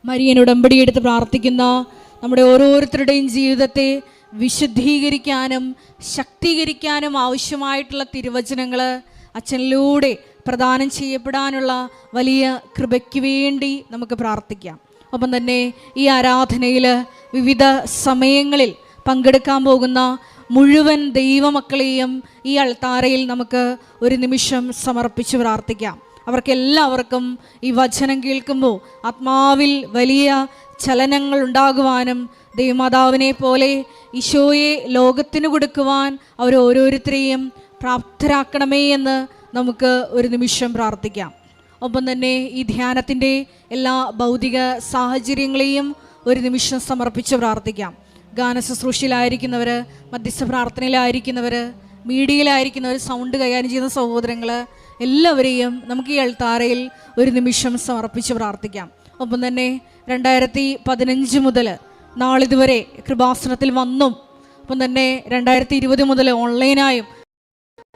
Marian ഉടമ്പടിയെടുത്ത് പ്രാർത്ഥിക്കുന്ന നമ്മുടെ ഓരോരുത്തരുടെയും ജീവിതത്തെ വിശുദ്ധീകരിക്കാനും ശക്തീകരിക്കാനും ആവശ്യമായിട്ടുള്ള തിരുവചനങ്ങൾ അച്ഛനിലൂടെ പ്രദാനം ചെയ്യപ്പെടാനുള്ള വലിയ കൃപയ്ക്ക് വേണ്ടി നമുക്ക് പ്രാർത്ഥിക്കാം. ഒപ്പം തന്നെ ഈ ആരാധനയിൽ വിവിധ സമയങ്ങളിൽ പങ്കെടുക്കാൻ പോകുന്ന മുഴുവൻ ദൈവമക്കളെയും ഈ അൾത്താരയിൽ നമുക്ക് ഒരു നിമിഷം സമർപ്പിച്ച് പ്രാർത്ഥിക്കാം. അവർക്കെല്ലാവർക്കും ഈ വചനം കേൾക്കുമ്പോൾ ആത്മാവിൽ വലിയ ചലനങ്ങൾ ഉണ്ടാകുവാനും ദൈവമാതാവിനെ പോലെ ഈശോയെ ലോകത്തിന് കൊടുക്കുവാൻ അവരോരോരുത്തരെയും പ്രാപ്തരാക്കണമേ എന്ന് നമുക്ക് ഒരു നിമിഷം പ്രാർത്ഥിക്കാം. ഒപ്പം തന്നെ ഈ ധ്യാനത്തിൻ്റെ എല്ലാ ഭൗതിക സാഹചര്യങ്ങളെയും ഒരു നിമിഷം സമർപ്പിച്ച് പ്രാർത്ഥിക്കാം. ഗാന ശുശ്രൂഷയിലായിരിക്കുന്നവർ, മധ്യസ്ഥ പ്രാർത്ഥനയിലായിരിക്കുന്നവർ, മീഡിയയിലായിരിക്കുന്നവർ, സൗണ്ട് കൈകാര്യം ചെയ്യുന്ന സഹോദരങ്ങൾ എല്ലാവരെയും നമുക്ക് ഈ അൾത്താരയിൽ ഒരു നിമിഷം സമർപ്പിച്ച് പ്രാർത്ഥിക്കാം. ഒപ്പം തന്നെ 2015 മുതൽ നാളിതുവരെ കൃപാസനത്തിൽ വന്നും ഒപ്പം തന്നെ 2020 മുതൽ ഓൺലൈനായും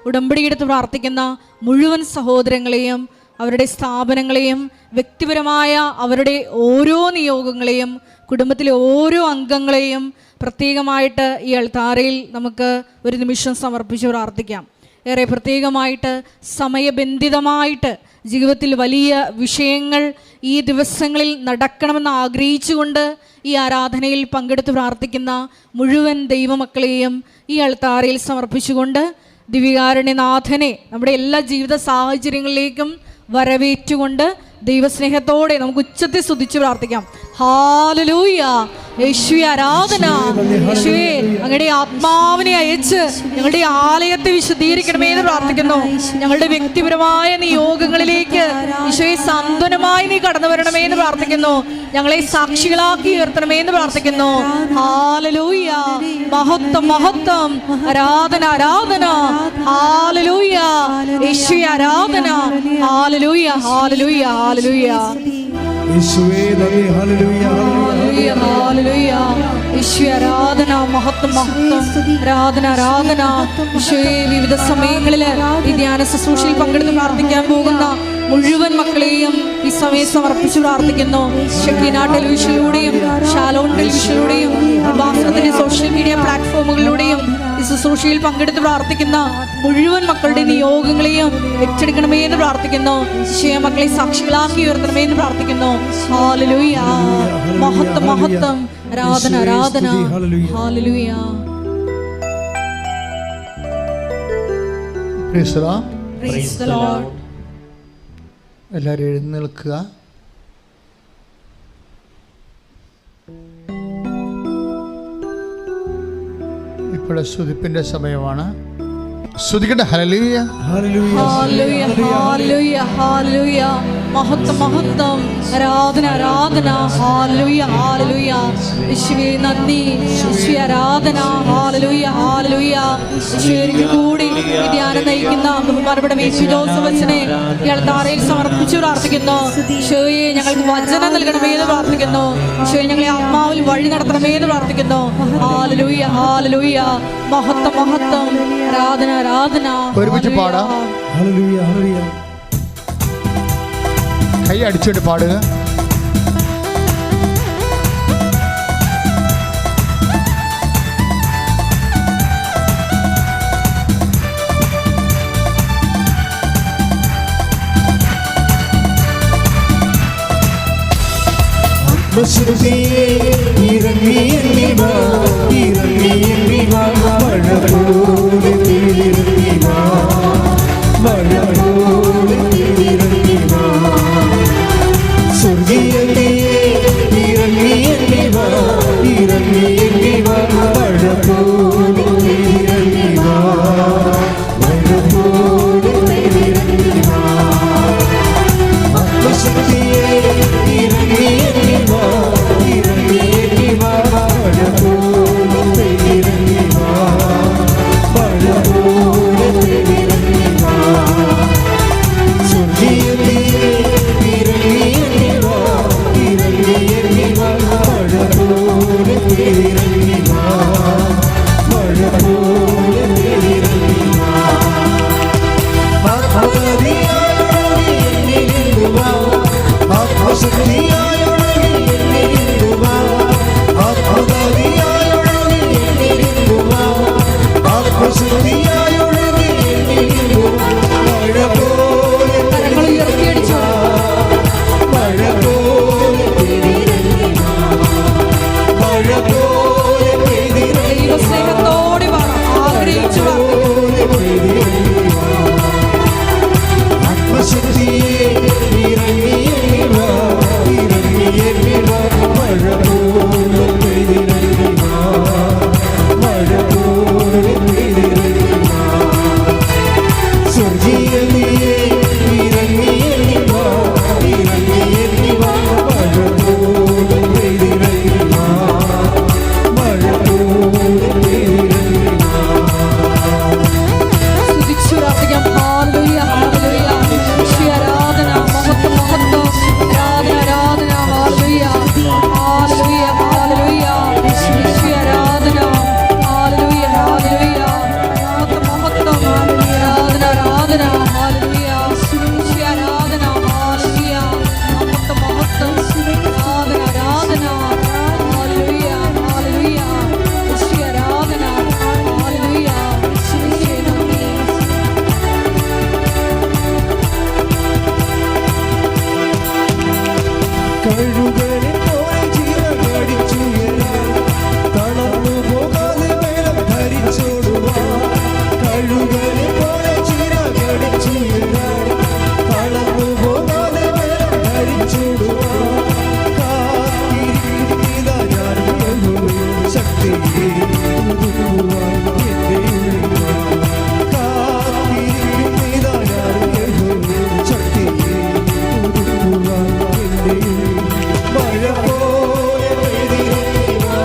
ഉടമ്പടിയെടുത്ത് പ്രാർത്ഥിക്കുന്ന മുഴുവൻ സഹോദരങ്ങളെയും അവരുടെ സ്ഥാപനങ്ങളെയും വ്യക്തിപരമായ അവരുടെ ഓരോ നിയോഗങ്ങളെയും കുടുംബത്തിലെ ഓരോ അംഗങ്ങളെയും പ്രത്യേകമായിട്ട് ഈ അൾത്താരയിൽ നമുക്ക് ഒരു നിമിഷം സമർപ്പിച്ച് പ്രാർത്ഥിക്കാം. ഏറെ പ്രത്യേകമായിട്ട് സമയബന്ധിതമായിട്ട് ജീവിതത്തിൽ വലിയ വിഷയങ്ങൾ ഈ ദിവസങ്ങളിൽ നടക്കണമെന്ന് ആഗ്രഹിച്ചുകൊണ്ട് ഈ ആരാധനയിൽ പങ്കെടുത്ത് പ്രാർത്ഥിക്കുന്ന മുഴുവൻ ദൈവമക്കളെയും ഈ അൾത്താരയിൽ സമർപ്പിച്ചുകൊണ്ട് ദിവ്യകാരുണ്യനാഥനെ നമ്മുടെ എല്ലാ ജീവിത സാഹചര്യങ്ങളിലേക്കും വരവേറ്റുകൊണ്ട് ദൈവസ്നേഹത്തോടെ നമുക്ക് ഉച്ചത്തിൽ സ്തുതിച്ച് പ്രാർത്ഥിക്കാം. ഹല്ലേലൂയ. യേശുവേ ആരാധന. യേശുവേ അങ്ങയുടെ ആത്മാവിനെ അയച്ച് ഞങ്ങളുടെ ആലയത്തെ വിശുദ്ധീകരിക്കണമേ എന്ന് പ്രാർത്ഥിക്കുന്നു. ഞങ്ങളുടെ വ്യക്തിപരമായ നിയോഗങ്ങളിലേക്ക് ഈശോയെ സാന്ത്വനമായി നീ കടന്നു വരണമേ എന്ന് പ്രാർത്ഥിക്കുന്നു. ഞങ്ങളെ സാക്ഷികളാക്കി ഉയർത്തണമേ എന്ന് പ്രാർത്ഥിക്കുന്നു. ഹല്ലേലൂയ. മഹത്വം മഹത്വം. ആരാധന ആരാധന. ഹല്ലേലൂയ. യേശുവേ ആരാധന. ഹല്ലേലൂയ ഹല്ലേലൂയ ഹല്ലേലൂയ. യേശുവേ നന്ദി. ഹല്ലേലൂയ ഹല്ലേലൂയ ഹല്ലേലൂയ. യേശുവേ ആരാധന. മഹത്വം മഹത്വം. ആരാധന ആരാധന. യേശുവേ വിവിധ സമയങ്ങളിൽ ഈ ധ്യാന ശുശ്രൂഷയിൽ പങ്കെടുത്ത് പ്രാർത്ഥിക്കാൻ പോകുന്ന മുഴുവൻ മക്കളെയും ഈ സമയം സമർപ്പിച്ച് പ്രാർത്ഥിക്കുന്നു. ഷെക്കീന ടെലിവിഷനിലൂടെയും ഷാലോൺ ടെലിവിഷനിലൂടെയും കൃപാസനത്തിന്റെ സോഷ്യൽ മീഡിയ പ്ലാറ്റ്ഫോമുകളിലൂടെയും ഈ ശുശ്രൂഷയിൽ പങ്കെടുത്ത് പ്രാർത്ഥിക്കുന്ന മുഴുവൻ മക്കളുടെ നിയോഗങ്ങളെയും ഏറ്റെടുക്കണമേ എന്ന് പ്രാർത്ഥിക്കുന്നു. ഈശോയെ മക്കളെ സാക്ഷികളാക്കി ഉയർത്തണമേ എന്ന് പ്രാർത്ഥിക്കുന്നു. ഹല്ലേലൂയ. മഹത്വം മഹത്വം. ആരാധന ആരാധന. ഹല്ലേലൂയ. Praise the Lord. എല്ലാവരും എഴുന്നേൽക്കുക. ഇപ്പോൾ സ്തുതിപ്പിന്റെ സമയമാണ്. സ്തുതിക്കട്ടെ. ഹല്ലേലൂയ ഹല്ലേലൂയ ഹല്ലേലൂയ ഹല്ലേലൂയ. മഹത്വം മഹത്വം. ആരാധന ആരാധന. ഹല്ലേലൂയ ഹല്ലേലൂയ. യേശുവേ നന്ദി. യേശുവേ ആരാധന. ഹല്ലേലൂയ ഹല്ലേലൂയ. യേശുവേ കൂടി ഈ ധ്യാനം നയിക്കുന്ന ബഹുമാനപ്പെട്ട മേശു ജോസഫ് അച്ഛനെ ഈ അൾത്താരയിൽ സമർപ്പിച്ച് പ്രാർത്ഥിക്കുന്നു. യേശുവേ ഞങ്ങൾക്ക് വചനം നൽകണമേ എന്ന് പ്രാർത്ഥിക്കുന്നു. യേശുവേ ഞങ്ങളെ ആത്മാവിൽ വഴി നടത്തണമേ എന്ന് പ്രാർത്ഥിക്കുന്നു. ഹല്ലേലൂയ ഹല്ലേലൂയ. മഹത്വം മഹത്വം. ആരാധന ആരാധന. ഒരുമിച്ച് പാടാം. Hallelujah hallelujah. കൈ അടിച്ചിട്ട് പാടുക. ആത്മശുദ്ധിയെ ഇറങ്ങി എണ്ണി വാ, ഇറങ്ങി എണ്ണി വാ, മഴ പോലെ ഇറങ്ങി വാ, മഴ പോലെ ഇറങ്ങി വാ. സ്വർഗീയതയെ ഇറങ്ങി എണ്ണി വാ, ഇറങ്ങി എണ്ണി വാ, മഴ പോലെ ഇറങ്ങി വാ, മഴ പോലെ ഇറങ്ങി വാ. ആത്മശുദ്ധിയെ ഇറങ്ങി എണ്ണി വാ, ഇറങ്ങി എണ്ണി വാ, മഴ പോലെ ഇറങ്ങി വാ, മഴ പോലെ ഇറങ്ങി വാ. സ്വർഗീയതയെ ഇറങ്ങി എണ്ണി വാ, ഇറങ്ങി എണ്ണി വാ, മഴ പോലെ ഇറങ്ങി വാ, മഴ പോലെ ഇറങ്ങി വാ. ആത്മശക്തിയായി കഴുകനെ പോലെ ചിറകടിച്ചുയരാൻ തളർന്നു പോകാതെ വേലം ധരിച്ചോടുവാൻ കഴുകനെ പോലെ ചിറകടിച്ചുയരാൻ തളർന്നു പോകാതെ വേലം ധരിച്ചോടുവാൻ കാത്തിരിക്കുന്നതാ ഞാൻ യഹോവയുടെ ശക്തിയെ പുതുക്കുവാൻ എന്റെ ഉള്ളിൽ കാത്തിരിക്കുന്നതാ ഞാൻ യഹോവയുടെ ശക്തിയെ പുതുക്കുവാൻ എന്റെ ഉള്ളിൽ മഴ പോലെ പെയ്തിറങ്ങി വാ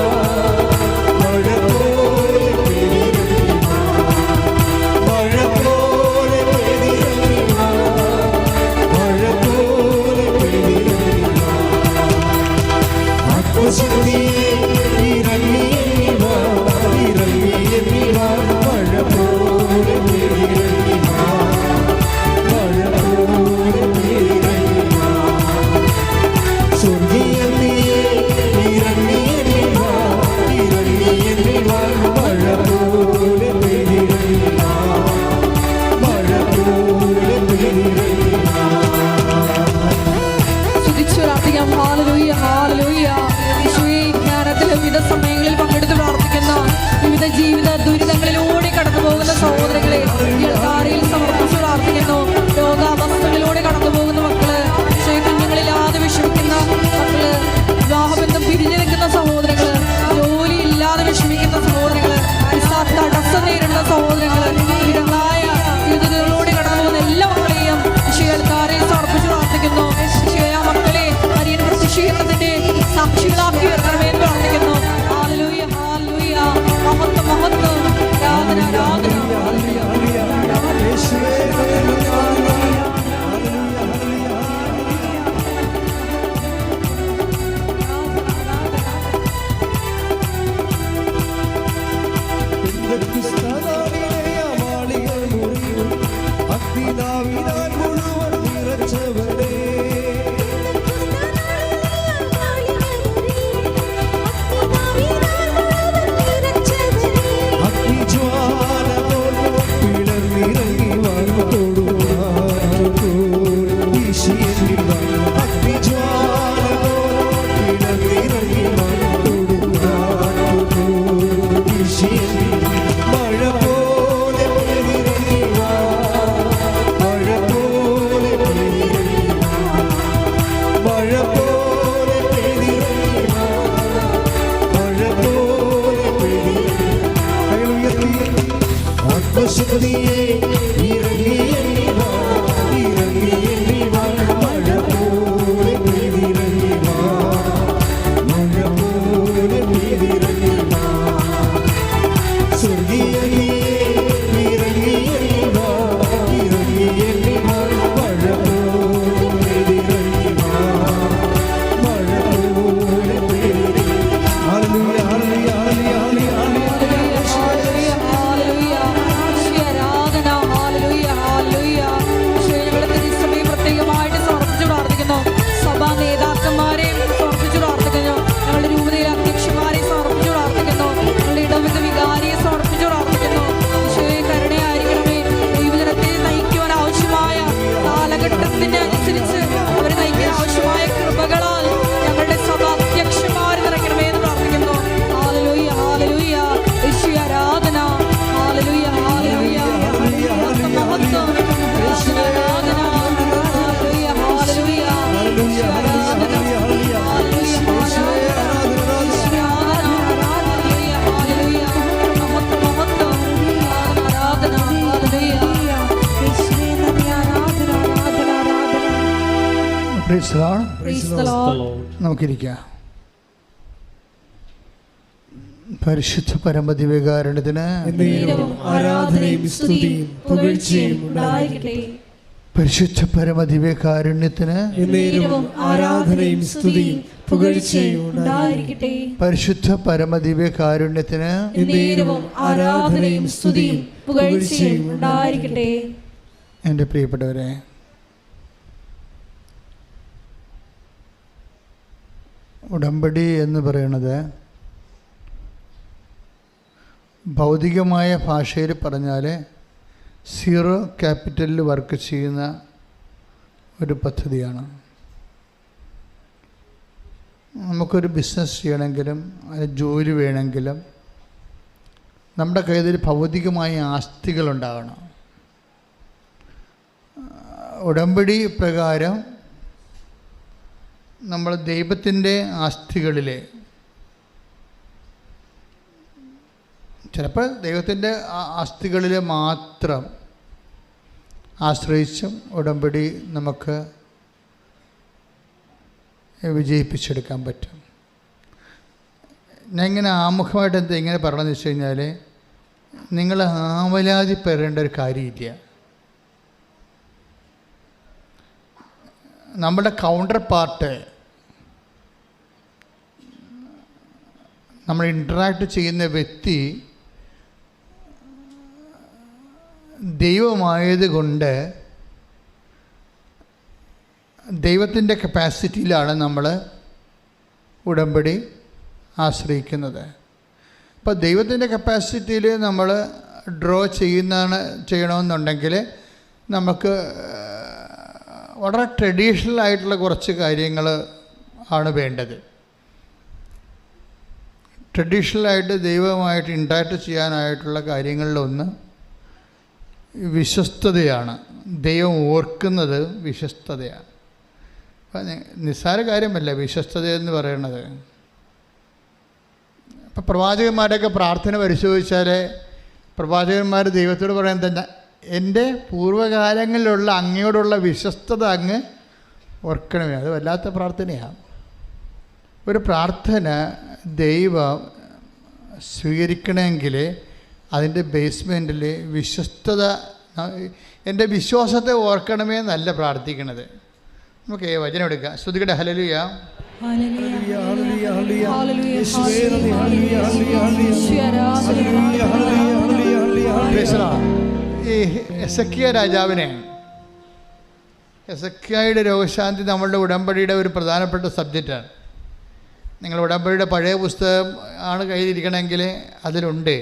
മഴ പോലെ പെയ്തിറങ്ങി വാ മഴ പോലെ പെയ്തിറങ്ങി വാ മഴ പോലെ പെയ്തിറങ്ങി വാ ആത്മശക്തിയെ ഇറങ്ങി വാ ഇറങ്ങി വാ മഴ പോലെ പെയ്തിറങ്ങി വാ മഴ പോലെ പെയ്തിറങ്ങി വാ സ്വർഗീയതയെ ഇറങ്ങി വാ ഇറങ്ങി വാ മഴ പോലെ പെയ്തിറങ്ങി വാ മഴ പോലെ പെയ്തിറങ്ങി വാ സ്തുതിച്ചു പ്രാർത്ഥിക്കാം. ഹല്ലേലൂയ, ഹല്ലേലൂയ. യേശുവേ, ധ്യാനത്തിൽ വിവിധ സമയങ്ങളിൽ പങ്കെടുത്ത് പ്രാർത്ഥിക്കുന്ന വിവിധ ജീവിത ദുരിതങ്ങളിലൂടെ കടന്നു പോകുന്ന സഹോദരങ്ങളെ ഈ അൾത്താരയിൽ സമർപ്പിച്ച് പ്രാർത്ഥിക്കുന്നു. രോഗാവസ്ഥകളിലൂടെ കടന്നു പോകുന്ന മക്കള്, കുഞ്ഞുങ്ങളില്ലാതെ വിഷമിക്കുന്ന മക്കള്, വിവാഹബന്ധം പിരിഞ്ഞു നിൽക്കുന്ന സഹോദരങ്ങള്, ജോലി ഇല്ലാതെ വിഷമിക്കുന്ന സഹോദരങ്ങള്, തടസ്സം നേരിടുന്ന സഹോദരങ്ങള്, വിരങ്ങളായ ജീവിതങ്ങളിലൂടെ കടന്നു പോകുന്ന എല്ലാ മക്കളെയും ഈ അൾത്താരയിൽ സമർപ്പിച്ച് പ്രാർത്ഥിക്കുന്നു. ആ മക്കളെ അരിയൻ പ്രത്യക്ഷീകരണത്തിന്റെ സാക്ഷികളാക്കി ഉയർത്തണമെന്ന് പ്രാർത്ഥിക്കുന്നു. ഹല്ലേലൂയ, ഹല്ലേലൂയ. മഹത്വം, മഹത്വം. ആരാധന, ആരാധന. യേശുവേ മാളികൾ മുറിയും അഗ്നിനാവിനാൽ മുഴുവൻ നിറച്ചവരേ അഗ്നിജ്വാല പോലെ പിളർന്നിറങ്ങി വാങ്ങോടുവാൻ വീശിയെങ്കിൽ അഗ്നിജ്വാല പോലെ പിളർന്നിറങ്ങി വാങ്ങോടുവാൻ വീശിയെങ്കിൽ മഴ പോലെ പെയ്തിറങ്ങി വാ മഴ പോലെ പെയ്തിറങ്ങി വാ മഴ പോലെ പെയ്തിറങ്ങി വാ മഴ പോലെ പെയ്തിറങ്ങി ആത്മശക്തിയെ ഇറങ്ങി വാ ഇറങ്ങി വാ മഴ പോലെ പെയ്തിറങ്ങി വാ മഴ പോലെ പെയ്തിറങ്ങി വാ സ്വർഗീയതയെ ഇറങ്ങി വാ ഇറങ്ങി വാ മഴ പോലെ പെയ്തിറങ്ങി വാ മഴ പോലെ പെയ്തിറങ്ങി ഹല്ലേലൂയ ഹല്ലേലൂയ ഹല്ലേലൂയ ഹല്ലേലൂയ, ഹല്ലേലൂയ. യേശുവേ, ആരാധന. ഹല്ലേലൂയ, ഹല്ലേലൂയ. യേശുവേ, ഞങ്ങളുടെ തിരുസഭയെ പ്രത്യേകമായിട്ട് സമർപ്പിച്ച് പ്രാർത്ഥിക്കുന്നു. സഭാ നേതാക്കന്മാരെ സമർപ്പിച്ച് പ്രാർത്ഥിക്കുന്നു. ഞങ്ങളുടെ രൂപതയിലെ അധ്യക്ഷന്മാരെ സമർപ്പിച്ച് പ്രാർത്ഥിക്കുന്നു. ഞങ്ങളുടെ ഇടവക വികാരിയെ സമർപ്പിച്ച് പ്രാർത്ഥിക്കുന്നു. യേശുവേ, കരുണയായിരിക്കണമേ. ദൈവജനത്തെ നയിക്കുവാൻ ആവശ്യമായ കാലഘട്ടത്തിന് അനുസരിച്ച് അവരെ നയിക്കാൻ ആവശ്യമായ കൃപകളാൽ ഞങ്ങളുടെ സഭ അധ്യക്ഷന്മാർ നിറയ്ക്കണമേ എന്ന് പ്രാർത്ഥിക്കുന്നു. ഹല്ലേലൂയ, ഹല്ലേലൂയ. യേശുവേ, ആരാധന. ഹല്ലേലൂയ, ഹല്ലേലൂയ. മഹത്വം, മഹത്വം. യേശുവേ, ആരാധന. ഹല്ലേലൂയ, ഹല്ലേലൂയ. യേശുവേ, ആരാധന. ഹല്ലേലൂയ, യേശുവേ, ആരാധന. ഹല്ലേലൂയ, ഹല്ലേലൂയ. മഹത്വം, മഹത്വം. ആരാധന, hallelujah. Praise the Lord. Praise the Lord. നമുക്കിരിക്കാം. പരിശുദ്ധ പരമദിവ്യകാരുണ്യത്തിന് എന്നേരവും ആരാധനയും സ്തുതിയും പുകഴ്ചയും ഉണ്ടായിരിക്കട്ടെ. പരിശുദ്ധ പരമദിവ്യകാരുണ്യത്തിന് എന്നേരവും ആരാധനയും സ്തുതിയും പുകഴ്ചയും ഉണ്ടായിരിക്കട്ടെ. പരിശുദ്ധ പരമദിവ്യകാരുണ്യത്തിന് എന്നേരവും ആരാധനയും സ്തുതിയും പുകഴ്ചയും ഉണ്ടായിരിക്കട്ടെ. എൻ്റെ പ്രിയപ്പെട്ടവരെ, ഉടമ്പടി എന്ന് പറയുന്നത് ഭൗതികമായ ഭാഷയിൽ പറഞ്ഞാൽ സീറോ ക്യാപിറ്റലിൽ വർക്ക് ചെയ്യുന്ന ഒരു പദ്ധതിയാണ്. നമുക്കൊരു ബിസിനസ് ചെയ്യണമെങ്കിലും ജോലി വേണമെങ്കിലും നമ്മുടെ കയ്യിൽ ഭൗതികമായ ആസ്തികളുണ്ടാകണം. ഉടമ്പടി പ്രകാരം നമ്മൾ ദൈവത്തിൻ്റെ ആസ്തികളിൽ, ചിലപ്പോൾ ദൈവത്തിൻ്റെ ആസ്തികളിൽ മാത്രം ആശ്രയിച്ചും ഉടമ്പടി നമുക്ക് വിജയിപ്പിച്ചെടുക്കാൻ പറ്റും. ഞാൻ ഇങ്ങനെ ആമുഖമായിട്ട് എന്താ ഇങ്ങനെ പറയണമെന്ന് വെച്ച് കഴിഞ്ഞാൽ, നിങ്ങൾ ആവലാതിപ്പെടേണ്ട ഒരു കാര്യമില്ല. നമ്മുടെ കൗണ്ടർ പാർട്ട്, നമ്മൾ ഇൻട്രാക്ട് ചെയ്യുന്ന വ്യക്തി ദൈവമായതുകൊണ്ട് ദൈവത്തിൻ്റെ കപ്പാസിറ്റിയിലാണ് നമ്മൾ ഉടമ്പടി ആശ്രയിക്കുന്നത്. അപ്പോൾ ദൈവത്തിൻ്റെ കപ്പാസിറ്റിയിൽ നമ്മൾ ഡ്രോ ചെയ്യണമെന്നുണ്ടെങ്കിൽ നമുക്ക് വളരെ ട്രഡീഷണൽ ആയിട്ടുള്ള കുറച്ച് കാര്യങ്ങൾ ആണ് വേണ്ടത്. ട്രഡീഷണലായിട്ട് ദൈവമായിട്ട് ഇൻട്രാക്ട് ചെയ്യാനായിട്ടുള്ള കാര്യങ്ങളിലൊന്ന് വിശ്വസ്തതയാണ്. ദൈവം ഓർക്കുന്നത് വിശ്വസ്തതയാണ്. അപ്പം നിസ്സാര കാര്യമല്ല വിശ്വസ്തത എന്ന് പറയുന്നത്. അപ്പം പ്രവാചകന്മാരുടെയൊക്കെ പ്രാർത്ഥന പരിശോധിച്ചാൽ പ്രവാചകന്മാർ ദൈവത്തോട് പറയുന്നത് തന്നെ, എൻ്റെ പൂർവ്വകാലങ്ങളിലുള്ള അങ്ങയോടുള്ള വിശ്വസ്തത അങ്ങ് ഓർക്കണമേ. അത് വല്ലാത്ത പ്രാർത്ഥനയാണ്. ഒരു പ്രാർത്ഥന ദൈവം സ്വീകരിക്കണമെങ്കിൽ അതിൻ്റെ ബേസ്മെൻറ്റിൽ വിശ്വസ്തത, എൻ്റെ വിശ്വാസത്തെ ഓർക്കണമേ എന്നല്ല പ്രാർത്ഥിക്കണത്. നമുക്ക് വചനം എടുക്കാം. ശ്രുതികടെ ഹല്ലേലൂയ. ഈ എസക്കിയ രാജാവിനെ, എസക്കിയയുടെ രോഗശാന്തി നമ്മളുടെ ഉടമ്പടിയുടെ ഒരു പ്രധാനപ്പെട്ട സബ്ജക്റ്റാണ്. നിങ്ങൾ ഉടമ്പടിയുടെ പഴയ പുസ്തകം ആണ് കയ്യിലിരിക്കണമെങ്കിൽ അതിലുണ്ട്.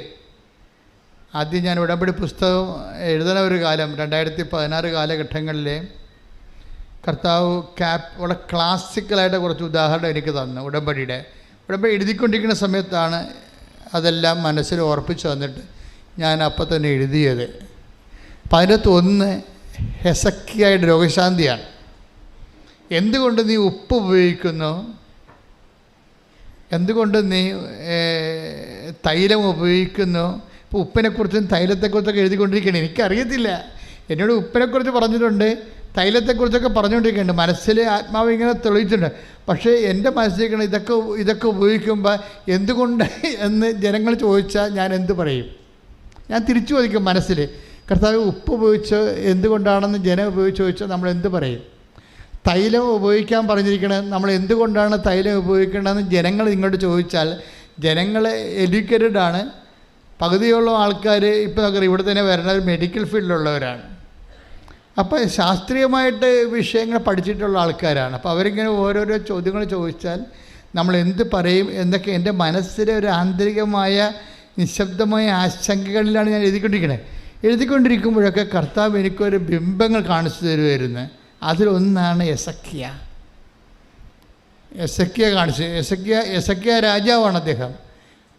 ആദ്യം ഞാൻ ഉടമ്പടി പുസ്തകം എഴുതുന്ന ഒരു കാലം 2016 കാലഘട്ടങ്ങളിൽ കർത്താവ് വളരെ ക്ലാസിക്കലായിട്ട് കുറച്ച് ഉദാഹരണം എനിക്ക് തന്നു. ഉടമ്പടി എഴുതിക്കൊണ്ടിരിക്കുന്ന സമയത്താണ് അതെല്ലാം മനസ്സിൽ ഓർപ്പിച്ച് തന്നിട്ട് ഞാൻ അപ്പം തന്നെ എഴുതിയത്. അപ്പം അതിനകത്ത് ഒന്ന് ഹെസക്കിയയുടെ രോഗശാന്തിയാണ്. എന്തുകൊണ്ട് നീ ഉപ്പ് ഉപയോഗിക്കുന്നു, എന്തുകൊണ്ട് നീ തൈലം ഉപയോഗിക്കുന്നു. ഇപ്പോൾ ഉപ്പിനെക്കുറിച്ചും തൈലത്തെക്കുറിച്ചൊക്കെ എഴുതിക്കൊണ്ടിരിക്കുകയാണ്. എനിക്കറിയത്തില്ല, എന്നോട് ഉപ്പിനെക്കുറിച്ച് പറഞ്ഞിട്ടുണ്ട്, തൈലത്തെക്കുറിച്ചൊക്കെ പറഞ്ഞുകൊണ്ടിരിക്കുന്നുണ്ട്. മനസ്സിൽ ആത്മാവ് ഇങ്ങനെ തെളിയിച്ചിട്ടുണ്ട്. പക്ഷേ എൻ്റെ മനസ്സിലേക്കാണ് ഇതൊക്കെ ഉപയോഗിക്കുമ്പോൾ എന്തുകൊണ്ട് എന്ന് ജനങ്ങൾ ചോദിച്ചാൽ ഞാൻ എന്ത് പറയും? ഞാൻ തിരിച്ചു ചോദിക്കും മനസ്സിൽ, കർത്താവ് ഉപ്പ് ഉപയോഗിച്ച് എന്തുകൊണ്ടാണെന്ന് ജനം ഉപയോഗിച്ച് ചോദിച്ചാൽ നമ്മൾ എന്ത് പറയും? തൈലം ഉപയോഗിക്കാൻ പറഞ്ഞിരിക്കണത് നമ്മൾ എന്തുകൊണ്ടാണ് തൈലം ഉപയോഗിക്കേണ്ടതെന്ന് ജനങ്ങൾ ഇങ്ങോട്ട് ചോദിച്ചാൽ, ജനങ്ങൾ എഡ്യൂക്കേറ്റഡ് ആണ്. പകുതിയുള്ള ആൾക്കാർ ഇപ്പോൾ നമുക്ക് ഇവിടെ തന്നെ വരുന്നത് മെഡിക്കൽ ഫീൽഡിലുള്ളവരാണ്. അപ്പോൾ ശാസ്ത്രീയമായിട്ട് വിഷയങ്ങൾ പഠിച്ചിട്ടുള്ള ആൾക്കാരാണ്. അപ്പോൾ അവരിങ്ങനെ ഓരോരോ ചോദ്യങ്ങൾ ചോദിച്ചാൽ നമ്മൾ എന്ത് പറയും എന്നൊക്കെ എൻ്റെ മനസ്സിലെ ഒരു ആന്തരികമായ നിശബ്ദമായ ആശങ്കകളിലാണ് ഞാൻ എഴുതിക്കൊണ്ടിരിക്കുമ്പോഴൊക്കെ കർത്താവ് എനിക്കൊരു ബിംബങ്ങൾ കാണിച്ചു തരുമായിരുന്നു. അതിലൊന്നാണ് എസക്കിയ കാണിച്ചു. എസക്കിയ രാജാവാണ് അദ്ദേഹം.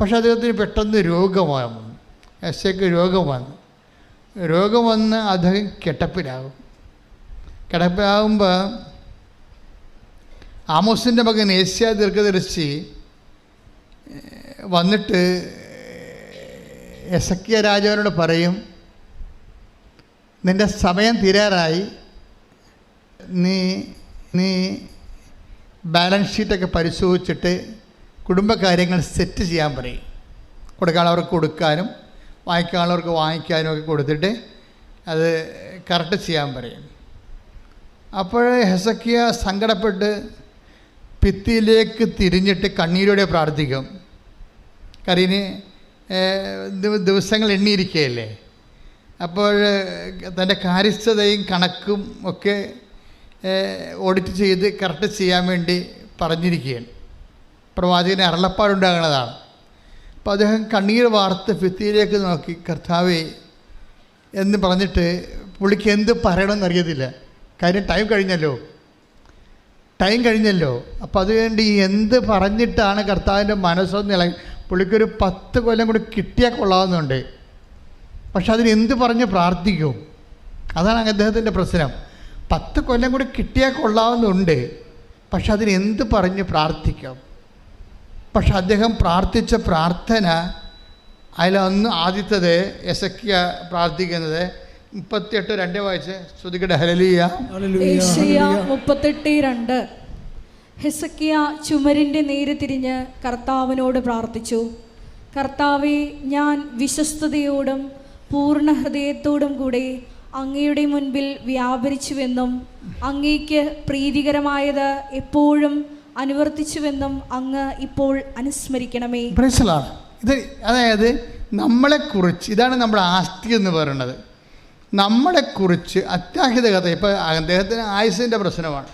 പക്ഷെ അദ്ദേഹത്തിന് പെട്ടെന്ന് രോഗം വന്ന് അദ്ദേഹം കിടപ്പിലാകുമ്പോൾ ആമോസിൻ്റെ മകൻ ഏഷ്യ ദീർഘദർശി വന്നിട്ട് എസക്കിയ രാജാവിനോട് പറയും, നിൻ്റെ സമയം തീരാറായി, നീ ബാലൻസ് ഷീറ്റൊക്കെ പരിശോധിച്ചിട്ട് കുടുംബകാര്യങ്ങൾ സെറ്റ് ചെയ്യാൻ പറയും. കൊടുക്കാനുള്ളവർക്ക് കൊടുക്കാനും വാങ്ങിക്കാനുള്ളവർക്ക് വാങ്ങിക്കാനും ഒക്കെ കൊടുത്തിട്ട് അത് കറക്റ്റ് ചെയ്യാൻ പറയും. അപ്പോൾ ഹെസക്കിയ സങ്കടപ്പെട്ട് ഭിത്തിയിലേക്ക് തിരിഞ്ഞിട്ട് കണ്ണീരോടെ പ്രാർത്ഥിക്കും. കരീന് ദിവസങ്ങൾ എണ്ണിയിരിക്കുകയല്ലേ. അപ്പോൾ തൻ്റെ കാര്യസ്ഥതയും കണക്കും ഒക്കെ ഓഡിറ്റ് ചെയ്ത് കറക്റ്റ് ചെയ്യാൻ വേണ്ടി പറഞ്ഞിരിക്കുകയാണ്. പ്രവാചകന് അരുളപ്പാടുണ്ടാകുന്നതാണ്. അപ്പോൾ അദ്ദേഹം കണ്ണീർ വാർത്ത് ഭിത്തിയിലേക്ക് നോക്കി, കർത്താവേ എന്ന് പറഞ്ഞിട്ട് പുള്ളിക്ക് എന്ത് പറയണമെന്ന് അറിയത്തില്ല. കാര്യം ടൈം കഴിഞ്ഞല്ലോ. ടൈം കഴിഞ്ഞല്ലോ. അപ്പോൾ അതുകൊണ്ട് എന്ത് പറഞ്ഞിട്ടാണ് കർത്താവിൻ്റെ മനസ്സൊന്ന് ഇളകി. പുള്ളിക്കൊരു 10 കൊല്ലം കൂടി കിട്ടിയാൽ കൊള്ളാവുന്നുണ്ട്. പക്ഷെ അതിന് എന്ത് പറഞ്ഞ് പ്രാർത്ഥിക്കും? അതാണ് അദ്ദേഹത്തിൻ്റെ പ്രശ്നം. 10 കൊല്ലം കൂടി കിട്ടിയാൽ കൊള്ളാവുന്നുണ്ട്, പക്ഷെ അതിന് എന്ത് പറഞ്ഞ് പ്രാർത്ഥിക്കും? പക്ഷെ അദ്ദേഹം പ്രാർത്ഥിച്ച പ്രാർത്ഥന അതിലൊന്ന് ആദ്യത്തത് യെശയ്യാ പ്രാർത്ഥിക്കുന്നത് 38:2 വായിച്ച് ശ്രുതികടെ ഹല്ലേലൂയ. യെശയ്യാ 38:2. ഹെസക്കിയാ ചുമരിൻ്റെ നേരെ തിരിഞ്ഞ് കർത്താവിനോട് പ്രാർത്ഥിച്ചു. കർത്താവേ, ഞാൻ വിശ്വസ്തയോടും പൂർണ്ണ ഹൃദയത്തോടും കൂടെ അങ്ങയുടെ മുൻപിൽ വ്യാപരിച്ചുവെന്നും അങ്ങേക്ക് പ്രീതികരമായത് എപ്പോഴും അനുവർത്തിച്ചുവെന്നും അങ്ങ് ഇപ്പോൾ അനുസ്മരിക്കണമേ. ഇത് അതായത് നമ്മളെക്കുറിച്ച്, ഇതാണ് നമ്മുടെ ആസ്തി എന്ന് പറയുന്നത്. നമ്മളെക്കുറിച്ച് അത്യാഹിത കഥ. ഇപ്പോൾ അദ്ദേഹത്തിന് ആയുസിൻ്റെ പ്രശ്നമാണ്,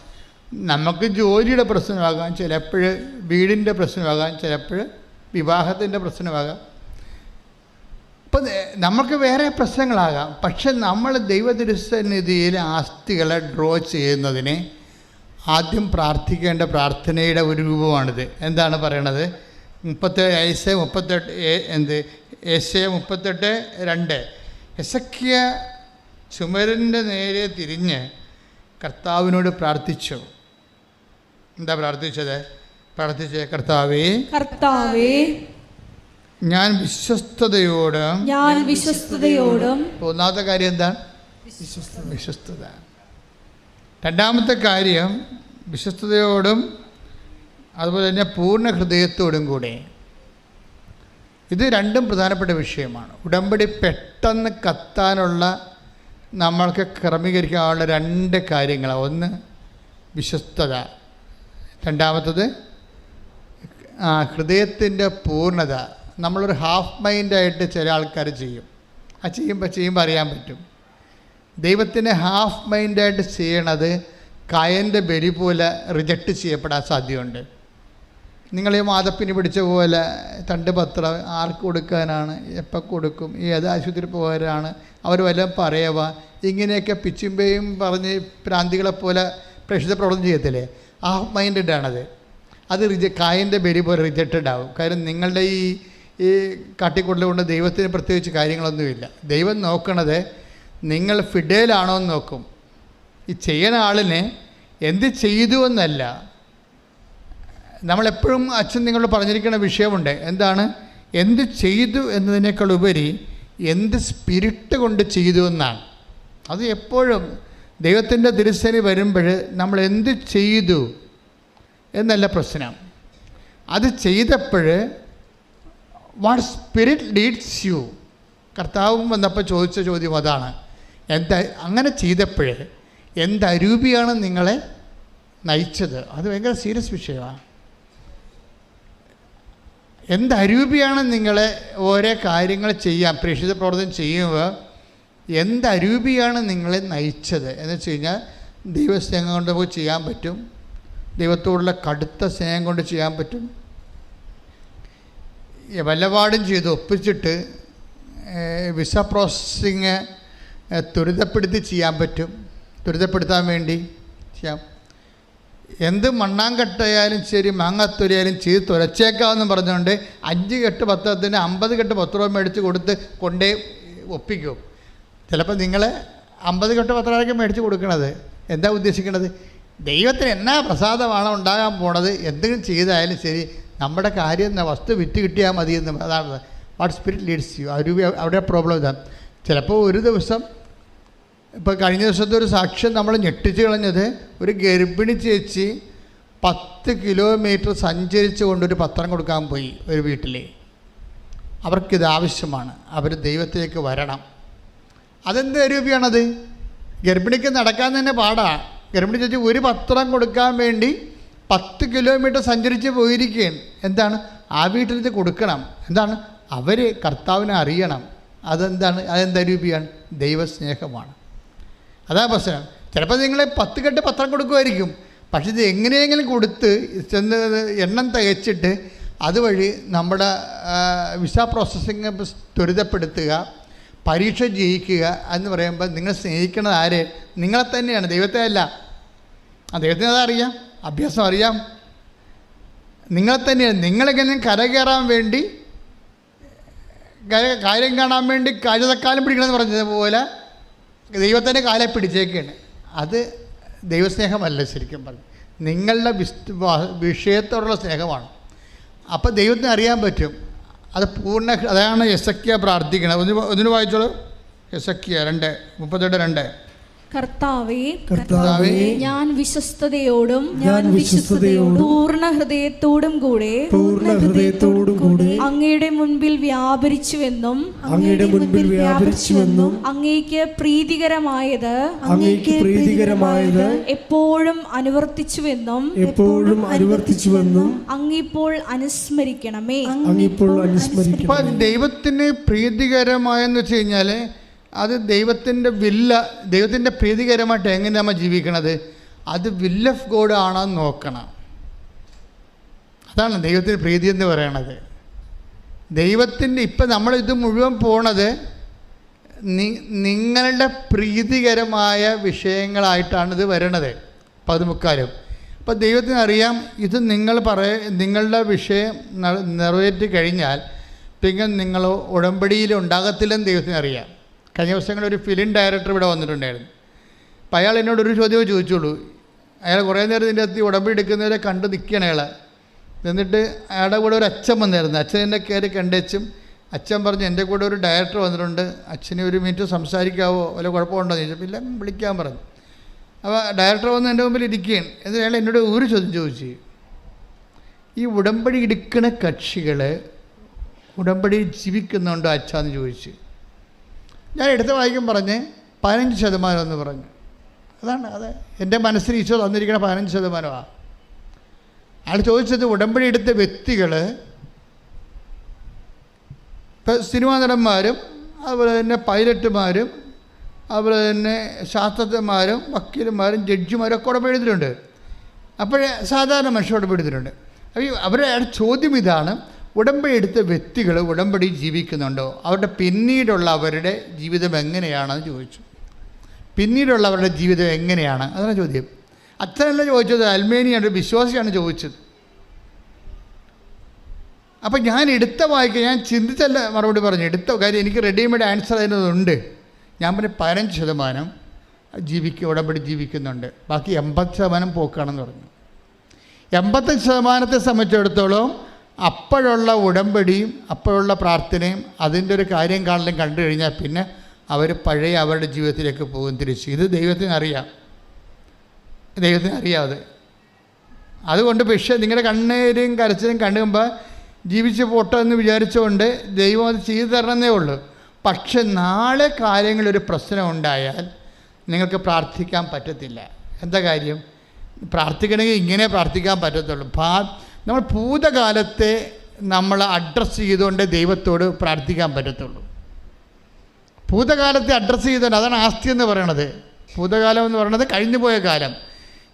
നമുക്ക് ജോലിയുടെ പ്രശ്നമാകാം, ചിലപ്പോൾ വീടിൻ്റെ പ്രശ്നമാകാം, ചിലപ്പോൾ വിവാഹത്തിൻ്റെ പ്രശ്നമാകാം, ഇപ്പം നമുക്ക് വേറെ പ്രശ്നങ്ങളാകാം. പക്ഷെ നമ്മൾ ദൈവതിരുസന്നിധിയിൽ ആസ്തികളെ ഡ്രോ ചെയ്യുന്നതിന് ആദ്യം പ്രാർത്ഥിക്കേണ്ട പ്രാർത്ഥനയുടെ ഒരു രൂപമാണിത്. എന്താണ് പറയണത്? 38:2 യെശയ്യാ ചുമരിൻ്റെ നേരെ തിരിഞ്ഞ് കർത്താവിനോട് പ്രാർത്ഥിച്ചു. എന്താ പ്രാർത്ഥിച്ചത്? കർത്താവേ, ഞാൻ വിശ്വസ്തയോടും. ഒന്നാമത്തെ കാര്യം എന്താണ്? വിശ്വസ്തത. രണ്ടാമത്തെ കാര്യം വിശ്വസ്തയോടും, അതുപോലെ തന്നെ പൂർണ്ണ ഹൃദയത്തോടും കൂടെ. ഇത് രണ്ടും പ്രധാനപ്പെട്ട വിഷയമാണ്. ഉടമ്പടി പെട്ടെന്ന് കത്താനുള്ള നമ്മൾക്ക് ക്രമീകരിക്കാനുള്ള 2 കാര്യങ്ങളാണ്. ഒന്ന് വിശ്വസ്തത, രണ്ടാമത്തത് ഹൃദയത്തിൻ്റെ പൂർണ്ണത. നമ്മളൊരു ഹാഫ് മൈൻഡായിട്ട് ചില ആൾക്കാർ ചെയ്യും. ആ ചെയ്യുമ്പോൾ അറിയാൻ പറ്റും. ദൈവത്തിനെ ഹാഫ് മൈൻഡായിട്ട് ചെയ്യണത് കായൻ്റെ ബലി പോലെ റിജക്റ്റ് ചെയ്യപ്പെടാൻ സാധ്യതയുണ്ട്. നിങ്ങളീ മാതപ്പിന് പിടിച്ച പോലെ തണ്ടുപത്രം ആർക്ക് കൊടുക്കാനാണ്, എപ്പോൾ കൊടുക്കും, ഏത് ആശുപത്രി പോകാനാണ്, അവർ വല്ലതും പറയുക, ഇങ്ങനെയൊക്കെ പിച്ചുമ്പയും പറഞ്ഞ് പ്രാന്തികളെപ്പോലെ പ്രേക്ഷിത പ്രവർത്തനം ചെയ്യത്തില്ലേ? ഹാഫ് മൈൻഡാണത്. അത് കായൻ്റെ ബലി പോലെ റിജക്റ്റഡ് ആവും. കാര്യം നിങ്ങളുടെ ഈ കാട്ടിക്കൂടൽ കൊണ്ട് ദൈവത്തിന് പ്രത്യേകിച്ച് കാര്യങ്ങളൊന്നുമില്ല. ദൈവം നോക്കണത് നിങ്ങൾ ഫിഡേലാണോ എന്ന് നോക്കും. ഈ ചെയ്യണ ആളിനെ എന്ത് ചെയ്തു എന്നല്ല. നമ്മളെപ്പോഴും അച്ഛൻ നിങ്ങളോട് പറഞ്ഞിരിക്കുന്ന വിഷയമുണ്ട്. എന്താണ്? എന്ത് ചെയ്തു എന്നതിനേക്കാൾ ഉപരി എന്ത് സ്പിരിറ്റ് കൊണ്ട് ചെയ്തു എന്നാണ്. അത് എപ്പോഴും ദൈവത്തിൻ്റെ തിരുസേന വരുമ്പോൾ നമ്മൾ എന്ത് ചെയ്തു എന്നല്ല പ്രശ്നം. അത് ചെയ്തപ്പോൾ വാട്ട് സ്പിരിറ്റ് ലീഡ്സ് യു. കർത്താവും വന്നപ്പോൾ ചോദിച്ച ചോദ്യം അതാണ്. അങ്ങനെ ചെയ്തപ്പോൾ എന്തരൂപിയാണ് നിങ്ങളെ നയിച്ചത്? അത് ഭയങ്കര സീരിയസ് വിഷയമാണ്. എന്തരൂപിയാണ് നിങ്ങളെ ഓരോ കാര്യങ്ങൾ ചെയ്യാൻ പ്രേക്ഷിത പ്രവർത്തനം ചെയ്യുമ്പോൾ എന്തരൂപിയാണ് നിങ്ങളെ നയിച്ചത് എന്ന് വെച്ച് കഴിഞ്ഞാൽ ദൈവസ്നേഹം കൊണ്ട് പോയി ചെയ്യാൻ പറ്റും, ദൈവത്തോടുള്ള കടുത്ത സ്നേഹം കൊണ്ട് ചെയ്യാൻ പറ്റും. വല്ലപാടും ചെയ്ത് ഒപ്പിച്ചിട്ട് വിസ പ്രോസസ്സിങ് ത്വരിതപ്പെടുത്തി ചെയ്യാൻ പറ്റും, ത്വരിതപ്പെടുത്താൻ വേണ്ടി ചെയ്യാം. എന്ത് മണ്ണാങ്കട്ടയാലും ശരി മാങ്ങാത്തൊരിയാലും ചെയ്ത് തുരച്ചേക്കാമെന്ന് പറഞ്ഞുകൊണ്ട് 5 കെട്ട് പത്രത്തിന് 50 കെട്ട് പത്രം മേടിച്ച് കൊണ്ടേ ഒപ്പിക്കും. ചിലപ്പോൾ നിങ്ങൾ 50 കെട്ട് പത്രമായിരിക്കും മേടിച്ച് കൊടുക്കണത്. എന്താ ഉദ്ദേശിക്കണത്? ദൈവത്തിന് എന്നാ പ്രസാദമാണോ ഉണ്ടാകാൻ പോണത്, എന്തെങ്കിലും ചെയ്തായാലും ശരി നമ്മുടെ കാര്യം എന്ന വസ്തു വിറ്റ് കിട്ടിയാൽ മതി എന്ന്. അതാണ് വാട്ട് സ്പിരിറ്റ് ലീഡ്സ് യു. അവിടെ പ്രോബ്ലം ഇതാണ്. ചിലപ്പോൾ ഒരു ദിവസം, ഇപ്പോൾ കഴിഞ്ഞ ദിവസത്തെ ഒരു സാക്ഷ്യം നമ്മൾ ഞെട്ടിച്ച് കളഞ്ഞത്, ഒരു ഗർഭിണി ചേച്ചി 10 കിലോമീറ്റർ സഞ്ചരിച്ച് കൊണ്ടൊരു പത്രം കൊടുക്കാൻ പോയി ഒരു വീട്ടിൽ. അവർക്കിത് ആവശ്യമാണ്, അവർ ദൈവത്തിലേക്ക് വരണം. അതെന്ത് രൂപയാണത്? ഗർഭിണിക്ക് നടക്കാൻ തന്നെ പാടാണ്. ഗർഭിണി ചേച്ചി ഒരു പത്രം കൊടുക്കാൻ വേണ്ടി 10 കിലോമീറ്റർ സഞ്ചരിച്ച് പോയിരിക്കുകയാണ്. എന്താണ്? ആ വീട്ടിൽ കൊടുക്കണം. എന്താണ്? അവർ കർത്താവിനെ അറിയണം. അതെന്താണ്? അതെന്തരൂപിയാണ്? ദൈവസ്നേഹമാണ്. അതാ പ്രശ്നം. ചിലപ്പോൾ നിങ്ങൾ 10 കെട്ട് പത്രം കൊടുക്കുമായിരിക്കും, പക്ഷെ ഇത് എങ്ങനെയെങ്കിലും കൊടുത്ത് ചെന്ന് എണ്ണം തികച്ചിട്ട് അതുവഴി നമ്മുടെ വിസ പ്രോസസ്സിങ് ത്വരിതപ്പെടുത്തുക, പരീക്ഷ ജയിക്കുക എന്ന് പറയുമ്പോൾ നിങ്ങൾ സ്നേഹിക്കുന്നത് ആരെ? നിങ്ങളെ തന്നെയാണ്, ദൈവത്തെ അല്ല. ദൈവത്തിന് അതറിയാം. അഭ്യാസം അറിയാം. നിങ്ങൾ തന്നെയാണ്. നിങ്ങളെങ്ങനെ കരകയറാൻ വേണ്ടി, കാര്യം കാണാൻ വേണ്ടി കഴുതക്കാലം പിടിക്കണമെന്ന് പറഞ്ഞതുപോലെ ദൈവത്തിൻ്റെ കാലെ പിടിച്ചേക്കാണ്. അത് ദൈവസ്നേഹമല്ല ശരിക്കും പറഞ്ഞു, നിങ്ങളുടെ വിഷയത്തോടുള്ള സ്നേഹമാണ്. അപ്പോൾ ദൈവത്തിന് അറിയാൻ പറ്റും അത് പൂർണ്ണ. അതാണ് യെസക്കിയ പ്രാർത്ഥിക്കണം. ഒന്നിനു വായിച്ചോളൂ. യെസക്കിയ 2:32. കർത്താവേ, ഞാൻ വിശ്വസ്തയോടും പൂർണ്ണ ഹൃദയത്തോടും കൂടെ അങ്ങയുടെ മുൻപിൽ വ്യാപരിച്ചുവെന്നും അങ്ങേക്ക് പ്രീതികരമായത് എപ്പോഴും അനുവർത്തിച്ചുവെന്നും അങ്ങിപ്പോൾ അനുസ്മരിക്കണമേ. ദൈവത്തിന് പ്രീതികരമായെന്ന് വെച്ച് കഴിഞ്ഞാൽ അത് ദൈവത്തിൻ്റെ ദൈവത്തിൻ്റെ പ്രീതികരമായിട്ട് എങ്ങനെ നമ്മൾ ജീവിക്കണത്, അത് വിൽ ഓഫ് ഗോഡ് ആണെന്ന് നോക്കണം. അതാണ് ദൈവത്തിന് പ്രീതി എന്ന് പറയണത്. ദൈവത്തിൻ്റെ ഇപ്പം നമ്മളിത് മുഴുവൻ പോണത് നിങ്ങളുടെ പ്രീതികരമായ വിഷയങ്ങളായിട്ടാണിത് വരണത് 14. അപ്പം ദൈവത്തിന് അറിയാം ഇത് നിങ്ങളുടെ വിഷയം നിറവേറ്റി കഴിഞ്ഞാൽ പിന്നെ നിങ്ങൾ ഉടമ്പടിയിൽ ഉണ്ടാകത്തില്ലെന്ന് ദൈവത്തിന് അറിയാം. കഴിഞ്ഞ ദിവസങ്ങളിൽ ഒരു ഫിലിം ഡയറക്ടർ ഇവിടെ വന്നിട്ടുണ്ടായിരുന്നു. അപ്പോൾ അയാൾ എന്നോടൊരു ചോദ്യമേ ചോദിച്ചുള്ളൂ. അയാൾ കുറേ നേരം ഇതിൻ്റെ അകത്ത് ഉടമ്പടി എടുക്കുന്നവരെ കണ്ട് നിൽക്കുകയാണ് അയാൾ. എന്നിട്ട് അയാളുടെ കൂടെ ഒരു അച്ഛൻ വന്നായിരുന്നു. അച്ഛൻ എന്നെ കയറി കണ്ടേച്ചും അച്ഛൻ പറഞ്ഞു, എൻ്റെ കൂടെ ഒരു ഡയറക്ടർ വന്നിട്ടുണ്ട്, അച്ഛന് 1 മിനിറ്റ് സംസാരിക്കാവോ, വല്ല കുഴപ്പമുണ്ടോ എന്ന് ചോദിച്ചപ്പോൾ ഇല്ല വിളിക്കാൻ പറഞ്ഞു. അപ്പോൾ ഡയറക്ടർ വന്ന് എൻ്റെ മുമ്പിൽ ഇരിക്കുകയാണ്. എന്നിട്ട് അയാൾ എന്നോട് ഒരു ചോദ്യം ചോദിച്ചു, ഈ ഉടമ്പടി എടുക്കുന്ന കക്ഷികൾ ഉടമ്പടി ജീവിക്കുന്നുണ്ടോ അച്ഛാന്ന് ചോദിച്ചു. ഞാൻ എടുത്ത വായിക്കും പറഞ്ഞ് 15% എന്ന് പറഞ്ഞു. അതാണ് അത് എൻ്റെ മനസ്സിൽ ഈശോ തന്നിരിക്കുന്ന 15%. അയാൾ ചോദിച്ചത് ഉടമ്പടി എടുത്ത വ്യക്തികൾ ഇപ്പം സിനിമാ നടന്മാരും അതുപോലെ തന്നെ പൈലറ്റുമാരും അതുപോലെ തന്നെ ശാസ്ത്രജ്ഞന്മാരും വക്കീലന്മാരും ജഡ്ജിമാരും ഒക്കെ ഉടമ്പടി എടുത്തിട്ടുണ്ട്. അപ്പോഴേ സാധാരണ മനുഷ്യർ ഉടമ്പടി എടുത്തിട്ടുണ്ട്. അപ്പോൾ അവരുടെ ചോദ്യം ഇതാണ്, ഉടമ്പടി എടുത്ത വ്യക്തികൾ ഉടമ്പടി ജീവിക്കുന്നുണ്ടോ, അവരുടെ പിന്നീടുള്ള അവരുടെ ജീവിതം എങ്ങനെയാണെന്ന് ചോദിച്ചു. പിന്നീടുള്ള അവരുടെ ജീവിതം എങ്ങനെയാണ്, അതാണ് ചോദ്യം. അച്ഛനല്ല ചോദിച്ചത്, അൽമേനിയാണ്, വിശ്വാസിയാണ് ചോദിച്ചത്. അപ്പം ഞാൻ എടുത്ത വായിക്കുക, ഞാൻ ചിന്തിച്ചല്ല മറുപടി പറഞ്ഞു, എടുത്ത കാര്യം എനിക്ക് റെഡിമെയ്ഡ് ആൻസർ അതിനകത്തുണ്ട്. ഞാൻ പറഞ്ഞ 15% ഉടമ്പടി ജീവിക്കുന്നുണ്ട്, ബാക്കി 80% പോക്കാണെന്ന് പറഞ്ഞു. 85% സംബന്ധിച്ചിടത്തോളം അപ്പോഴുള്ള ഉടമ്പടിയും അപ്പോഴുള്ള പ്രാർത്ഥനയും അതിൻ്റെ ഒരു കാര്യം കാണലും കണ്ടു കഴിഞ്ഞാൽ പിന്നെ അവർ പഴയ അവരുടെ ജീവിതത്തിലേക്ക് പോകും തിരിച്ച്. ഇത് ദൈവത്തിന് അറിയാം. അതുകൊണ്ട് പക്ഷേ നിങ്ങളുടെ കണ്ണീരും കരച്ചിലും കണ്ടുമ്പോൾ ജീവിച്ച് പോട്ടോ എന്ന് വിചാരിച്ചുകൊണ്ട് ദൈവം അത് ചെയ്തു തരണമെന്നേ ഉള്ളൂ. പക്ഷെ നാളെ കാര്യങ്ങളൊരു പ്രശ്നം ഉണ്ടായാൽ നിങ്ങൾക്ക് പ്രാർത്ഥിക്കാൻ പറ്റത്തില്ല. എന്താ കാര്യം? പ്രാർത്ഥിക്കണമെങ്കിൽ ഇങ്ങനെ പ്രാർത്ഥിക്കാൻ പറ്റത്തുള്ളൂ. നമ്മൾ ഭൂതകാലത്തെ നമ്മൾ അഡ്രസ്സ് ചെയ്തുകൊണ്ട് ദൈവത്തോട് പ്രാർത്ഥിക്കാൻ പറ്റത്തുള്ളൂ. ഭൂതകാലത്തെ അഡ്രസ്സ് ചെയ്തുകൊണ്ട്, അതാണ് ആസ്തി എന്ന് പറയണത്. ഭൂതകാലം എന്ന് പറയുന്നത് കഴിഞ്ഞുപോയ കാലം.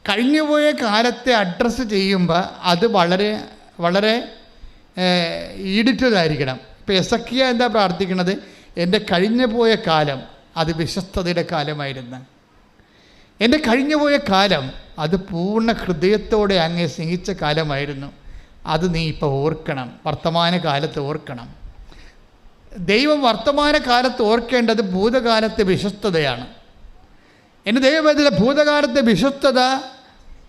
കഴിഞ്ഞുപോയ കാലത്തെ അഡ്രസ്സ് ചെയ്യുമ്പോൾ അത് വളരെ വളരെ ഈഡിറ്റതായിരിക്കണം. ഇപ്പോൾ എസക്കിയ എന്താ പ്രാർത്ഥിക്കണത്? എൻ്റെ കഴിഞ്ഞുപോയ കാലം അത് വിശ്വസ്തതയുടെ കാലമായിരുന്നു. എൻ്റെ കഴിഞ്ഞുപോയ കാലം അത് പൂർണ്ണ ഹൃദയത്തോടെ അങ്ങേ സ്നേഹിച്ച കാലമായിരുന്നു. അത് നീ ഇപ്പോൾ ഓർക്കണം, വർത്തമാനകാലത്ത് ഓർക്കണം. ദൈവം വർത്തമാനകാലത്ത് ഓർക്കേണ്ടത് ഭൂതകാലത്തെ വിശ്വസ്തതയാണ്. എൻ്റെ ദൈവവേദന ഭൂതകാലത്തെ വിശ്വസ്തത,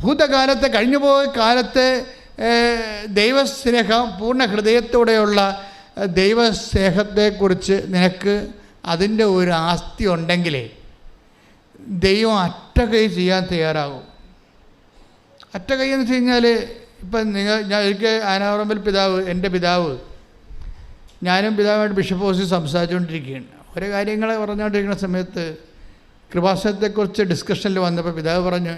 ഭൂതകാലത്തെ കഴിഞ്ഞുപോയ കാലത്തെ ദൈവസ്നേഹം, പൂർണ്ണ ഹൃദയത്തോടെയുള്ള ദൈവസ്നേഹത്തെക്കുറിച്ച് നിനക്ക് അതിൻ്റെ ഒരു ആസ്തി ഉണ്ടെങ്കിലേ ദൈവം അറ്റകൈ ചെയ്യാൻ തയ്യാറാകും. അറ്റകൈ എന്ന് വെച്ച് കഴിഞ്ഞാൽ ഇപ്പം ഞാൻ ഒരിക്കൽ ആനാവറമ്പിൽ എൻ്റെ പിതാവ് ഞാനും പിതാവുമായിട്ട് ബിഷപ്പ് ഹൗസിൽ സംസാരിച്ചുകൊണ്ടിരിക്കുകയാണ്. ഓരോ കാര്യങ്ങൾ പറഞ്ഞുകൊണ്ടിരിക്കുന്ന സമയത്ത് കൃപാസനത്തെക്കുറിച്ച് ഡിസ്കഷനിൽ വന്നപ്പോൾ പിതാവ് പറഞ്ഞു,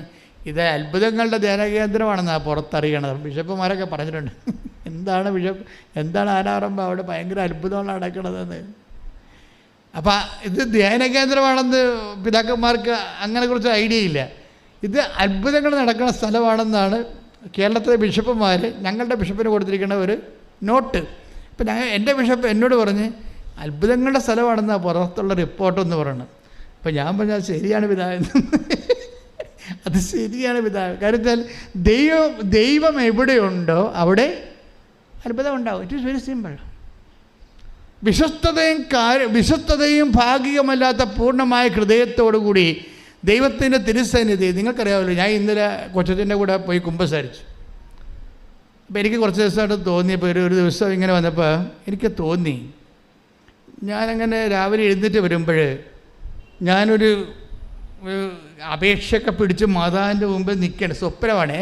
ഇത് അത്ഭുതങ്ങളുടെ ധ്യാനകേന്ദ്രമാണെന്നാണ് പുറത്തറിയണത്. ബിഷപ്പുമാരൊക്കെ പറഞ്ഞിട്ടുണ്ട്, എന്താണ് ആനാവറമ്പ് അവിടെ ഭയങ്കര അത്ഭുതമാണ് നടക്കണതെന്ന്. അപ്പം ഇത് ധ്യാനകേന്ദ്രമാണെന്ന് പിതാക്കന്മാർക്ക് അങ്ങനെ കുറച്ച് ഐഡിയ ഇല്ല. ഇത് അത്ഭുതങ്ങൾ നടക്കുന്ന സ്ഥലമാണെന്നാണ് കേരളത്തിലെ ബിഷപ്പുമാർ ഞങ്ങളുടെ ബിഷപ്പിന് കൊടുത്തിരിക്കുന്ന ഒരു നോട്ട്. ഇപ്പം എൻ്റെ ബിഷപ്പ് എന്നോട് പറഞ്ഞ് അത്ഭുതങ്ങളുടെ സ്ഥലമാണെന്നാണ് പുറത്തുള്ള റിപ്പോർട്ടെന്ന് പറയണം. അപ്പം ഞാൻ പറഞ്ഞാൽ ശരിയാണ് പിതാവെന്ന്. അത് ശരിയാണ് പിതാവ്. കാരണം വെച്ചാൽ ദൈവം എവിടെയുണ്ടോ അവിടെ അത്ഭുതം ഉണ്ടാവും. It is very simple. വിശ്വസ്തതയും ഭാഗികമല്ലാത്ത പൂർണ്ണമായ ഹൃദയത്തോടുകൂടി ദൈവത്തിൻ്റെ തിരുസന്നിധി. നിങ്ങൾക്കറിയാമല്ലോ, ഞാൻ ഇന്നലെ കൊച്ചത്തിൻ്റെ കൂടെ പോയി കുമ്പസാരിച്ചു. അപ്പോൾ എനിക്ക് കുറച്ച് ദിവസമായിട്ട് തോന്നിയപ്പോൾ ഒരു ദിവസം ഇങ്ങനെ വന്നപ്പോൾ എനിക്ക് തോന്നി, ഞാനങ്ങനെ രാവിലെ എഴുന്നേറ്റ് വരുമ്പോൾ ഞാനൊരു അപേക്ഷയൊക്കെ പിടിച്ച് മാതാവിൻ്റെ മുമ്പിൽ നിൽക്കണം. സ്വപ്നമാണേ,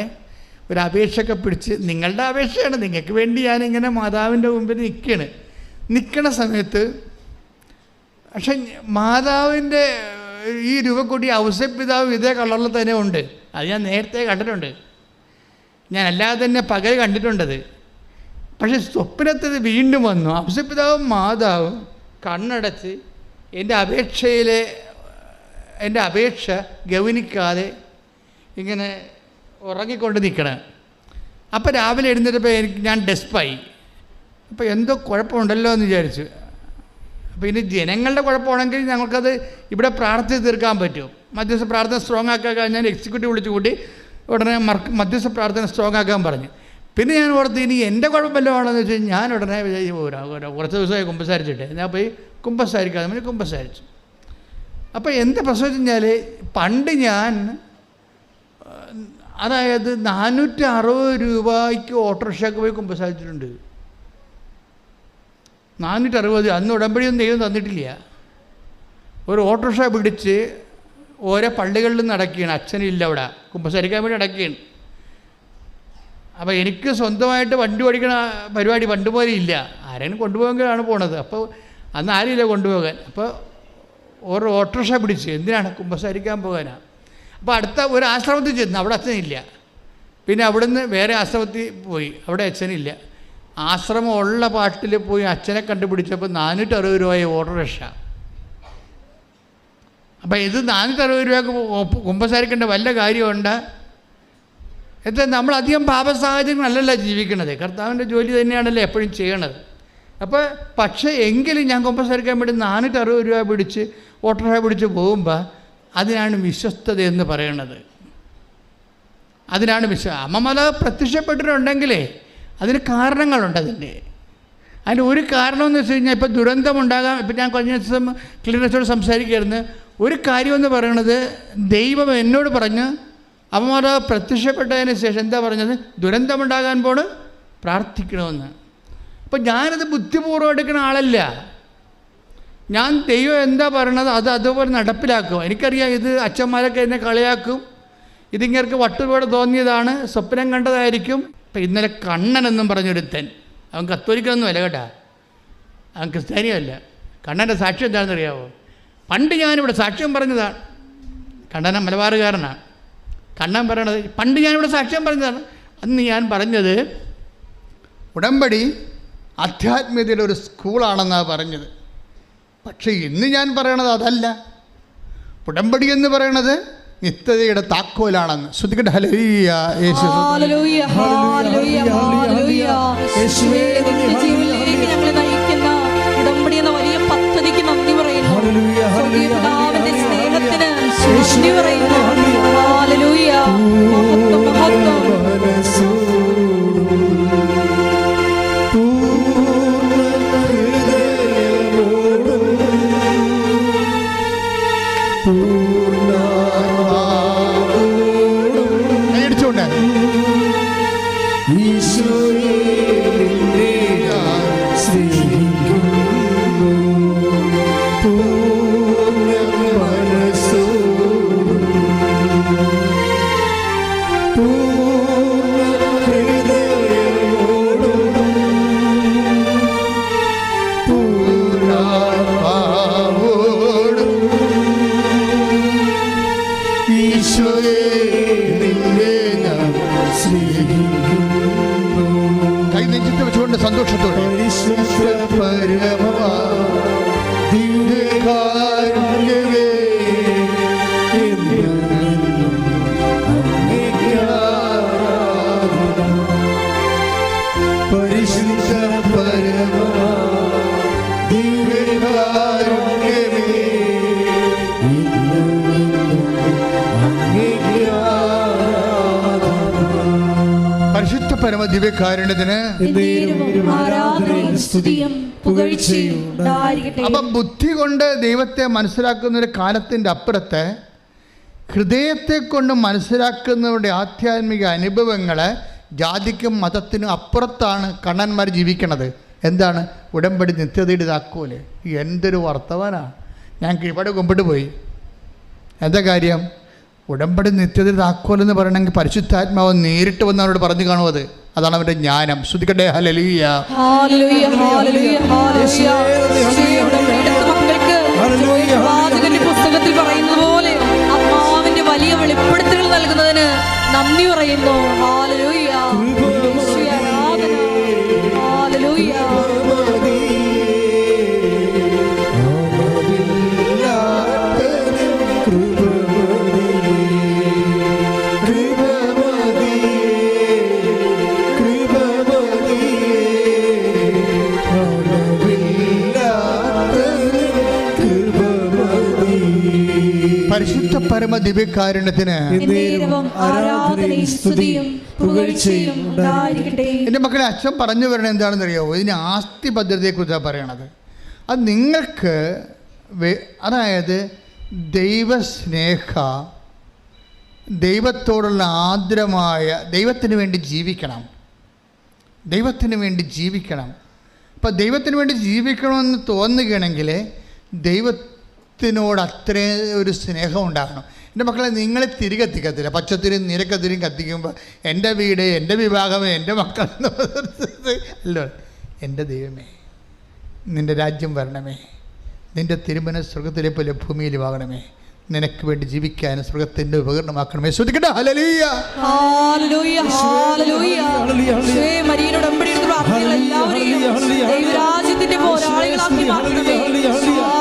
ഒരു അപേക്ഷയൊക്കെ പിടിച്ച്, നിങ്ങളുടെ അപേക്ഷയാണ്, നിങ്ങൾക്ക് വേണ്ടി ഞാനിങ്ങനെ മാതാവിൻ്റെ മുമ്പിൽ നിൽക്കണ സമയത്ത്, പക്ഷെ മാതാവിൻ്റെ ഈ രൂപക്കൊടി ഔസേപ്പിതാവ് ഇതേ കളറിൽ തന്നെ ഉണ്ട്. അത് ഞാൻ നേരത്തെ കണ്ടിട്ടുണ്ട്, ഞാൻ അല്ലാതെ തന്നെ പകൽ കണ്ടിട്ടുണ്ടത്. പക്ഷെ സ്വപ്നത്തിൽ വീണ്ടും വന്നു. ഔസേപ്പിതാവും മാതാവും കണ്ണടച്ച് എൻ്റെ അപേക്ഷ ഗൗനിക്കാതെ ഇങ്ങനെ ഉറങ്ങിക്കൊണ്ട് നിൽക്കണം. അപ്പോൾ രാവിലെ എഴുന്നേറ്റപ്പോൾ ഞാൻ ഡെസ്പായി. അപ്പോൾ എന്തോ കുഴപ്പമുണ്ടല്ലോ എന്ന് വിചാരിച്ചു. അപ്പോൾ ഇനി ജനങ്ങളുടെ കുഴപ്പമാണെങ്കിൽ ഞങ്ങൾക്കത് ഇവിടെ പ്രാർത്ഥിച്ച് തീർക്കാൻ പറ്റും. മധ്യസ്ഥ പ്രാർത്ഥന സ്ട്രോങ് ആക്കാൻ കഴിഞ്ഞാൽ എക്സിക്യൂട്ടീവ് വിളിച്ചു കൂട്ടി ഉടനെ മധ്യസ്ഥ പ്രാർത്ഥന സ്ട്രോങ് ആക്കാൻ പറഞ്ഞു. പിന്നെ ഞാൻ ഓർത്ത് ഇനി എൻ്റെ കുഴപ്പമല്ലോ ആണെന്ന് വെച്ച് ഞാൻ ഉടനെ കുറച്ച് ദിവസമായി കുമ്പസാരിച്ചിട്ട് ഞാൻ പോയി കുമ്പസാരിക്കാതെ പിന്നെ കുമ്പസാരിച്ചു. അപ്പോൾ എന്താ പ്രശ്നം വെച്ച് കഴിഞ്ഞാൽ, പണ്ട് ഞാൻ അതായത് 460 രൂപയ്ക്ക് ഓട്ടോറിക്ഷയ്ക്ക് പോയി കുമ്പസാരിച്ചിട്ടുണ്ട്. 460. അന്ന് ഉടമ്പടിയൊന്നും ദൈവം തന്നിട്ടില്ല. ഒരു ഓട്ടോറിക്ഷ പിടിച്ച് ഓരോ പള്ളികളിലും നടക്കുകയാണ്. അച്ഛനില്ല അവിടെ, കുമ്പസാരിക്കാൻ വേണ്ടി നടക്കുകയാണ്. അപ്പോൾ എനിക്ക് സ്വന്തമായിട്ട് വണ്ടി ഓടിക്കണ പരിപാടി പണ്ട് പോലെ ഇല്ല. ആരെങ്കിലും കൊണ്ടുപോകാനാണ് പോണത്. അപ്പോൾ അന്ന് ആരുമില്ല കൊണ്ടുപോകാൻ. അപ്പോൾ ഓരോ ഓട്ടോറിക്ഷ പിടിച്ച് എന്തിനാണ് കുമ്പസാരിക്കാൻ പോകാനാണ്. അപ്പോൾ അടുത്ത ഒരു ആശ്രമത്തിൽ ചെന്ന്, അവിടെ അച്ഛനില്ല. പിന്നെ അവിടുന്ന് വേറെ ആശ്രമത്തിൽ പോയി, അവിടെ അച്ഛനില്ല. ആശ്രമം ഉള്ള പാട്ടിൽ പോയി അച്ഛനെ കണ്ടുപിടിച്ചപ്പോൾ 460 രൂപയായി ഓട്ടോറിക്ഷ. അപ്പം ഇത് 460 രൂപയ്ക്ക് കുമ്പസാരിക്കേണ്ട വല്ല കാര്യമുണ്ട്? എന്താ, നമ്മളധികം പാപസാഹചര്യങ്ങളല്ലല്ലോ ജീവിക്കണത്, കർത്താവിൻ്റെ ജോലി തന്നെയാണല്ലോ എപ്പോഴും ചെയ്യണത്. അപ്പോൾ പക്ഷേ എങ്കിലും ഞാൻ കുമ്പസാരിക്കാൻ വേണ്ടി 460 രൂപ പിടിച്ച് ഓട്ടോറിക്ഷ പിടിച്ച് പോകുമ്പോൾ അതിനാണ് വിശ്വസ്തത എന്ന് പറയണത്. അതിനാണ് അമ്മമാല പ്രത്യക്ഷപ്പെട്ടിട്ടുണ്ടെങ്കിലേ അതിന് കാരണങ്ങളുണ്ട്. അതിൻ്റെ ഒരു കാരണം എന്ന് വെച്ച് കഴിഞ്ഞാൽ, ഇപ്പോൾ ദുരന്തമുണ്ടാകാം. ഇപ്പം ഞാൻ കഴിഞ്ഞ ദിവസം ക്ലീനേഴ്സോട് സംസാരിക്കുകയായിരുന്നു. ഒരു കാര്യമെന്ന് പറയണത്, ദൈവം എന്നോട് പറഞ്ഞ് അമ്മമാല പ്രത്യക്ഷപ്പെട്ടതിന് ശേഷം എന്താ പറഞ്ഞത്, ദുരന്തമുണ്ടാകാൻ പോണ് പ്രാർത്ഥിക്കണമെന്ന്. അപ്പം ഞാനത് ബുദ്ധിപൂർവ്വം എടുക്കുന്ന ആളല്ല. ഞാൻ ദൈവം എന്താ പറയണത് അത് അതുപോലെ നടപ്പിലാക്കും. എനിക്കറിയാം ഇത് അച്ഛന്മാരൊക്കെ എന്നെ കളിയാക്കും, ഇതിങ്ങർക്ക് വട്ടുപാട് തോന്നിയതാണ്, സ്വപ്നം കണ്ടതായിരിക്കും. ഇപ്പം ഇന്നലെ കണ്ണൻ എന്നും പറഞ്ഞൊരുത്തൻ, അവൻ കത്തോലിക്കൊന്നും അല്ല കേട്ടാ, അവൻ ക്രിസ്ത്യാനിയല്ല. കണ്ണൻ്റെ സാക്ഷ്യം എന്താണെന്ന് അറിയാമോ? പണ്ട് ഞാനിവിടെ സാക്ഷ്യം പറഞ്ഞതാണ്. കണ്ണൻ മലബാറുകാരനാണ്. കണ്ണൻ പറയണത് പണ്ട് ഞാനിവിടെ സാക്ഷ്യം പറഞ്ഞതാണ്. അന്ന് ഞാൻ പറഞ്ഞത് ഉടമ്പടി ആധ്യാത്മികതയുടെ ഒരു സ്കൂളാണെന്നാണ് പറഞ്ഞത്. പക്ഷേ ഇന്ന് ഞാൻ പറയണത് അതല്ല. ഉടമ്പടി എന്ന് പറയണത് നിത്യതയുടെ താക്കോലാണെന്ന്. ശ്രദ്ധിക്കട്ടെ. ഹല്ലേലൂയ, യേശു ഹല്ലേലൂയ, ഹല്ലേലൂയ, ഹല്ലേലൂയ. യേശുവേ, നിത്യജീവനിലേക്ക് ഞങ്ങളെ നയിക്കുന്ന ഉടമ്പടി എന്ന വലിയ പദ്ധതിക്ക് നന്ദി പറയുന്നു. സ്വർഗ്ഗീയ പിതാവിന്റെ സ്നേഹത്തിന് നന്ദി പറയുന്നു. ഹല്ലേലൂയ, മഹത്വം, മഹത്വം. ഈശോയെ നിന്നെ ഞാൻ സ്നേഹിക്കുന്നു. പരമദിവ്യകാരുണ്യത്തിന് ആരാധനയും സ്തുതിയും പുകഴ്ചയും ഉണ്ടായിരിക്കട്ടെ. അപ്പം ബുദ്ധി കൊണ്ട് ദൈവത്തെ മനസ്സിലാക്കുന്ന ഒരു കാലത്തിൻ്റെ അപ്പുറത്ത് ഹൃദയത്തെ കൊണ്ട് മനസ്സിലാക്കുന്നവരുടെ ആധ്യാത്മിക അനുഭവങ്ങളെ ജാതിക്കും മതത്തിനും അപ്പുറത്താണ് കണ്ണന്മാർ ജീവിക്കണത്. എന്താണ്? ഉടമ്പടി നിത്യതയുടെ താക്കോല്. എന്തൊരു വർത്തമാനാണ്! ഞാൻ കീഴ്പാട് കുമ്പിട്ട് പോയി. എന്താ കാര്യം? ഉടമ്പടി നിത്യതയുടെ താക്കോലെന്ന് പറയണമെങ്കിൽ പരിശുദ്ധാത്മാവ് നേരിട്ട് വന്ന് അവരോട് പറഞ്ഞു കാണും. അതാണ് അവരുടെ ജ്ഞാനം. ശ്രുതിക്കട്ടെ ഹല്ലേലൂയ. പുസ്തകത്തിൽ പറയുന്നത് പോലെ ആത്മാവിന്റെ വലിയ വെളിപ്പെടുത്തലുകൾ നൽകുന്നതിന് നന്ദി പറയുന്നു. ഹല്ലേലൂയ. ആരാധന. ഹല്ലേലൂയ. പരിശുദ്ധ പരമ ദിവ്യകാരുണ്യത്തിന് ആരാധനയും സ്തുതിയും പുകഴ്ചയും ഉണ്ടായിരിക്കട്ടെ. എൻ്റെ മക്കളെ, അച്ഛൻ പറഞ്ഞു വരണത് എന്താണെന്ന് അറിയാമോ? ഇതിന് ആസ്തി ഭദ്രതയെക്കുറിച്ചാണ് പറയണത്. അത് നിങ്ങൾക്ക് അതായത് ദൈവസ്നേഹ, ദൈവത്തോടുള്ള ആർദ്രമായ, ദൈവത്തിന് വേണ്ടി ജീവിക്കണം. ദൈവത്തിന് വേണ്ടി ജീവിക്കണം. അപ്പം ദൈവത്തിന് വേണ്ടി ജീവിക്കണമെന്ന് തോന്നുകയാണെങ്കിൽ ദൈവത്തിനോട് അത്രയും ഒരു സ്നേഹം ഉണ്ടാകണം. എൻ്റെ മക്കളെ, നിങ്ങളെ തിരികെത്തിക്കത്തില്ല. പച്ചത്തിരിയും നിരക്കത്തിരിയും കത്തിക്കുമ്പോൾ എൻ്റെ വീട്, എൻ്റെ വിവാഹം, എൻ്റെ മക്കൾ അല്ലോ. എൻ്റെ ദൈവമേ, നിൻ്റെ രാജ്യം വരണമേ, നിൻ്റെ തിരുമന സ്വർഗത്തിലെ പോലെ ഭൂമിയിലുമാകണമേ, നിനക്ക് വേണ്ടി ജീവിക്കാൻ സ്വർഗത്തിൻ്റെ ഉപകരണമാക്കണമേ. ശ്രദ്ധിക്കട്ടെ. ഹല്ലേലൂയ. ഹല്ലേലൂയ. ഹല്ലേലൂയ. മരിയനോട് അമ്പടിയെടുത്ത് പ്രാർത്ഥിക്കുന്ന എല്ലാവരെയും ദൈവരാജ്യത്തിന്റെ പോരാളികളാക്കി മാറ്റണമേ.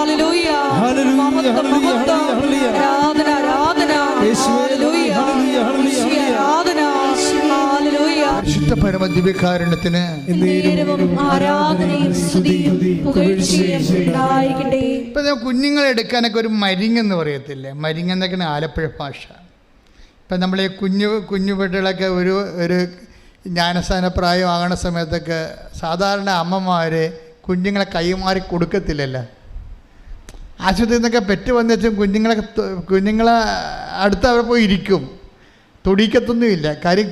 ഹല്ലേലൂയ. ആരാധന, ആരാധന. ഹല്ലേലൂയ. ആരാധന. ഹല്ലേലൂയ. പരിശുദ്ധ പരമ ദിവ്യകാരുണ്യത്തിന് ആരാധനയും സ്തുതിയും പുകഴ്ചയും ഉണ്ടായിരിക്കട്ടെ. ഇപ്പം കുഞ്ഞുങ്ങളെ എടുക്കാനൊക്കെ ഒരു മരിങ്ങെന്ന് പറയത്തില്ലേ? മരിങ്ങെന്നൊക്കെയാണ് ആലപ്പുഴ ഭാഷ. ഇപ്പം നമ്മൾ ഈ കുഞ്ഞു പെട്ടികളൊക്കെ ഒരു ജ്ഞാനസ്ഥാന പ്രായമാകണ സമയത്തൊക്കെ സാധാരണ അമ്മമാർ കുഞ്ഞുങ്ങളെ കൈമാറി കൊടുക്കത്തില്ലല്ലോ. ആശുപത്രിയിൽ നിന്നൊക്കെ പെറ്റ് വന്നു വെച്ചും കുഞ്ഞുങ്ങളെ അടുത്ത് അവിടെ പോയി ഇരിക്കും, തൊടിക്കത്തൊന്നുമില്ല. കാര്യം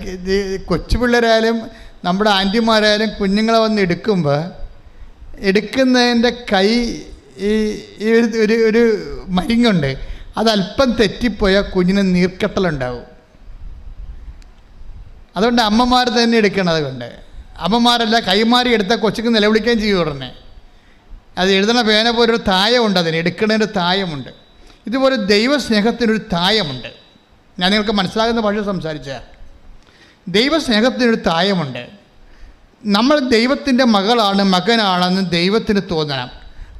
കൊച്ചു പിള്ളേരായാലും നമ്മുടെ ആൻറ്റിമാരായാലും കുഞ്ഞുങ്ങളെ വന്ന് എടുക്കുന്നതിൻ്റെ കൈ ഈ ഒരു മരിങ്ങുണ്ട്, അതല്പം തെറ്റിപ്പോയാൽ കുഞ്ഞിന് നീർക്കെട്ടലുണ്ടാവും. അതുകൊണ്ട് അമ്മമാർ തന്നെ എടുക്കണം. അതുകൊണ്ട് അമ്മമാരല്ല കൈമാറി എടുത്താൽ കൊച്ചിക്ക് നിലവിളിക്കുകയും ചെയ്യും ഉടനെ. അത് എഴുതണ പേന പോലൊരു തായമുണ്ട്, അതിന് എടുക്കുന്നതിൻ്റെ തായമുണ്ട്. ഇതുപോലെ ദൈവസ്നേഹത്തിനൊരു തായമുണ്ട്. ഞാൻ നിങ്ങൾക്ക് മനസ്സിലാകുന്ന ഭാഷ സംസാരിച്ച ദൈവസ്നേഹത്തിനൊരു തായമുണ്ട്. നമ്മൾ ദൈവത്തിൻ്റെ മകളാണ്, മകനാണെന്ന് ദൈവത്തിന് തോന്നണം.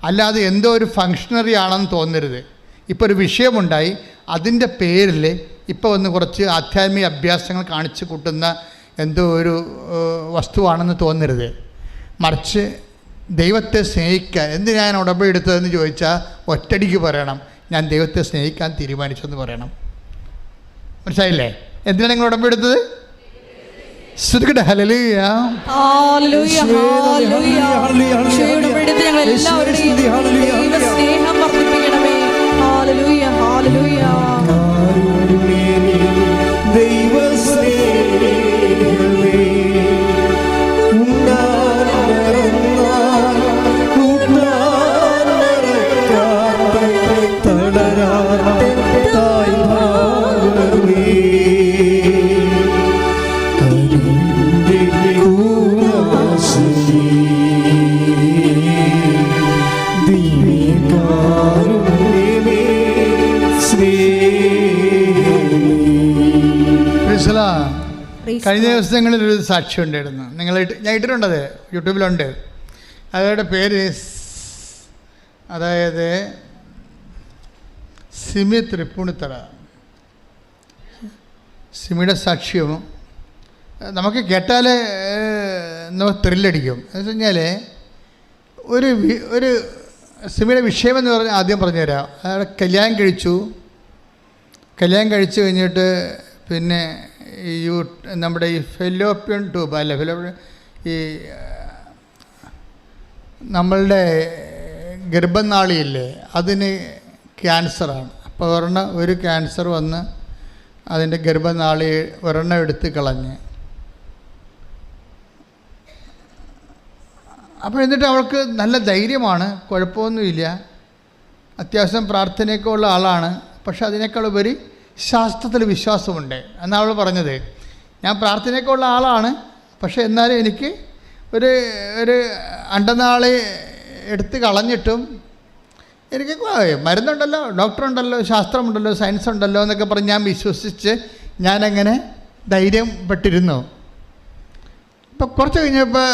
അല്ലാതെ എന്തോ ഒരു ഫങ്ഷണറി ആണെന്ന് തോന്നരുത്. ഇപ്പോൾ ഒരു വിഷയമുണ്ടായി, അതിൻ്റെ പേരിൽ ഇപ്പോൾ ഒന്ന് കുറച്ച് ആധ്യാത്മിക അഭ്യാസങ്ങൾ കാണിച്ചു കൂട്ടുന്ന എന്തോ ഒരു വസ്തുവാണെന്ന് തോന്നരുത്. മറിച്ച് ദൈവത്തെ സ്നേഹിക്കാൻ എന്തിനാ ഞാൻ ഉടമ്പടി എടുത്തതെന്ന് ചോദിച്ചാൽ ഒറ്റടിക്ക് പറയണം, ഞാൻ ദൈവത്തെ സ്നേഹിക്കാൻ തീരുമാനിച്ചെന്ന് പറയണം. മനസ്സിലായില്ലേ? എന്തിനാണ് നിങ്ങൾ ഉടമ്പടി എടുത്തത്? ശ്രുതിക്കട്ടെ. ഹല്ലേലൂയ. ഹല്ലേലൂയ. ഹല്ലേലൂയ. യേശുവിന്റെ ഞങ്ങൾ എല്ലാവരുടെയും ദൈവസ്നേഹം വർദ്ധിപ്പിക്കണമേ. ഹല്ലേലൂയ. ഹല്ലേലൂയ. കഴിഞ്ഞ ദിവസങ്ങളിലൊരു സാക്ഷ്യം ഉണ്ടായിരുന്നു. ഞാൻ ഇട്ടിട്ടുണ്ടത്, യൂട്യൂബിലുണ്ട്. അവരുടെ പേര് അതായത് സിമി തൃപ്പൂണിത്തറ. സിമിയുടെ സാക്ഷ്യവും നമുക്ക് കേട്ടാൽ നമുക്ക് ത്രില്ലടിക്കും. എന്ന് വെച്ച് കഴിഞ്ഞാൽ ഒരു സിമിയുടെ വിഷയമെന്ന് പറഞ്ഞാൽ ആദ്യം പറഞ്ഞുതരാം. അയാൾ കല്യാണം കഴിച്ചു കഴിഞ്ഞിട്ട് പിന്നെ നമ്മുടെ ഈ ഫെലോപ്യൻ ട്യൂബ് അല്ല ഈ നമ്മളുടെ ഗർഭനാളിയില്ലേ അതിന് ക്യാൻസറാണ്. അപ്പോൾ ഒരു ക്യാൻസർ വന്ന് അതിൻ്റെ ഗർഭനാളി ഒരെണ്ണം എടുത്ത് കളഞ്ഞ്. അപ്പോൾ എന്നിട്ട് അവൾക്ക് നല്ല ധൈര്യമാണ്, കുഴപ്പമൊന്നുമില്ല, അത്യാവശ്യം പ്രാർത്ഥനയൊക്കെ ഉള്ള ആളാണ്. പക്ഷെ അതിനേക്കാൾ ഉപരി ശാസ്ത്രത്തിൽ വിശ്വാസമുണ്ട് എന്നാണ് അവൾ പറഞ്ഞത്. ഞാൻ പ്രാർത്ഥനയൊക്കെ ഉള്ള ആളാണ്, പക്ഷെ എന്നാലും എനിക്ക് ഒരു അണ്ടനാളി എടുത്ത് കളഞ്ഞിട്ടും എനിക്ക് മരുന്നുണ്ടല്ലോ, ഡോക്ടറുണ്ടല്ലോ, ശാസ്ത്രമുണ്ടല്ലോ, സയൻസ് ഉണ്ടല്ലോ എന്നൊക്കെ പറഞ്ഞ് ഞാൻ വിശ്വസിച്ച് ഞാനങ്ങനെ ധൈര്യപ്പെട്ടിരുന്നു. ഇപ്പം കുറച്ച് കഴിഞ്ഞപ്പോൾ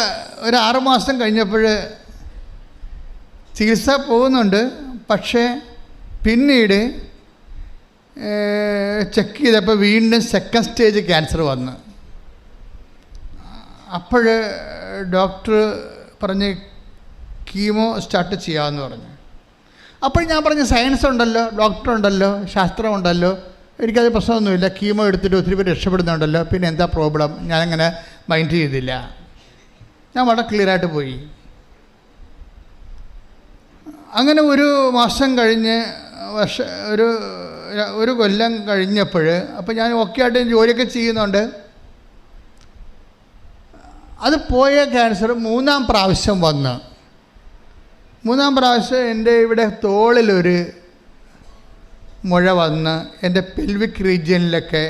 ഒരു 6 മാസം കഴിഞ്ഞപ്പോൾ ചികിത്സ പോകുന്നുണ്ട്. പക്ഷേ പിന്നീട് ചെക്ക് ചെയ്തപ്പോൾ വീണ്ടും സെക്കൻഡ് സ്റ്റേജ് ക്യാൻസർ വന്നു. അപ്പോൾ ഡോക്ടർ പറഞ്ഞ് കീമോ സ്റ്റാർട്ട് ചെയ്യാമെന്ന് പറഞ്ഞു. അപ്പോൾ ഞാൻ പറഞ്ഞു സയൻസ് ഉണ്ടല്ലോ, ഡോക്ടർ ഉണ്ടല്ലോ, ശാസ്ത്രമുണ്ടല്ലോ, എനിക്കത് പ്രശ്നമൊന്നുമില്ല, കീമോ എടുത്തിട്ട് ഒത്തിരി പേര് രക്ഷപ്പെടുന്നുണ്ടല്ലോ, പിന്നെ എന്താ പ്രോബ്ലം? ഞാനങ്ങനെ മൈൻഡ് ചെയ്തില്ല. ഞാൻ വളരെ ക്ലിയറായിട്ട് പോയി. അങ്ങനെ 1 മാസം കഴിഞ്ഞ് ഒരു കൊല്ലം കഴിഞ്ഞപ്പോൾ അപ്പോൾ ഞാൻ ഓക്കെ ആയിട്ട് ജോലിയൊക്കെ ചെയ്യുന്നുണ്ട്. അത് പോയ ക്യാൻസർ 3-ാം പ്രാവശ്യം വന്ന് 3-ാം പ്രാവശ്യം എൻ്റെ ഇവിടെ തോളിലൊരു മുഴ വന്ന് എൻ്റെ പെൽവിക് റീജിയനിലൊക്കെ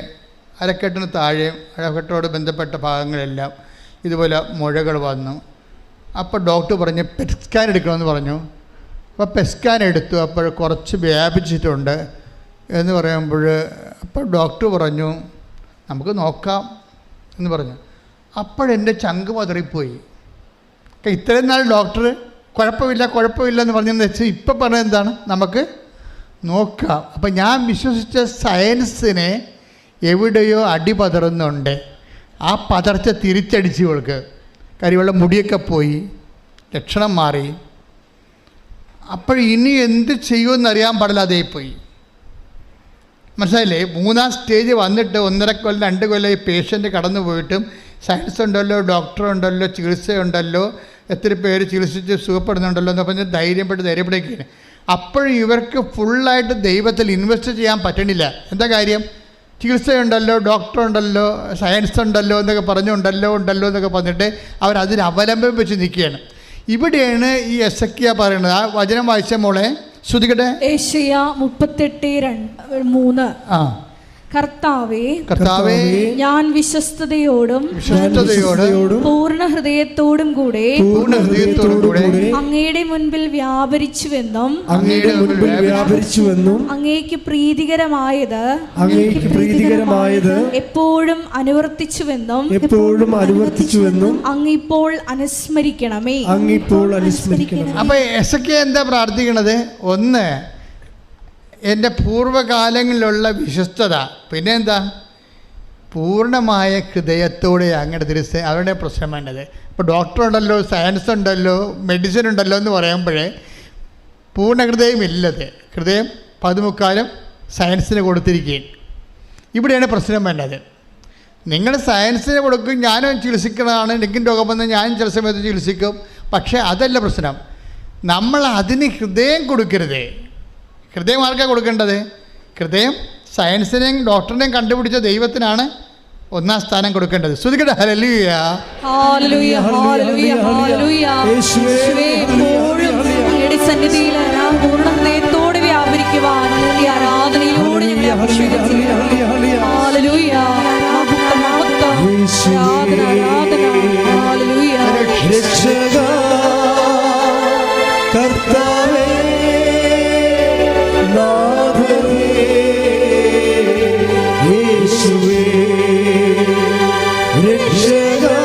അരക്കെട്ടിന് താഴെയും അരക്കെട്ടോട് ബന്ധപ്പെട്ട ഭാഗങ്ങളെല്ലാം ഇതുപോലെ മുഴകൾ വന്നു. അപ്പോൾ ഡോക്ടർ പറഞ്ഞു പെറ്റ് സ്കാൻ എടുക്കണമെന്ന് പറഞ്ഞു. അപ്പോൾ പെറ്റ് സ്കാൻ എടുത്തു. അപ്പോൾ കുറച്ച് വ്യാപിച്ചിട്ടുണ്ട് എന്ന് പറയുമ്പോൾ അപ്പോൾ ഡോക്ടർ പറഞ്ഞു നമുക്ക് നോക്കാം എന്ന് പറഞ്ഞു. അപ്പോഴെൻ്റെ ചങ്ക് പതറിപ്പോയി. ഇത്രയും നാൾ ഡോക്ടർ കുഴപ്പമില്ല എന്ന് പറഞ്ഞതെന്ന് വെച്ചാൽ ഇപ്പം പറഞ്ഞത് എന്താണ്, നമുക്ക് നോക്കാം. അപ്പം ഞാൻ വിശ്വസിച്ച സയൻസിനെ എവിടെയോ അടി പതറുന്നുണ്ട്. ആ പതർച്ച തിരിച്ചടിച്ച് ഇവൾക്ക്. കരിവെള്ള മുടിയൊക്കെ പോയി, ലക്ഷണം മാറി. അപ്പോൾ ഇനി എന്ത് ചെയ്യുമെന്നറിയാൻ പാടില്ലാതെ പോയി. മനസ്സിലായില്ലേ? 3-ാം സ്റ്റേജ് വന്നിട്ട് 1.5 കൊല്ലം 2 കൊല്ലം ഈ പേഷ്യൻ്റ് കടന്നു പോയിട്ടും സയൻസ് ഉണ്ടല്ലോ, ഡോക്ടറുണ്ടല്ലോ, ചികിത്സയുണ്ടല്ലോ, എത്ര പേര് ചികിത്സിച്ച് സുഖപ്പെടുന്നുണ്ടല്ലോ എന്ന് പറഞ്ഞ് ധൈര്യപ്പെടുകയാണ്. അപ്പോഴും ഇവർക്ക് ഫുള്ളായിട്ട് ദൈവത്തിൽ ഇൻവെസ്റ്റ് ചെയ്യാൻ പറ്റണില്ല. എന്താ കാര്യം? ചികിത്സയുണ്ടല്ലോ, ഡോക്ടറുണ്ടല്ലോ, സയൻസ് ഉണ്ടല്ലോ എന്നൊക്കെ പറഞ്ഞുണ്ടല്ലോ എന്നൊക്കെ പറഞ്ഞിട്ട് അവരതിന് അവലംബം വെച്ച് നിൽക്കുകയാണ്. ഇവിടെയാണ് ഈ എസക്കിയ പറയുന്നത്. ആ വചനം വായിച്ച മോളെ ശ്രുതികട്ടെ. യെശയ്യാ 38:3. കർത്താവേ, ഞാൻ വിശ്വസ്തയോടും പൂർണ്ണ ഹൃദയത്തോടും കൂടെ അങ്ങയുടെ മുൻപിൽ വ്യാപരിച്ചുവെന്നും അങ്ങേക്ക് പ്രീതികരമായത് എപ്പോഴും അനുവർത്തിച്ചുവെന്നും അങ്ങിപ്പോൾ അനുസ്മരിക്കണമേ. അപ്പൊ എസക്കിയ എന്താ പ്രാർത്ഥിക്കണത്? ഒന്ന്, എൻ്റെ പൂർവ്വകാലങ്ങളിലുള്ള വിശ്വസ്തത. പിന്നെ എന്താ? പൂർണ്ണമായ ഹൃദയത്തോടെ അങ്ങയുടെ തിരിച്ച് അവരുടെ പ്രശ്നം വേണ്ടത്. ഇപ്പോൾ ഡോക്ടറുണ്ടല്ലോ, സയൻസ് ഉണ്ടല്ലോ, മെഡിസിൻ ഉണ്ടല്ലോ എന്ന് പറയുമ്പോഴേ പൂർണ്ണ ഹൃദയമില്ലത്. ഹൃദയം 1/4 സയൻസിന് കൊടുത്തിരിക്കുകയും. ഇവിടെയാണ് പ്രശ്നം വേണ്ടത്. നിങ്ങൾ സയൻസിന് കൊടുക്കും, ഞാനും ചികിത്സിക്കുന്നതാണ്, എനിക്കും രോഗം വന്ന് ഞാനും ചില സമയത്ത് ചികിത്സിക്കും. പക്ഷേ അതല്ല പ്രശ്നം. നമ്മൾ അതിന് ഹൃദയം കൊടുക്കരുത്. ഹൃദയം ആർക്കാണ് കൊടുക്കേണ്ടത്? ഹൃദയം സയൻസിനെയും ഡോക്ടറിനെയും കണ്ടുപിടിച്ച ദൈവത്തിനാണ് 1-ാം സ്ഥാനം കൊടുക്കേണ്ടത്. ശ്രുതികട്ടെ. ഹല്ലേലൂയ, ഹല്ലേലൂയ, ഹല്ലേലൂയ, ഹല്ലേലൂയ. യേശുവേ, എപ്പോഴും അങ്ങയുടെ സന്നിധിയിൽ പൂർണ്ണ ഹൃദയത്തോടെ വ്യാപരിക്കുവാൻ ഈ ആരാധനയിലൂടെ ഞങ്ങളെ അഭിഷേകിക്കുന്നു. ഹല്ലേലൂയ, മഹത്വം, മഹത്വം, ആരാധന, ഹല്ലേലൂയ. രക്ഷകാ കർത്താവേ, യേശുവേ, രക്ഷകാ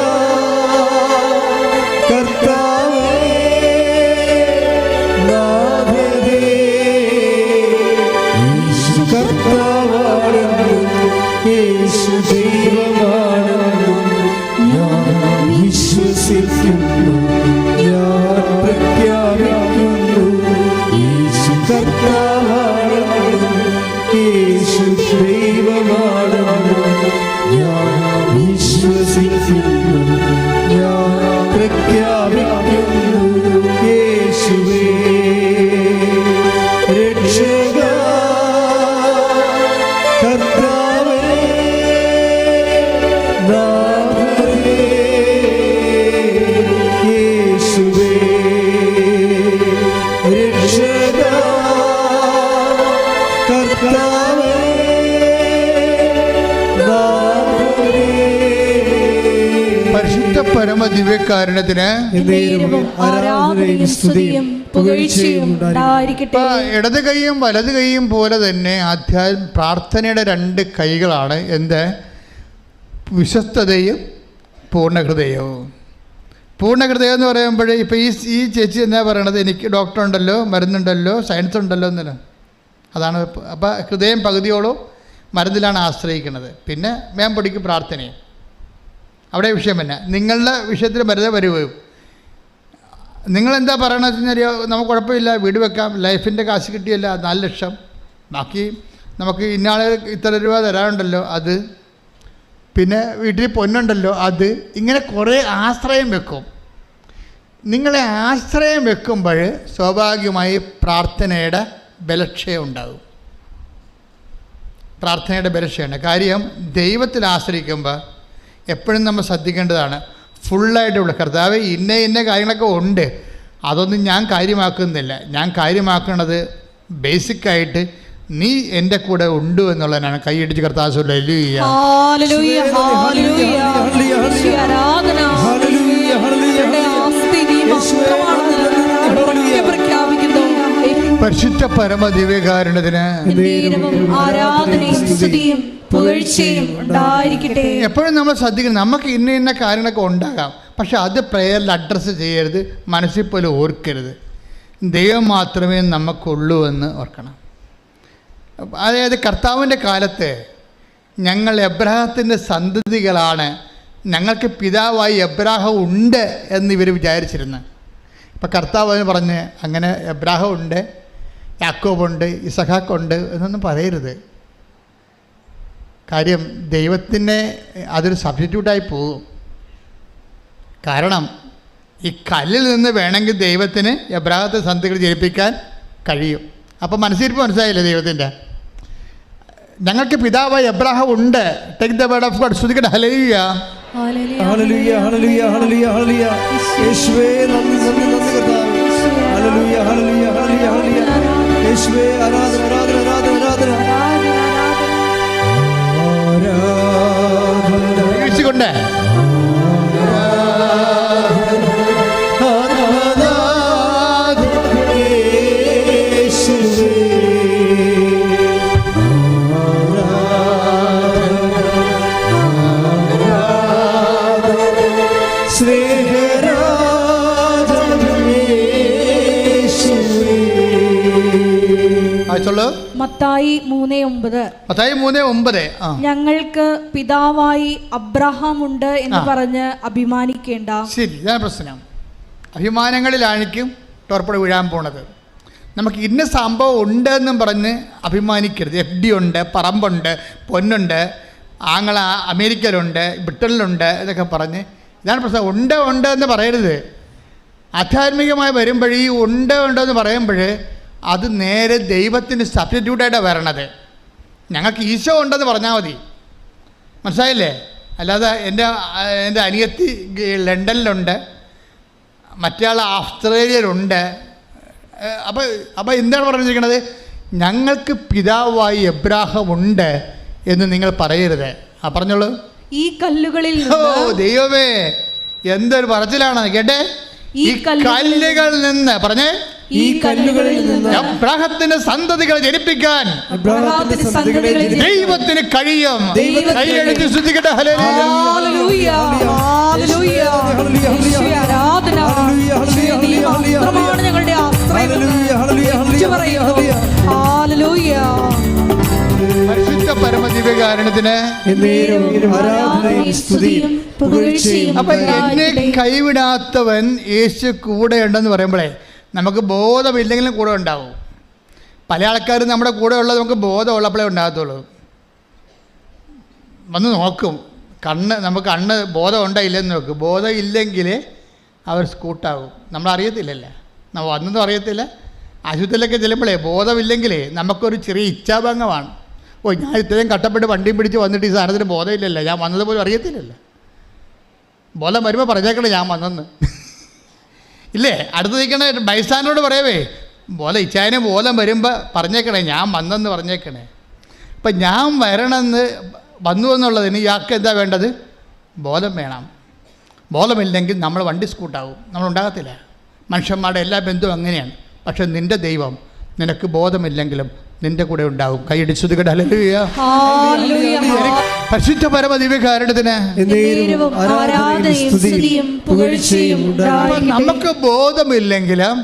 കർത്താവേ, നാഥനേ, യേശു കർത്താവാണെന്നും യേശു ദൈവമാണെന്നും പരിശുദ്ധ പരമ ദിവ്യകാരുണ്യത്തിന് എന്നേരവും ആരാധനയും സ്തുതിയും പുകഴ്ചയും ഉണ്ടായിരിക്കട്ടെ. ഇടത് കൈയും വലത് കൈയും പോലെ തന്നെ പ്രാർത്ഥനയുടെ രണ്ട് കൈകളാണ്. എന്ത്? വിശ്വസ്തതയും പൂർണ്ണഹൃദയവും. പൂർണ്ണഹൃദയം എന്ന് പറയുമ്പോൾ ഇപ്പോൾ ഈ ചേച്ചി എന്നാ പറയണത്, എനിക്ക് ഡോക്ടർ ഉണ്ടല്ലോ, മരുന്നുണ്ടല്ലോ, സയൻസ് ഉണ്ടല്ലോ എന്നല്ല. അതാണ്. അപ്പോൾ ഹൃദയം പകുതിയോളം മരുന്നിലാണ് ആശ്രയിക്കുന്നത്. പിന്നെ മേമ്പൊടിക്ക് പ്രാർത്ഥനയും. അവിടെ വിഷയം തന്നെ. നിങ്ങളുടെ വിഷയത്തിൽ വെറുതെ വരുകയും നിങ്ങളെന്താ പറയണമെന്ന് വെച്ചാൽ നമുക്ക് കുഴപ്പമില്ല, വീട് വെക്കാം, ലൈഫിൻ്റെ കാശ് കിട്ടിയല്ല 4 ലക്ഷം, ബാക്കി നമുക്ക് ഇന്നാൾ ഇത്ര രൂപ തരാനുണ്ടല്ലോ അത്, പിന്നെ വീട്ടിൽ പൊന്നുണ്ടല്ലോ അത്, ഇങ്ങനെ കുറേ ആശ്രയം വെക്കും. നിങ്ങളെ ആശ്രയം വെക്കുമ്പോൾ സ്വാഭാവികമായി പ്രാർത്ഥനയുടെ ബലക്ഷയം ഉണ്ടാകും. പ്രാർത്ഥനയുടെ ബലക്ഷയാണ്. കാര്യം ദൈവത്തിൽ ആശ്രയിക്കുമ്പോൾ എപ്പോഴും നമ്മൾ ശ്രദ്ധിക്കേണ്ടതാണ്, ഫുള്ളായിട്ടുള്ള കർത്താവ് ഇന്ന കാര്യങ്ങളൊക്കെ ഉണ്ട്, അതൊന്നും ഞാൻ കാര്യമാക്കുന്നില്ല. ഞാൻ കാര്യമാക്കുന്നത് ബേസിക്കായിട്ട് നീ എൻ്റെ കൂടെ ഉണ്ട് എന്നുള്ളതാണ്. കൈയടിച്ച് കർത്താവ് പരിശുദ്ധ പരമ ദിവ്യകാരുണ്യത്തിന് എപ്പോഴും നമ്മൾ ശ്രദ്ധിക്കണം. നമുക്ക് ഇന്ന കാര്യങ്ങളൊക്കെ ഉണ്ടാകാം, പക്ഷെ അത് പ്രേയറിൽ അഡ്രസ്സ് ചെയ്യരുത്, മനസ്സിൽ പോലും ഓർക്കരുത്. ദൈവം മാത്രമേ നമുക്കുള്ളൂ എന്ന് ഓർക്കണം. അതായത് കർത്താവിൻ്റെ കാലത്ത് ഞങ്ങൾ എബ്രാഹത്തിൻ്റെ സന്തതികളാണ്, ഞങ്ങൾക്ക് പിതാവായി എബ്രാഹം ഉണ്ട് എന്ന് ഇവർ വിചാരിച്ചിരുന്നു. ഇപ്പം കർത്താവ് എന്ന് പറഞ്ഞ് അങ്ങനെ എബ്രാഹം ഉണ്ട്, യാക്കോബുണ്ട്, ഇസഹാക്കുണ്ട് എന്നൊന്നും പറയരുത്. കാര്യം ദൈവത്തിനെ അതൊരു സബ്സ്റ്റിറ്റ്യൂട്ടായി പോകും. കാരണം ഈ കല്ലിൽ നിന്ന് വേണമെങ്കിൽ ദൈവത്തിന് എബ്രാഹത്തെ സന്തതികൾ ജനിപ്പിക്കാൻ കഴിയും. അപ്പം മനസ്സിലായില്ലേ ദൈവത്തിൻ്റെ? ഞങ്ങൾക്ക് പിതാവായി എബ്രാഹം ഉണ്ട്. Take the word of God. ശ്രുതിക്കട്ടെ ഹല്ലേലൂയ. ഹല്ലേലൂയ ഹല്ലേലൂയ ഹല്ലേലൂയ ഹല്ലേലൂയ. യേശുവേ നന്ദി നന്ദി നന്ദി കർത്താവേ. ഹല്ലേലൂയ ഹല്ലേലൂയ ഹല്ലേലൂയ ഹല്ലേലൂയ. യേശുവേ ആരാധന ആരാധന ആരാധന ആരാധന ആരാധന. വീഴ്ചകൊണ്ട് മത്തായി 3:9 ഞങ്ങൾക്ക് പിതാവായി അബ്രഹാം ഉണ്ട് എന്ന് പറഞ്ഞ് അഭിമാനിക്കേണ്ട. ശരി, ഇതാണ് പ്രശ്നം. അഭിമാനങ്ങളിലായിരിക്കും ടോർപ്പട വീഴാൻ പോണത്. നമുക്ക് ഇന്ന സംഭവം ഉണ്ട് എന്നും പറഞ്ഞ് അഭിമാനിക്കരുത്. FD ഉണ്ട്, പറമ്പുണ്ട്, പൊന്നുണ്ട്, ആങ്ങള അമേരിക്കയിലുണ്ട്, ബ്രിട്ടനിലുണ്ട് എന്നൊക്കെ പറഞ്ഞ് ഇതാണ് പ്രശ്നം. ഉണ്ട് എന്ന് പറയരുത്. ആധ്യാത്മികമായി വരുമ്പോൾ ഈ ഉണ്ടെന്ന് പറയുമ്പോൾ അത് നേരെ ദൈവത്തിന് സബ്സ്റ്റിറ്റ്യൂട്ടായിട്ടാണ് വരണത്. ഞങ്ങൾക്ക് ഈശോ ഉണ്ടെന്ന് പറഞ്ഞാൽ മതി, മനസ്സിലായില്ലേ? അല്ലാതെ എൻ്റെ അനിയത്തി ലണ്ടനിലുണ്ട്, മറ്റേയാൾ ഓസ്ട്രേലിയയിലുണ്ട്. അപ്പോൾ എന്താണ് പറഞ്ഞിരിക്കുന്നത്? ഞങ്ങൾക്ക് പിതാവായി എബ്രാഹം ഉണ്ട് എന്ന് നിങ്ങൾ പറയരുത്. പറഞ്ഞോളൂ. ഈ കല്ലുകളിൽ ദൈവമേ എന്തൊരു പറച്ചിലാണ് കേട്ടെ. ഈ കല്ലുകളിൽ നിന്ന് പറഞ്ഞേ, ഈ കല്ലുകളിൽ നിന്ന് എബ്രാഹത്തിന്റെ സന്തതികളെ ജനിപ്പിക്കാൻ ദൈവത്തിന് കഴിയും. കൈയടിച്ച് സ്തുതിക്കട്ടെ. ഹല്ലേലൂയ ഹല്ലേലൂയ ഹല്ലേലൂയ. ആരാധന മാത്രമാണ് ഞങ്ങളുടെ ആശ്രയം. ഹല്ലേലൂയ. പരിശുദ്ധ പരമ ദിവ്യകാരുണ്യത്തിന് അപ്പൊ എന്നെ കൈവിടാത്തവൻ യേശു കൂടെ ഉണ്ടെന്ന് പറയുമ്പോഴേ നമുക്ക് ബോധമില്ലെങ്കിലും കൂടെ ഉണ്ടാവും. പല ആൾക്കാരും നമ്മുടെ കൂടെ ഉള്ളത് നമുക്ക് ബോധമുള്ളപ്പോഴേ ഉണ്ടാകത്തുള്ളൂ. വന്ന് നോക്കും, നമുക്ക് കണ്ണ് ബോധം ഉണ്ടോ ഇല്ലെന്ന് നോക്കും. ബോധം ഇല്ലെങ്കിൽ അവർ സ്കൂട്ടാവും. നമ്മളറിയത്തില്ലല്ലേ, നമ്മൾ വന്നതും അറിയത്തില്ല. ആശുപത്രിയിലൊക്കെ ചെല്ലുമ്പോഴേ ബോധമില്ലെങ്കിലേ നമുക്കൊരു ചെറിയ ഇച്ഛാഭംഗമാണ്. ഞാൻ ഇത്രയും കഷ്ടപ്പെട്ട് വണ്ടിയും പിടിച്ച് വന്നിട്ട് ഈ സാധനത്തിന് ബോധമില്ലല്ലോ, ഞാൻ വന്നത് പോലും അറിയത്തില്ലല്ലോ. ബോധം വരുമ്പോൾ പറഞ്ഞേക്കണേ ഞാൻ വന്നെന്ന് ഇല്ലേ? അടുത്ത് നിൽക്കണേ ബൈസ്റ്റാൻഡറോട് പറയവേ, ഇച്ചായനെ ബോധം വരുമ്പോൾ പറഞ്ഞേക്കണേ ഞാൻ വന്നെന്ന് പറഞ്ഞേക്കണേ. ഇപ്പം ഞാൻ വരണമെന്ന് വന്നു എന്നുള്ളതിന് ഇയാൾക്ക് എന്താ വേണ്ടത്? ബോധം വേണം. ബോധമില്ലെങ്കിൽ നമ്മൾ വണ്ടി സ്കൂട്ടാവും, നമ്മളുണ്ടാകത്തില്ല. മനുഷ്യന്മാരുടെ എല്ലാ ബന്ധവും അങ്ങനെയാണ്. പക്ഷെ നിൻ്റെ ദൈവം നിനക്ക് ബോധമില്ലെങ്കിലും നിൻ്റെ കൂടെ ഉണ്ടാവും. കൈയടിച്ചുതുകട ഹല്ലേലൂയ. പരിശുദ്ധ പരമ ദിവ്യകാരുണ്യത്തിന് നമുക്ക് ബോധമില്ലെങ്കിലും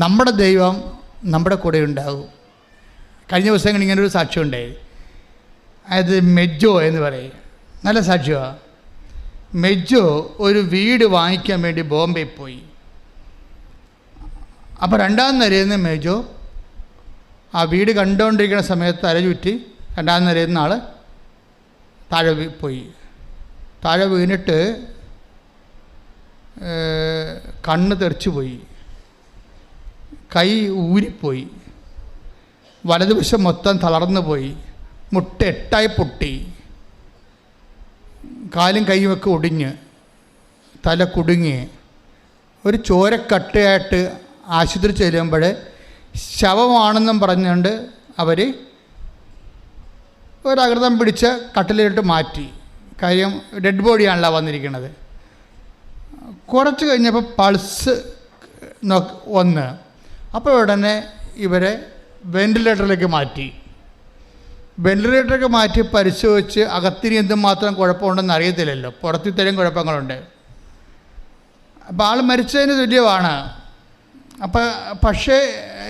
നമ്മുടെ ദൈവം നമ്മുടെ കൂടെ ഉണ്ടാകും. കഴിഞ്ഞ ദിവസങ്ങൾ ഇങ്ങനൊരു സാക്ഷ്യമുണ്ടായി. അത് മെജോ എന്ന് പറയും, നല്ല സാക്ഷ്യമാണ്. മെജോ ഒരു വീട് വാങ്ങിക്കാൻ വേണ്ടി ബോംബെ പോയി. അപ്പോൾ 2ാം നിലയിൽ നിന്ന് മെജോ ആ വീട് കണ്ടുകൊണ്ടിരിക്കുന്ന സമയത്ത് അരചുറ്റി 2ാം നിലയിൽ നിന്ന് ആൾ താഴെ പോയി. താഴെ വീണിട്ട് കണ്ണ് തെറിച്ചു പോയി, കൈ ഊരിപ്പോയി, വലതുവശം മൊത്തം തളർന്നു പോയി, മുട്ട 8ആയി പൊട്ടി, കാലും കൈയുമൊക്കെ ഒടിഞ്ഞ്, തല കുടുങ്ങി, ഒരു ചോരക്കട്ടയായിട്ട് ആശുപത്രി ചെല്ലുമ്പോൾ ശവമാണെന്നും പറഞ്ഞുകൊണ്ട് അവർ ഒരകൃതം പിടിച്ച് കട്ടിലിട്ട് മാറ്റി. കാര്യം ഡെഡ് ബോഡിയാണല്ലോ വന്നിരിക്കുന്നത്. കുറച്ച് കഴിഞ്ഞപ്പോൾ പൾസ് വന്ന്, അപ്പോൾ ഉടനെ ഇവരെ വെൻറ്റിലേറ്ററിലേക്ക് മാറ്റി. വെൻറ്റിലേറ്ററിലേക്ക് മാറ്റി പരിശോധിച്ച് അകത്തിന് എന്തുമാത്രം കുഴപ്പമുണ്ടെന്ന് അറിയത്തില്ലല്ലോ, പുറത്തിത്തരം കുഴപ്പങ്ങളുണ്ട്. അപ്പോൾ ആൾ മരിച്ചതിന് തുല്യമാണ്. പക്ഷേ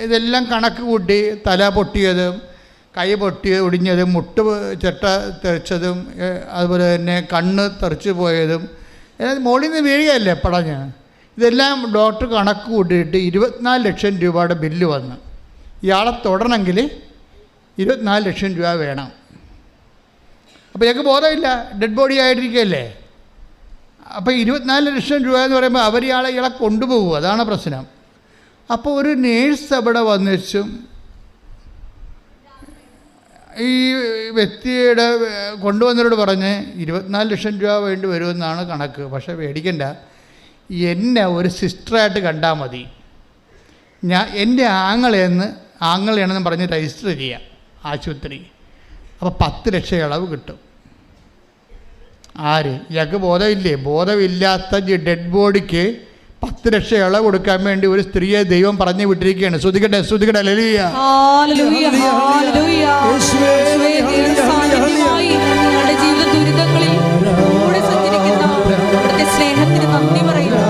ഇതെല്ലാം കണക്ക് കൂട്ടി തല പൊട്ടിയതും കൈ ഒടിഞ്ഞതും മുട്ട് ചെട്ട തെറിച്ചതും അതുപോലെ തന്നെ കണ്ണ് തെറിച്ച് പോയതും മുകളിൽ നിന്ന് വീഴുകയല്ലേ പടഞ്ഞ്, ഇതെല്ലാം ഡോക്ടർ കണക്ക് കൂട്ടിയിട്ട് 24 ലക്ഷം രൂപയുടെ ബില്ല് വന്നു. ഇയാളെ തൊടണമെങ്കിൽ 24 ലക്ഷം രൂപ വേണം. അപ്പോൾ ഞങ്ങൾക്ക് ബോധമില്ല, ഡെഡ് ബോഡി ആയിട്ടിരിക്കുകയല്ലേ. അപ്പോൾ 24 ലക്ഷം രൂപ എന്ന് പറയുമ്പോൾ അവർ ഇയാളെ കൊണ്ടുപോകും, അതാണ് പ്രശ്നം. അപ്പോൾ ഒരു നേഴ്സ് അവിടെ വന്നിച്ചും ഈ വ്യക്തിയുടെ കൊണ്ടുവന്നവരോട് പറഞ്ഞ് 24 ലക്ഷം രൂപ വേണ്ടി വരുമെന്നാണ് കണക്ക്. പക്ഷേ പേടിക്കണ്ട, എന്നെ ഒരു സിസ്റ്ററായിട്ട് കണ്ടാൽ മതി, എൻ്റെ ആങ്ങളെയാണെന്ന് പറഞ്ഞ് രജിസ്റ്റർ ചെയ്യാം ആശുപത്രി. അപ്പോൾ 10 ലക്ഷം ഇളവ് കിട്ടും. ആര്? ഇയാൾക്ക് ബോധമില്ലേ? ബോധമില്ലാത്ത ഡെഡ് ബോഡിക്ക് 10 ലക്ഷം ഇളവ് കൊടുക്കാൻ വേണ്ടി ഒരു സ്ത്രീയെ ദൈവം പറഞ്ഞു വിട്ടിരിക്കുകയാണ്. ശ്രുതികട്ടെ ശ്രുതികട്ടെ ഹല്ലേലൂയ. ജീവിത ദുരിതങ്ങളിൽ കൂടെ സഞ്ചരിക്കുന്ന അവിടുത്തെ സ്നേഹത്തിന് നന്ദി പറയുന്നു.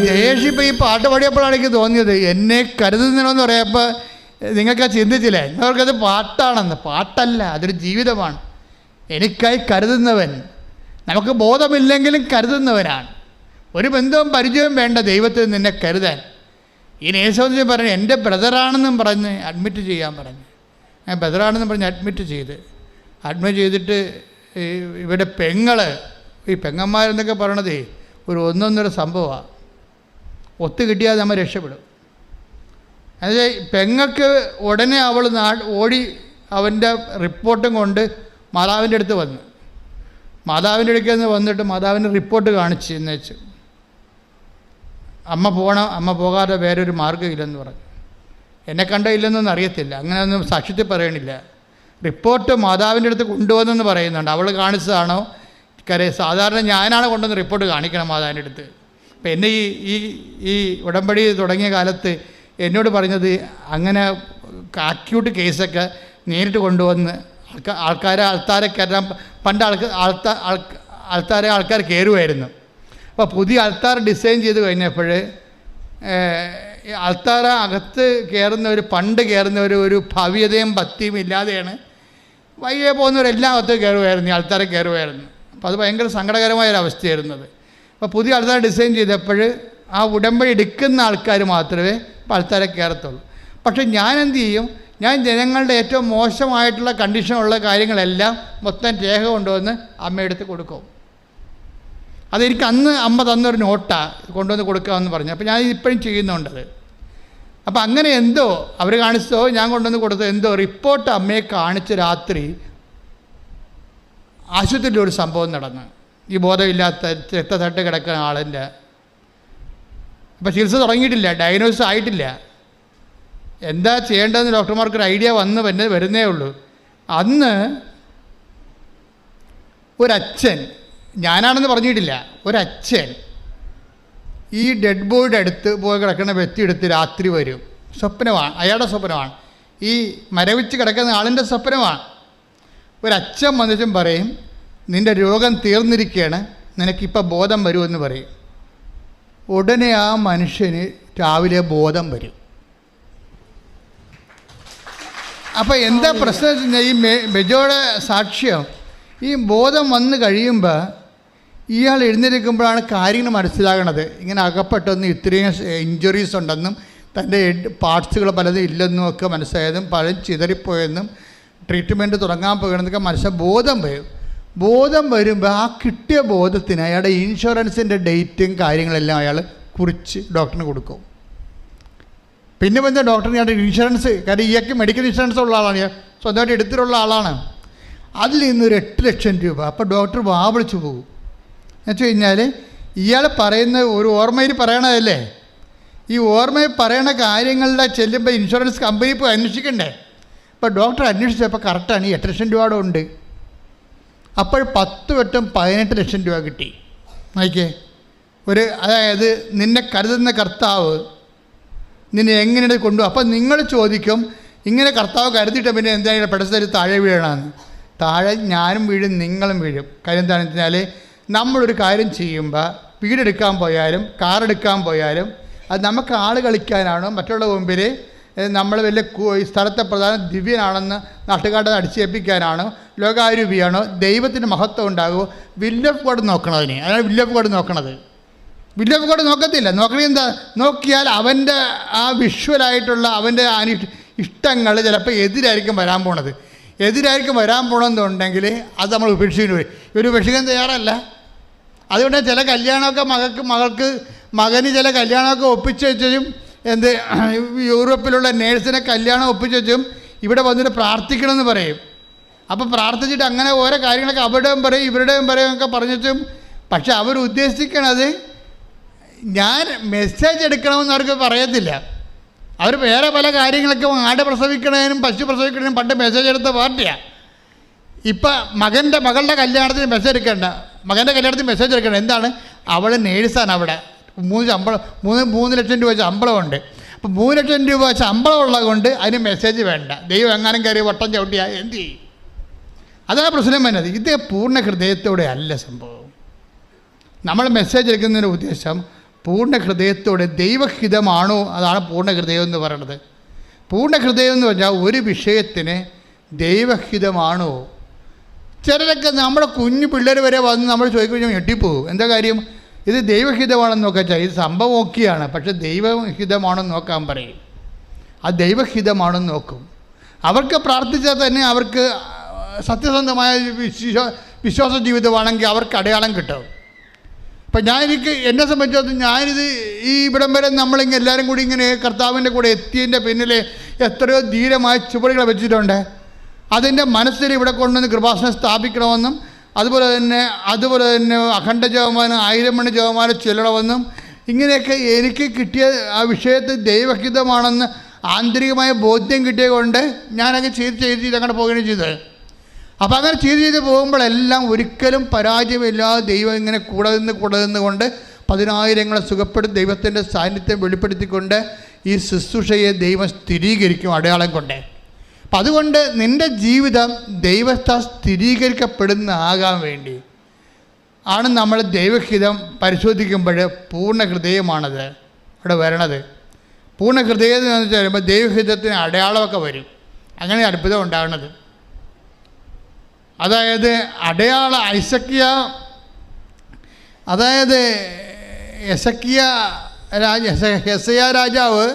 ജയേഷിപ്പോൾ ഈ പാട്ട് പാടിയപ്പോഴാണ് എനിക്ക് തോന്നിയത്, എന്നെ കരുതുന്നതിനെന്ന് പറയുമ്പോൾ നിങ്ങൾക്ക് ചിന്തിച്ചില്ലേ, അവർക്കത് പാട്ടാണെന്ന്. പാട്ടല്ല, അതൊരു ജീവിതമാണ്. എനിക്കായി കരുതുന്നവൻ, നമുക്ക് ബോധമില്ലെങ്കിലും കരുതുന്നവനാണ്. ഒരു ബന്ധവും പരിചയവും വേണ്ട ദൈവത്തിൽ നിന്നെ കരുതാൻ. ഈ നേഴ്സ് പറഞ്ഞു എൻ്റെ ബ്രദറാണെന്നും പറഞ്ഞ് അഡ്മിറ്റ് ചെയ്യാൻ പറഞ്ഞു. ഞാൻ ബ്രദറാണെന്നും പറഞ്ഞ് അഡ്മിറ്റ് ചെയ്തിട്ട് ഇവിടെ ഈ പെങ്ങന്മാരെന്നൊക്കെ പറയണതേ ഒരു 1-1.5 സംഭവമാണ്. ഒത്തു കിട്ടിയാൽ നമ്മൾ രക്ഷപ്പെടും. അതായത് പെങ്ങൾക്ക് ഉടനെ അവൾ ഓടി അവൻ്റെ റിപ്പോർട്ടും കൊണ്ട് മാതാവിൻ്റെ അടുത്ത് വന്നു. മാതാവിൻ്റെ അടുക്കൽ നിന്ന് വന്നിട്ട് മാതാവിൻ്റെ റിപ്പോർട്ട് കാണിച്ച് എന്ന് വെച്ചു, അമ്മ പോകണം, അമ്മ പോകാതെ വേറൊരു മാർഗ്ഗമില്ലെന്ന് പറഞ്ഞു. എന്നെ കണ്ടില്ലെന്നൊന്നും അറിയത്തില്ല, അങ്ങനെയൊന്നും സാക്ഷ്യത്തിൽ പറയണില്ല. റിപ്പോർട്ട് മാതാവിൻ്റെ അടുത്ത് കൊണ്ടുവന്നെന്ന് പറയുന്നുണ്ട്. അവൾ കാണിച്ചതാണോ സാധാരണ ഞാനാണ് കൊണ്ടുവന്ന് റിപ്പോർട്ട് കാണിക്കണം മാതാവിൻ്റെ അടുത്ത്. അപ്പം എന്നെ ഈ ഉടമ്പടി തുടങ്ങിയ കാലത്ത് എന്നോട് പറഞ്ഞത് അങ്ങനെ അക്യൂട്ട് കേസൊക്കെ നേരിട്ട് കൊണ്ടുവന്ന് ആൾത്താരെ കയറാൻ പണ്ട് ആൾക്കാർ കയറുമായിരുന്നു. അപ്പോൾ പുതിയ ആൾത്താർ ഡിസൈൻ ചെയ്ത് കഴിഞ്ഞപ്പോൾ ആൾത്താര അകത്ത് പണ്ട് കയറുന്നവർ ഒരു ഭവ്യതയും ഭക്തിയും ഇല്ലാതെയാണ് വയ്യെ പോകുന്നവരെല്ലാം അകത്ത് കയറുമായിരുന്നു, ഈ ആൾത്താരെ കയറുമായിരുന്നു. അപ്പോൾ അത് ഭയങ്കര സങ്കടകരമായൊരവസ്ഥയായിരുന്നത്. അപ്പോൾ പുതിയ ആൾക്കാർ ഡിസൈൻ ചെയ്തപ്പോൾ ആ ഉടമ്പടി എടുക്കുന്ന ആൾക്കാർ മാത്രമേ ഇപ്പോൾ ആൾക്കാരെ കയറത്തുള്ളൂ. പക്ഷേ ഞാൻ എന്ത് ചെയ്യും, ഞാൻ ജനങ്ങളുടെ ഏറ്റവും മോശമായിട്ടുള്ള കണ്ടീഷനുള്ള കാര്യങ്ങളെല്ലാം മൊത്തം രേഖ കൊണ്ടുവന്ന് അമ്മയെടുത്ത് കൊടുക്കും. അതെനിക്ക് അമ്മ തന്നൊരു നോട്ടാണ് കൊണ്ടുവന്ന് കൊടുക്കാമെന്ന് പറഞ്ഞു. അപ്പോൾ ഞാൻ ഇപ്പോഴും ചെയ്യുന്നുണ്ടത്. അപ്പം അങ്ങനെ എന്തോ അവർ കാണിച്ചോ ഞാൻ കൊണ്ടുവന്ന് കൊടുത്തോ എന്തോ റിപ്പോർട്ട് അമ്മയെ കാണിച്ച് രാത്രി ആശുപത്രിയിൽ ഒരു സംഭവം നടന്നു. ഈ ബോധമില്ലാത്ത രക്തത്തട്ട് കിടക്കുന്ന ആളിൻ്റെ അപ്പം ചികിത്സ തുടങ്ങിയിട്ടില്ല, ഡയഗ്നോസിസ് ആയിട്ടില്ല. എന്താ ചെയ്യേണ്ടതെന്ന് ഡോക്ടർമാർക്കൊരു ഐഡിയ വരുന്നേ ഉള്ളൂ. അന്ന് ഒരച്ഛൻ, ഞാനാണെന്ന് പറഞ്ഞിട്ടില്ല, ഒരച്ഛൻ ഈ ഡെഡ് ബോഡിയുടെ അടുത്ത് പോയി കിടക്കുന്ന വ്യക്തി എടുത്ത് രാത്രി വരും. സ്വപ്നമാണ്, അയാളുടെ സ്വപ്നമാണ്, ഈ മരവിച്ച് കിടക്കുന്ന ആളിൻ്റെ സ്വപ്നമാണ്. ഒരച്ഛൻ വന്നിട്ടും പറയും, നിൻ്റെ രോഗം തീർന്നിരിക്കുകയാണ്, നിനക്കിപ്പോൾ ബോധം വരുമെന്ന് പറയും. ഉടനെ ആ മനുഷ്യന് രാവിലെ ബോധം വരും. അപ്പോൾ എന്താ പ്രശ്നം വെച്ച് കഴിഞ്ഞാൽ, ഈ ബെജോയുടെ സാക്ഷ്യം, ഈ ബോധം വന്ന് കഴിയുമ്പോൾ ഇയാൾ എഴുന്നേൽക്കുമ്പോഴാണ് കാര്യങ്ങൾ മനസ്സിലാകണത്. ഇങ്ങനെ അകപ്പെട്ടെന്നും ഇത്രയും ഇഞ്ചുറീസ് ഉണ്ടെന്നും തൻ്റെ പാർട്സുകൾ പലതും ഇല്ലെന്നും ഒക്കെ മനസ്സിലായതും പലരും ചിതറിപ്പോയെന്നും ട്രീറ്റ്മെൻറ്റ് തുടങ്ങാൻ പോകണമെന്നൊക്കെ മനസ്സിലായി. ബോധം വരും. ബോധം വരുമ്പോൾ ആ കിട്ടിയ ബോധത്തിന് അയാളുടെ ഇൻഷുറൻസിൻ്റെ ഡേറ്റും കാര്യങ്ങളെല്ലാം അയാൾ കുറിച്ച് ഡോക്ടറിന് കൊടുക്കും. പിന്നെ വന്ന ഡോക്ടറിന് അയാളുടെ ഇൻഷുറൻസ്, കാരണം ഇയാൾക്ക് മെഡിക്കൽ ഇൻഷുറൻസ് ഉള്ള ആളാണ്, സ്വന്തമായിട്ട് എടുത്തിട്ടുള്ള ആളാണ്, അതിൽ നിന്നൊരു 8 ലക്ഷം രൂപ. അപ്പോൾ ഡോക്ടർ വാവിളിച്ചു പോകും. എന്ന് വെച്ച് കഴിഞ്ഞാൽ ഇയാൾ പറയുന്ന ഒരു ഓർമ്മയിൽ പറയണതല്ലേ, ഈ ഓർമ്മയിൽ പറയണ കാര്യങ്ങളുടെ ചെല്ലുമ്പോൾ ഇൻഷുറൻസ് കമ്പനി പോയി അന്വേഷിക്കണ്ടേ. അപ്പോൾ ഡോക്ടർ അന്വേഷിച്ചപ്പോൾ കറക്റ്റാണ്, ഈ 8 ലക്ഷം രൂപയുടെ ഉണ്ട്. അപ്പോൾ 10 വട്ടം 18 ലക്ഷം രൂപ കിട്ടി. നോക്കിയേ, അതായത് നിന്നെ കരുതുന്ന കർത്താവ് നിന്നെ എങ്ങനെയാണ് കൊണ്ടുപോകും. അപ്പം നിങ്ങൾ ചോദിക്കും, ഇങ്ങനെ കർത്താവ് കരുതിയിട്ട് പിന്നെ എന്തായാലും പെടസ്ഥലത്ത് താഴെ വീഴണമെന്ന്. താഴെ ഞാനും വീഴും, നിങ്ങളും വീഴും. കാര്യം എന്താണെന്ന് വെച്ചാൽ, നമ്മളൊരു കാര്യം ചെയ്യുമ്പോൾ വീടെടുക്കാൻ പോയാലും കാറെടുക്കാൻ പോയാലും അത് നമുക്ക് ആൾ കളിക്കാനാണോ മറ്റുള്ള മുമ്പിൽ നമ്മൾ വലിയ സ്ഥലത്തെ പ്രധാന ദിവ്യനാണെന്ന് നാട്ടുകാരുടെ അടിച്ചേൽപ്പിക്കാനാണോ ലോകാരൂപിയാണോ ദൈവത്തിൻ്റെ മഹത്വം ഉണ്ടാകുമോ? വില്ല് ഓഫ് ഗോഡ് നോക്കണതിന്. അതാണ് വില്ല് ഓഫ് ഗോഡ് നോക്കണത്. വില്ല് ഓഫ് ഗോഡ് നോക്കത്തില്ല. നോക്കണത് എന്താ? നോക്കിയാൽ അവൻ്റെ ആ വിഷ്വലായിട്ടുള്ള അവൻ്റെ ഇഷ്ടങ്ങൾ ചിലപ്പോൾ എതിരായിരിക്കും വരാൻ പോണത്. എതിരായിരിക്കും വരാൻ പോകണമെന്നുണ്ടെങ്കിൽ അത് നമ്മൾ ഉപേക്ഷിക്കേണ്ടി വരും. ഇവർ ഉപേക്ഷിക്കാൻ തയ്യാറല്ല. അതുകൊണ്ട് ചില കല്യാണമൊക്കെ മകന് ചില കല്യാണമൊക്കെ ഒപ്പിച്ച് വെച്ചും യൂറോപ്പിലുള്ള നേഴ്സിനെ കല്യാണം ഒപ്പിച്ച് വെച്ചും ഇവിടെ വന്നിട്ട് പ്രാർത്ഥിക്കണമെന്ന് പറയും. അപ്പോൾ പ്രാർത്ഥിച്ചിട്ട് അങ്ങനെ ഓരോ കാര്യങ്ങളൊക്കെ അവരുടെയും പറയും ഇവരുടെയും പറയും ഒക്കെ പറഞ്ഞിട്ടും, പക്ഷെ അവർ ഉദ്ദേശിക്കണത് ഞാൻ മെസ്സേജ് എടുക്കണമെന്ന് അവർക്ക് പറയത്തില്ല. അവർ വേറെ പല കാര്യങ്ങളൊക്കെ ആട് പ്രസവിക്കണതിനും പശു പ്രസവിക്കണതിനും പണ്ട് മെസ്സേജ് എടുത്ത പാർട്ടിയാണ്. ഇപ്പം മകളുടെ കല്യാണത്തിന് മെസ്സേജ് എടുക്കേണ്ട, മകൻ്റെ കല്യാണത്തിന് മെസ്സേജ് എടുക്കേണ്ട. എന്താണ്? അവൾ നേഴ്സാണ്, അവിടെ 3 ലക്ഷം രൂപ ശമ്പളമുണ്ട്. അപ്പോൾ 3 ലക്ഷം രൂപ ശമ്പളം ഉള്ളത് കൊണ്ട് അതിന് മെസ്സേജ് വേണ്ട. ദൈവം എങ്ങാനും കയറി വട്ടം ചവിട്ടിയാൽ എന്ത് ചെയ്യും? അതാണ് പ്രശ്നം വരുന്നത്. ഇത് പൂർണ്ണ ഹൃദയത്തോടെ അല്ല സംഭവം. നമ്മൾ മെസ്സേജ് എടുക്കുന്നതിൻ്റെ ഉദ്ദേശം പൂർണ്ണ ഹൃദയത്തോടെ ദൈവഹിതമാണോ? അതാണ് പൂർണ്ണ ഹൃദയം എന്ന് പറയുന്നത്. പൂർണ്ണ ഹൃദയം എന്ന് പറഞ്ഞാൽ ഒരു വിഷയത്തിന് ദൈവഹിതമാണോ? ചിലരൊക്കെ നമ്മുടെ കുഞ്ഞു പിള്ളേർ വരെ വന്ന് നമ്മൾ ചോദിക്കുമ്പോൾ ഞെട്ടിപ്പോകും. എന്താ കാര്യം? ഇത് ദൈവഹിതമാണെന്ന് നോക്കാൻ, ഇത് സംഭവം ഓക്കെയാണ്, പക്ഷെ ദൈവഹിതമാണെന്ന് നോക്കാൻ പറയും. ആ ദൈവഹിതമാണെന്ന് നോക്കും. അവർക്ക് പ്രാർത്ഥിച്ചാൽ തന്നെ അവർക്ക് സത്യസന്ധമായ വിശ്വാസ ജീവിതമാണെങ്കിൽ അവർക്ക് അടയാളം കിട്ടും. അപ്പം എന്നെ സംബന്ധിച്ചിടത്തോളം ഞാനിത് ഈ ഇവിടം വരെ നമ്മളിങ്ങനെ എല്ലാവരും കൂടി ഇങ്ങനെ കർത്താവിൻ്റെ കൂടെ എത്തിയതിൻ്റെ പിന്നിൽ എത്രയോ ധീരമായ ചുവടുകൾ വെച്ചിട്ടുണ്ട്. അതിൻ്റെ മനസ്സിൽ ഇവിടെ കൊണ്ടുവന്ന് കൃപാസനം സ്ഥാപിക്കണമെന്നും അതുപോലെ തന്നെ അഖണ്ഡ ജപമാനം 1000 മണി ജപമാനം ചൊല്ലണമെന്നും ഇങ്ങനെയൊക്കെ എനിക്ക് കിട്ടിയ ആ വിഷയത്തിൽ ദൈവഹിതമാണെന്ന് ആന്തരികമായ ബോധ്യം കിട്ടിയത് കൊണ്ട് ഞാനങ്ങനെ ചെയ്ത് അങ്ങനെ പോവുകയാണ് ചെയ്തത്. അപ്പോൾ അങ്ങനെ ചെയ്ത് പോകുമ്പോഴെല്ലാം ഒരിക്കലും പരാജയമില്ലാതെ ദൈവം ഇങ്ങനെ കൂടെ നിന്ന് കൊണ്ട് 10,000 സുഖപ്പെടുത്തി ദൈവത്തിൻ്റെ സാന്നിധ്യം വെളിപ്പെടുത്തിക്കൊണ്ട് ഈ ശുശ്രൂഷയെ ദൈവം സ്ഥിരീകരിക്കും അടയാളം കൊണ്ട്. അപ്പം അതുകൊണ്ട് നിൻ്റെ ജീവിതം ദൈവത്താൽ സ്ഥിരീകരിക്കപ്പെടുന്നതാകാൻ വേണ്ടി ആണ് നമ്മൾ ദൈവഹിതം പരിശോധിക്കുമ്പോൾ പൂർണ്ണ ഹൃദയമാണത് അവിടെ വരണത്. പൂർണ്ണ ഹൃദയം എന്ന് വെച്ചാൽ വരുമ്പോൾ ദൈവഹിതത്തിന് അടയാളമൊക്കെ വരും. അങ്ങനെ അത്ഭുതം ഉണ്ടാകുന്നത്. അതായത് യെശയ്യാ രാജാവ്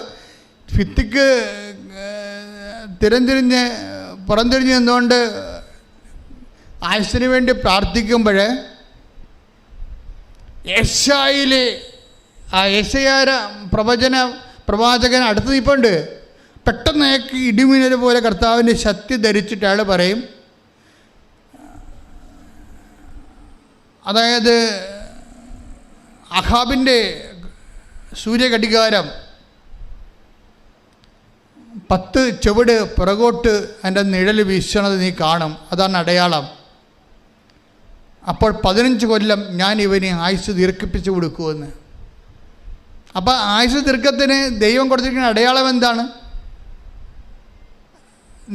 ഭിത്തിക്ക് പുറംതിരിഞ്ഞ് നിന്നുകൊണ്ട് ആയുസ്സിന് വേണ്ടി പ്രാർത്ഥിക്കുമ്പോൾ യെശയ്യാ പ്രവാചകൻ അടുത്ത് നിൽപ്പുണ്ട്. പെട്ടെന്ന് അയാൾക്ക് ഇടിമിന്നൽ പോലെ കർത്താവിൻ്റെ ശക്തി ധരിച്ചിട്ട് അയാൾ പറയും, അതായത് അഹാബിൻ്റെ സൂര്യഘടികാരം 10 ചുവട് പുറകോട്ട് അതിൻ്റെ നിഴൽ വീശണത് നീ കാണും, അതാണ് അടയാളം. അപ്പോൾ 15 കൊല്ലം ഞാൻ ഇവന് ആയുസ് ദീർഘിപ്പിച്ച് കൊടുക്കുമെന്ന്. അപ്പോൾ ആയുസ് ദീർഘത്തിന് ദൈവം കൊടുത്തിരിക്കുന്ന അടയാളം എന്താണ്?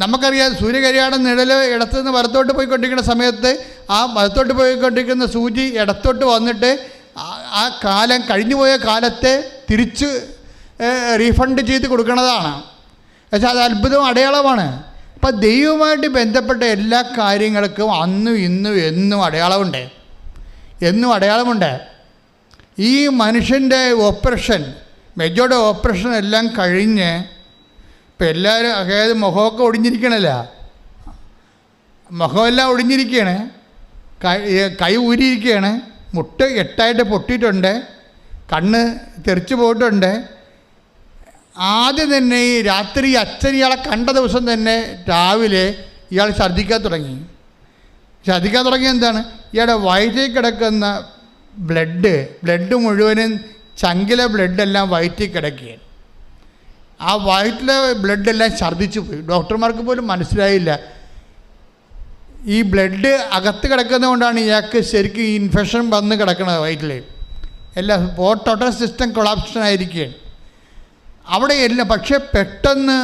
നമുക്കറിയാം, സൂര്യകരിയാടം നിഴൽ ഇടത്തുനിന്ന് വലത്തോട്ട് പോയിക്കൊണ്ടിരിക്കുന്ന സമയത്ത് ആ വലത്തോട്ട് പോയിക്കൊണ്ടിരിക്കുന്ന സൂചി ഇടത്തോട്ട് വന്നിട്ട് ആ കാലം കഴിഞ്ഞുപോയ കാലത്തെ തിരിച്ച് റീഫണ്ട് ചെയ്ത് കൊടുക്കുന്നതാണ്. പക്ഷേ അത് അത്ഭുതവും അടയാളമാണ്. അപ്പം ദൈവവുമായിട്ട് ബന്ധപ്പെട്ട എല്ലാ കാര്യങ്ങൾക്കും അന്നും ഇന്നും എന്നും അടയാളമുണ്ട്, എന്നും അടയാളമുണ്ട്. ഈ മനുഷ്യൻ്റെ ഓപ്പറേഷൻ, മെജോയുടെ ഓപ്പറേഷൻ എല്ലാം കഴിഞ്ഞ് ഇപ്പം എല്ലാവരും, അതായത് മുഖമൊക്കെ ഒടിഞ്ഞിരിക്കണല്ല, മുഖമെല്ലാം ഒടിഞ്ഞിരിക്കുകയാണ്, കൈ ഊരിയിരിക്കുകയാണ്, മുട്ട് 8 പൊട്ടിയിട്ടുണ്ട്, കണ്ണ് തെറിച്ച് പോയിട്ടുണ്ട്. ആദ്യം തന്നെ ഈ രാത്രി അച്ഛൻ ഇയാളെ കണ്ട ദിവസം തന്നെ രാവിലെ ഇയാൾ ഛർദ്ദിക്കാൻ തുടങ്ങി. എന്താണ്? ഇയാളുടെ വയറ്റിൽ കിടക്കുന്ന ബ്ലഡ് മുഴുവനും, ചങ്കിലെ ബ്ലഡെല്ലാം വയറ്റിൽ കിടക്കുകയാണ്. ആ വയറ്റിലെ ബ്ലഡെല്ലാം ഛർദ്ദിച്ചു പോയി. ഡോക്ടർമാർക്ക് പോലും മനസ്സിലായില്ല. ഈ ബ്ലഡ് അകത്ത് കിടക്കുന്നതുകൊണ്ടാണ് ഇയാൾക്ക് ശരിക്കും ഈ ഇൻഫെക്ഷൻ വന്ന് കിടക്കുന്നത് വയറ്റിൽ. എല്ലാം ടോട്ടൽ സിസ്റ്റം കൊളാപ്ഷൻ ആയിരിക്കുകയാണ് അവിടെ എല്ലാം. പക്ഷേ പെട്ടെന്ന്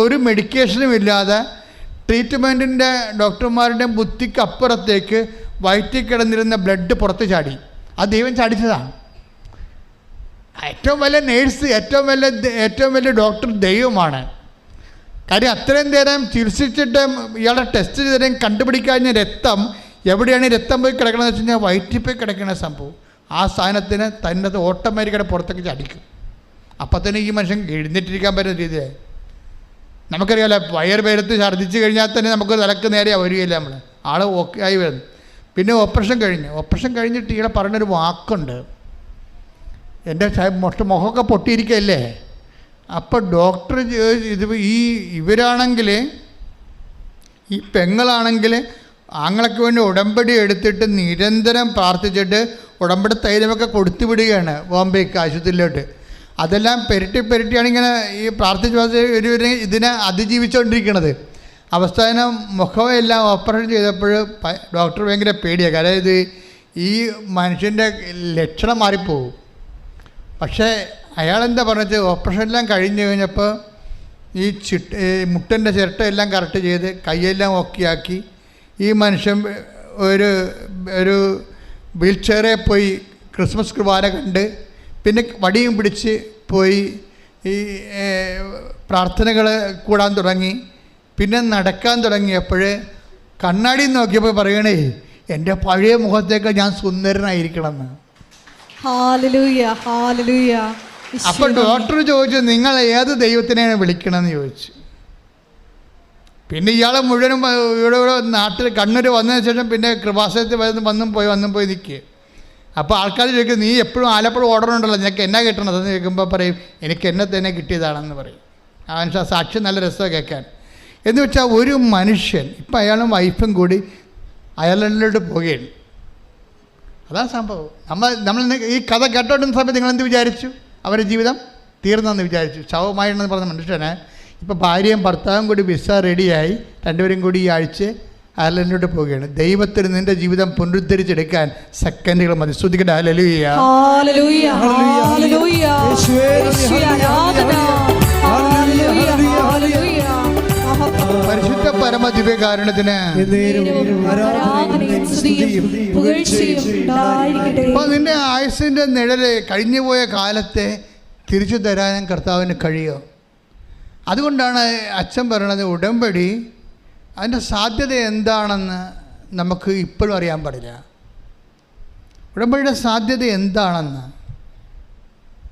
ഒരു മെഡിക്കേഷനും ഇല്ലാതെ, ട്രീറ്റ്മെൻറ്റിൻ്റെ ഡോക്ടർമാരുടെ ബുദ്ധിക്ക് അപ്പുറത്തേക്ക് വയറ്റിൽ കിടന്നിരുന്ന ബ്ലഡ് പുറത്ത് ചാടി. അത് ദൈവം ചാടിച്ചതാണ്. ഏറ്റവും വലിയ നേഴ്സ്, ഏറ്റവും വലിയ ഡോക്ടർ ദൈവമാണ്. കാര്യം അത്രയും നേരം ചികിത്സിച്ചിട്ട് ഇയാളുടെ ടെസ്റ്റ് ചെയ്തേരം കണ്ടുപിടിക്കാഞ്ഞ രക്തം എവിടെയാണ് രക്തം പോയി കിടക്കണമെന്ന് വെച്ച് കഴിഞ്ഞാൽ വയറ്റിൽ പോയി കിടക്കുന്ന സംഭവം. ആ സാധനത്തിന് തന്നെ ഓട്ടോമാറ്റിക്കായിട്ട് പുറത്തേക്ക് ചടിക്കും. അപ്പം തന്നെ ഈ മനുഷ്യൻ എഴുന്നേറ്റിരിക്കാൻ പറ്റുന്ന രീതിയായി. നമുക്കറിയാമല്ലോ, വയറുപേരത്ത് ഛർദ്ദിച്ച് കഴിഞ്ഞാൽ തന്നെ നമുക്ക് തലക്ക് നേരെ വരികയില്ല, നമ്മൾ ആൾ ഓക്കെ ആയി വരുന്നു. പിന്നെ ഓപ്പറേഷൻ കഴിഞ്ഞിട്ട് ഇയാളെ പറഞ്ഞൊരു വാക്കുണ്ട്, എൻ്റെ മുഖമൊക്കെ പൊട്ടിയിരിക്കുകയല്ലേ. അപ്പോൾ ഡോക്ടർ ഇവരാണെങ്കിൽ, ഈ പെങ്ങളാണെങ്കിൽ ആങ്ങളൊക്കെ വേണ്ടി ഉടമ്പടി എടുത്തിട്ട് നിരന്തരം പ്രാർത്ഥിച്ചിട്ട് ഉടമ്പടി തൈലമൊക്കെ കൊടുത്തു വിടുകയാണ് ബോംബെക്ക് ആശുപത്രിയിലോട്ട്. അതെല്ലാം പെരട്ടിയാണ് ഇങ്ങനെ ഈ പ്രാർത്ഥിച്ച് ഇതിനെ അതിജീവിച്ചുകൊണ്ടിരിക്കുന്നത്. അവസാനം മുഖമെല്ലാം ഓപ്പറേഷൻ ചെയ്തപ്പോൾ ഡോക്ടർ ഭയങ്കര പേടിയാണ്. അതായത് ഈ മനുഷ്യൻ്റെ ലക്ഷണം മാറിപ്പോവും. പക്ഷേ അയാളെന്താ പറഞ്ഞത്, ഓപ്പറേഷൻ എല്ലാം കഴിഞ്ഞപ്പോൾ ഈ മുട്ടൻ്റെ ചിരട്ടയെല്ലാം കറക്റ്റ് ചെയ്ത് കൈയെല്ലാം ഓക്കെയാക്കി ഈ മനുഷ്യൻ ഒരു വീൽ ചെയറിൽ പോയി ക്രിസ്മസ് കുർബാന കണ്ട്, പിന്നെ വടിയും പിടിച്ച് പോയി ഈ പ്രാർത്ഥനകൾ കൂടാൻ തുടങ്ങി. പിന്നെ നടക്കാൻ തുടങ്ങിയപ്പോൾ കണ്ണാടി നോക്കിയപ്പോൾ പറയണേ, എൻ്റെ പഴയ മുഖത്തേക്ക് ഞാൻ സുന്ദരനായിരിക്കണമെന്ന്. അപ്പോൾ ഡോക്ടർ ചോദിച്ചു, നിങ്ങൾ ഏത് ദൈവത്തിനെയാണ് വിളിക്കണമെന്ന് ചോദിച്ചു. പിന്നെ ഇയാളെ മുഴുവനും ഇവിടെ നാട്ടിൽ കണ്ണൂർ വന്നതിന് ശേഷം പിന്നെ കൃപാസനത്തിൽ വന്നും പോയി നിൽക്കുക. അപ്പോൾ ആൾക്കാർ ചോദിക്കും, നീ എപ്പോഴും ആലപ്പുഴ ഓർഡർ ഉണ്ടല്ലോ, നിനക്ക് എന്നാ കിട്ടണതെന്ന് ചോദിക്കുമ്പോൾ പറയും, എനിക്ക് എന്നെ തന്നെ കിട്ടിയതാണെന്ന് പറയും. അവൻ സാക്ഷ്യം നല്ല രസമാണ് കേൾക്കാൻ. എന്ന് വെച്ചാൽ ഒരു മനുഷ്യൻ, ഇപ്പം അയാളും വൈഫും കൂടി അയർലൻഡിലോട്ട് പോവുകയാണ്. അതാ സംഭവം. നമ്മൾ ഈ കഥ കേട്ടോണ്ടുന്ന സമയത്ത് നിങ്ങളെന്ത് വിചാരിച്ചു? അവരുടെ ജീവിതം തീർന്നെന്ന് വിചാരിച്ചു. ശവമായെന്ന് പറഞ്ഞ മനുഷ്യനെ ഇപ്പോൾ ഭാര്യയും ഭർത്താവും കൂടി വിസ റെഡിയായി, രണ്ടുപേരും കൂടി ഈ ആഴ്ച അയർലൻഡിലോട്ട് പോവുകയാണ്. ദൈവത്തിന് നിന്റെ ജീവിതം പുനരുദ്ധരിച്ചെടുക്കാൻ സെക്കൻഡുകൾ മതി. ശ്രുതിക്കട്ടെ ഹല്ലേലൂയ. പരിശുദ്ധ പരമ ദിവ്യകാരുണ്യത്തിന് അപ്പോൾ നിന്റെ ആയുസ്സിൻ്റെ നിഴല് കഴിഞ്ഞുപോയ കാലത്തെ തിരിച്ചു തരാൻ കർത്താവിന് കഴിയോ? അതുകൊണ്ടാണ് അച്ഛൻ പറയണത്, ഉടമ്പടി അതിൻ്റെ സാധ്യത എന്താണെന്ന് നമുക്ക് ഇപ്പോഴും അറിയാൻ പാടില്ല. ഉടമ്പടിയുടെ സാധ്യത എന്താണെന്ന്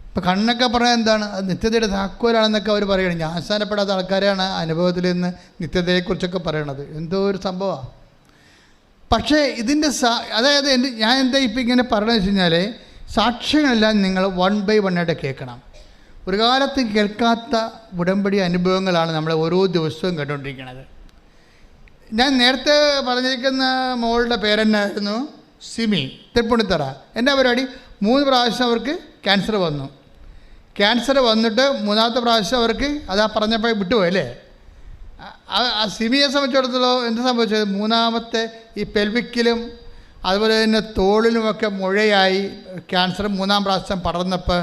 ഇപ്പം കണ്ണൊക്കെ പറയാൻ എന്താണ്, അത് നിത്യതയുടെ താക്കോലാണെന്നൊക്കെ അവർ പറയണം. ജ്ഞാനസ്ഥാനപ്പെടാത്ത ആൾക്കാരാണ് അനുഭവത്തിൽ നിന്ന് നിത്യതയെക്കുറിച്ചൊക്കെ പറയണത്. എന്തോ ഒരു സംഭവമാണ്. പക്ഷേ ഇതിൻ്റെ അതായത് ഞാൻ എന്താ ഇപ്പം ഇങ്ങനെ പറയണമെന്ന് വെച്ച് കഴിഞ്ഞാൽ, സാക്ഷ്യങ്ങളെല്ലാം നിങ്ങൾ 1 by 1 ആയിട്ട് കേൾക്കണം. ഒരു കാലത്തും കേൾക്കാത്ത ഉടമ്പടി അനുഭവങ്ങളാണ് നമ്മൾ ഓരോ ദിവസവും കണ്ടുകൊണ്ടിരിക്കുന്നത്. ഞാൻ നേരത്തെ പറഞ്ഞിരിക്കുന്ന മോളുടെ പേരെന്നായിരുന്നു? സിമി, തൃപ്പൂണിത്തറ. എൻ്റെ പരിപാടി 3 പ്രാവശ്യം അവർക്ക് ക്യാൻസർ വന്നു. ക്യാൻസർ വന്നിട്ട് 3ാമത്തെ പ്രാവശ്യം അവർക്ക് അതാ പറഞ്ഞപ്പോൾ വിട്ടുപോയി അല്ലേ? ആ സിമിയെ സംബന്ധിച്ചിടത്തോളം എന്ത് സംഭവിച്ചത്? 3ാമത്തെ ഈ പെൽവിക്കിലും അതുപോലെ തന്നെ തോളിലുമൊക്കെ മുഴയായി ക്യാൻസർ 3ാം പ്രാവശ്യം പടർന്നപ്പോൾ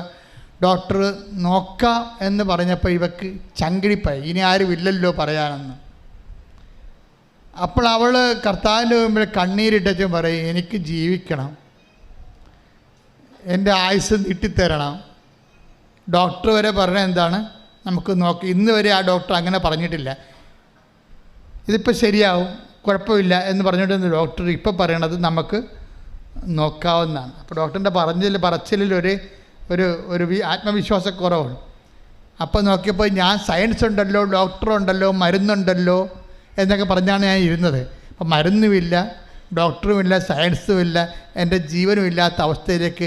ഡോക്ടർ നോക്കാം എന്ന് പറഞ്ഞപ്പോൾ ഇവക്ക് ചങ്കിടിപ്പായി, ഇനി ആരും ഇല്ലല്ലോ പറയാനെന്ന്. അപ്പോൾ അവൾ കർത്താവിൻ്റെ മുമ്പിൽ കണ്ണീരിട്ടും പറയും, എനിക്ക് ജീവിക്കണം, എൻ്റെ ആയുസ് നീട്ടിത്തരണം. ഡോക്ടർ വരെ പറഞ്ഞ എന്താണ്? നമുക്ക് നോക്കി. ഇന്ന് വരെ ആ ഡോക്ടർ അങ്ങനെ പറഞ്ഞിട്ടില്ല, ഇതിപ്പോൾ ശരിയാവും, കുഴപ്പമില്ല എന്ന് പറഞ്ഞിട്ട് ഡോക്ടർ ഇപ്പോൾ പറയണത് നമുക്ക് നോക്കാവുന്നതാണ്. അപ്പോൾ ഡോക്ടറിൻ്റെ പറച്ചിലിൽ ഒരു ആത്മവിശ്വാസക്കുറവാണ്. അപ്പോൾ നോക്കിയപ്പോൾ ഞാൻ സയൻസ് ഉണ്ടല്ലോ, ഡോക്ടറുണ്ടല്ലോ, മരുന്നുണ്ടല്ലോ എന്നൊക്കെ പറഞ്ഞാണ് ഞാൻ ഇരുന്നത്. അപ്പം മരുന്നുമില്ല, ഡോക്ടറുമില്ല, സയൻസുമില്ല, എൻ്റെ ജീവനും ഇല്ലാത്ത അവസ്ഥയിലേക്ക്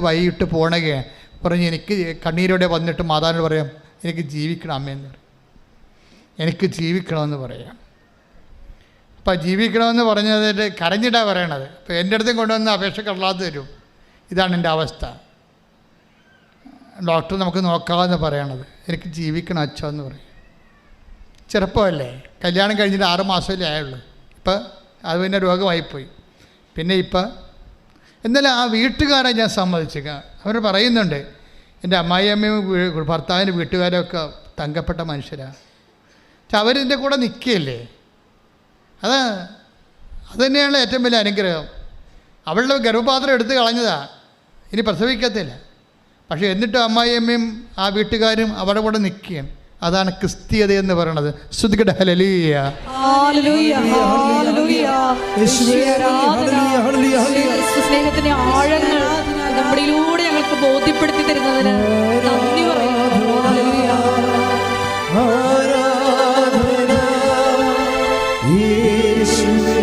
വൈകിട്ട് പോണകയാണ്. പറഞ്ഞ് എനിക്ക് കണ്ണീരോടെ വന്നിട്ട് മാതാവിനോട് പറയാം, എനിക്ക് ജീവിക്കണം അമ്മയെന്ന് പറയും, എനിക്ക് ജീവിക്കണമെന്ന് പറയാം. അപ്പോൾ ജീവിക്കണമെന്ന് പറഞ്ഞതിൻ്റെ കരഞ്ഞിട്ടാണ് പറയണത്. അപ്പോൾ എൻ്റെ അടുത്തും കൊണ്ടുവന്ന് അപേക്ഷ കടലാത്ത് തരും, ഇതാണ് എൻ്റെ അവസ്ഥ, ഡോക്ടർ നമുക്ക് നോക്കാമെന്ന് പറയണത്, എനിക്ക് ജീവിക്കണം അച്ഛൻ എന്ന് പറയും. ചെറുപ്പമല്ലേ, കല്യാണം കഴിഞ്ഞിട്ട് 6 മാസമല്ലേ ആയുള്ളൂ. ഇപ്പം അത് പിന്നെ രോഗമായിപ്പോയി. പിന്നെ ഇപ്പം എന്നാലും ആ വീട്ടുകാരെ ഞാൻ സമ്മതിച്ചേക്കാം. അവർ പറയുന്നുണ്ട്, എൻ്റെ അമ്മായിയമ്മയും ഭർത്താവിൻ്റെ വീട്ടുകാരൊക്കെ തങ്കപ്പെട്ട മനുഷ്യരാണ്. പക്ഷെ അവരിൻ്റെ കൂടെ നിൽക്കുകയല്ലേ, അത് തന്നെയാണ് ഏറ്റവും വലിയ അനുഗ്രഹം. അവളുടെ ഗർഭപാത്രം എടുത്ത് കളഞ്ഞതാണ്, ഇനി പ്രസവിക്കത്തില്ല. പക്ഷേ എന്നിട്ടും അമ്മായിയമ്മയും ആ വീട്ടുകാരും അവിടെ കൂടെ നിൽക്കുകയാണ്. അതാണ് ക്രിസ്തീയത എന്ന് പറയുന്നത്. ശ്രുതികട ഹല്ലേലൂയ, ഹല്ലേലൂയ, ഹല്ലേലൂയ. സ്നേഹത്തിന്റെ ആഴങ്ങൾ നമ്മളിലൂടെ ഞങ്ങൾക്ക് ബോധ്യപ്പെടുത്തി തരുന്നതിന് നന്ദി പറയുന്നു. ഹല്ലേലൂയ. ആരാധന യേശുവേ,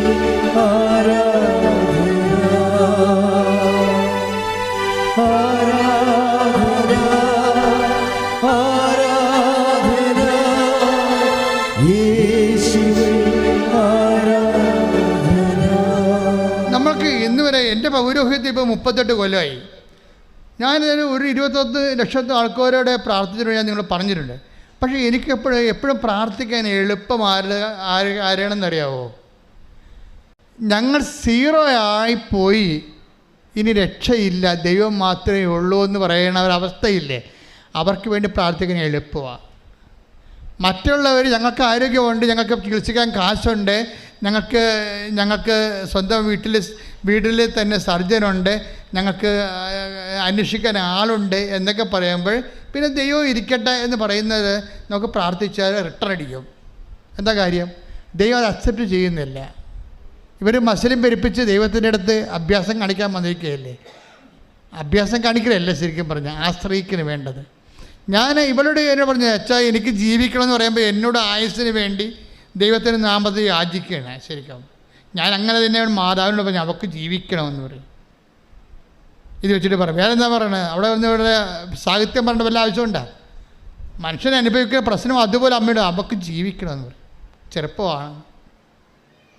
ആരാധന, ആരാധന, ആരാധന യേശുവേ, ആരാധന. നമ്മൾക്ക് ഇന്ന് വരെ എൻ്റെ പൗരോഹിത്യം ഇപ്പോൾ 38 കൊല്ലമായി. ഞാനൊരു 21 ലക്ഷത്തെ ആൾക്കാരോടെ പ്രാർത്ഥിച്ചിട്ട് ഞാൻ നിങ്ങൾ പറഞ്ഞിട്ടുണ്ട്. പക്ഷേ എനിക്ക് എപ്പോഴും പ്രാർത്ഥിക്കാൻ എളുപ്പം ആരാണെന്നറിയാവോ? ഞങ്ങൾ 0 ആയിപ്പോയി, ഇനി രക്ഷയില്ല, ദൈവം മാത്രമേ ഉള്ളൂ എന്ന് പറയുന്ന ഒരവസ്ഥയില്ലേ, അവർക്ക് വേണ്ടി പ്രാർത്ഥിക്കാൻ എളുപ്പമാണ്. മറ്റുള്ളവർ ഞങ്ങൾക്ക് ആരോഗ്യമുണ്ട്, ഞങ്ങൾക്ക് ചികിത്സിക്കാൻ കാശുണ്ട്, ഞങ്ങൾക്ക് സ്വന്തം വീട്ടിൽ തന്നെ സർജനുണ്ട്, ഞങ്ങൾക്ക് അന്വേഷിക്കാൻ ആളുണ്ട് എന്നൊക്കെ പറയുമ്പോൾ പിന്നെ ദൈവം ഇരിക്കട്ടെ എന്ന് പറയുന്നത് നമുക്ക് പ്രാർത്ഥിച്ചാൽ റിട്ടേൺ അടിക്കും. എന്താ കാര്യം? ദൈവം അത് അക്സെപ്റ്റ് ചെയ്യുന്നില്ല. ഇവർ മസിലും പെരുപ്പിച്ച് ദൈവത്തിൻ്റെ അടുത്ത് അഭ്യാസം കാണിക്കാൻ വന്നിരിക്കുകയല്ലേ. അഭ്യാസം കാണിക്കലല്ല ശരിക്കും പറഞ്ഞാൽ, ആശ്രയിക്കന് വേണ്ടത്. ഞാൻ ഇവളോട് എന്നെ പറഞ്ഞു, അച്ഛാ എനിക്ക് ജീവിക്കണമെന്ന് പറയുമ്പോൾ എന്നോട് ആയുസ്സിന് വേണ്ടി ദൈവത്തിൻ്റെ നാമത്തിൽ യാചിക്കുകയാണ്. ശരിക്കും ഞാൻ അങ്ങനെ തന്നെയാണ് മാതാവിനോട് പറഞ്ഞു, അവൾക്ക് ജീവിക്കണമെന്ന് പറയും. ഇത് വെച്ചിട്ട് പറയും. വേറെ എന്താ പറയണത്? അവിടെ വന്ന് ഇവിടെ സാഹിത്യം പറഞ്ഞ വല്ല ആവശ്യമുണ്ടോ? മനുഷ്യൻ അനുഭവിക്കുന്ന പ്രശ്നം അതുപോലെ അമ്മയോട് അവൾക്ക് ജീവിക്കണമെന്ന് പറയും. ചെറുപ്പമാണ്.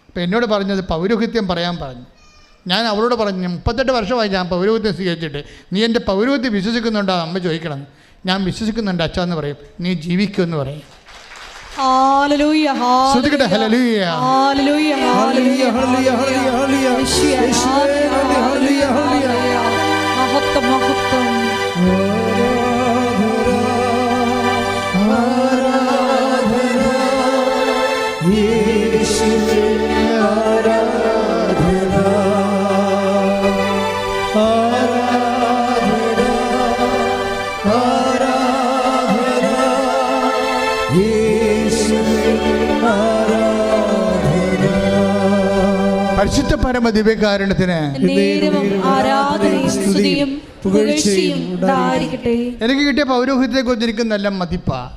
അപ്പോൾ എന്നോട് പറഞ്ഞത് പൗരോഹിത്യം പറയാൻ പറഞ്ഞു. ഞാൻ അവളോട് പറഞ്ഞു, 38 വർഷമായി ഞാൻ പൗരോഹിത്യം സ്വീകരിച്ചിട്ട്, നീ എൻ്റെ പൗരോഹിത്യം വിശ്വസിക്കുന്നുണ്ടോ അമ്മ ചോദിക്കണം. ഞാൻ വിശ്വസിക്കുന്നുണ്ട് അച്ഛാ എന്ന് പറയും. നീ ജീവിക്കുമെന്ന് പറയും. ഹല്ലേലൂയ, ശ്രുതികട ഹല്ലേലൂയ, ഹല്ലേലൂയ, ഹല്ലേലൂയ, ഹല്ലേലൂയ, ഹല്ലേലൂയ. മഹത്വം, മഹത്വം. ആരാധന യേശുവേ, ആരാധന, ആരാധന, ആരാധന യേശുവേ, ആരാധന. പരിശുദ്ധ പരമ ദിവ്യകാരുണ്യത്തിന് നേരവും ആരാധനയും സ്തുതിയും പുകഴ്ചയും ഉണ്ടായിരിക്കട്ടെ. എനിക്ക് കിട്ടിയ പൗരോഹിത്യത്തെക്കുറിച്ച് എനിക്ക് നല്ല മതിപ്പാണ്.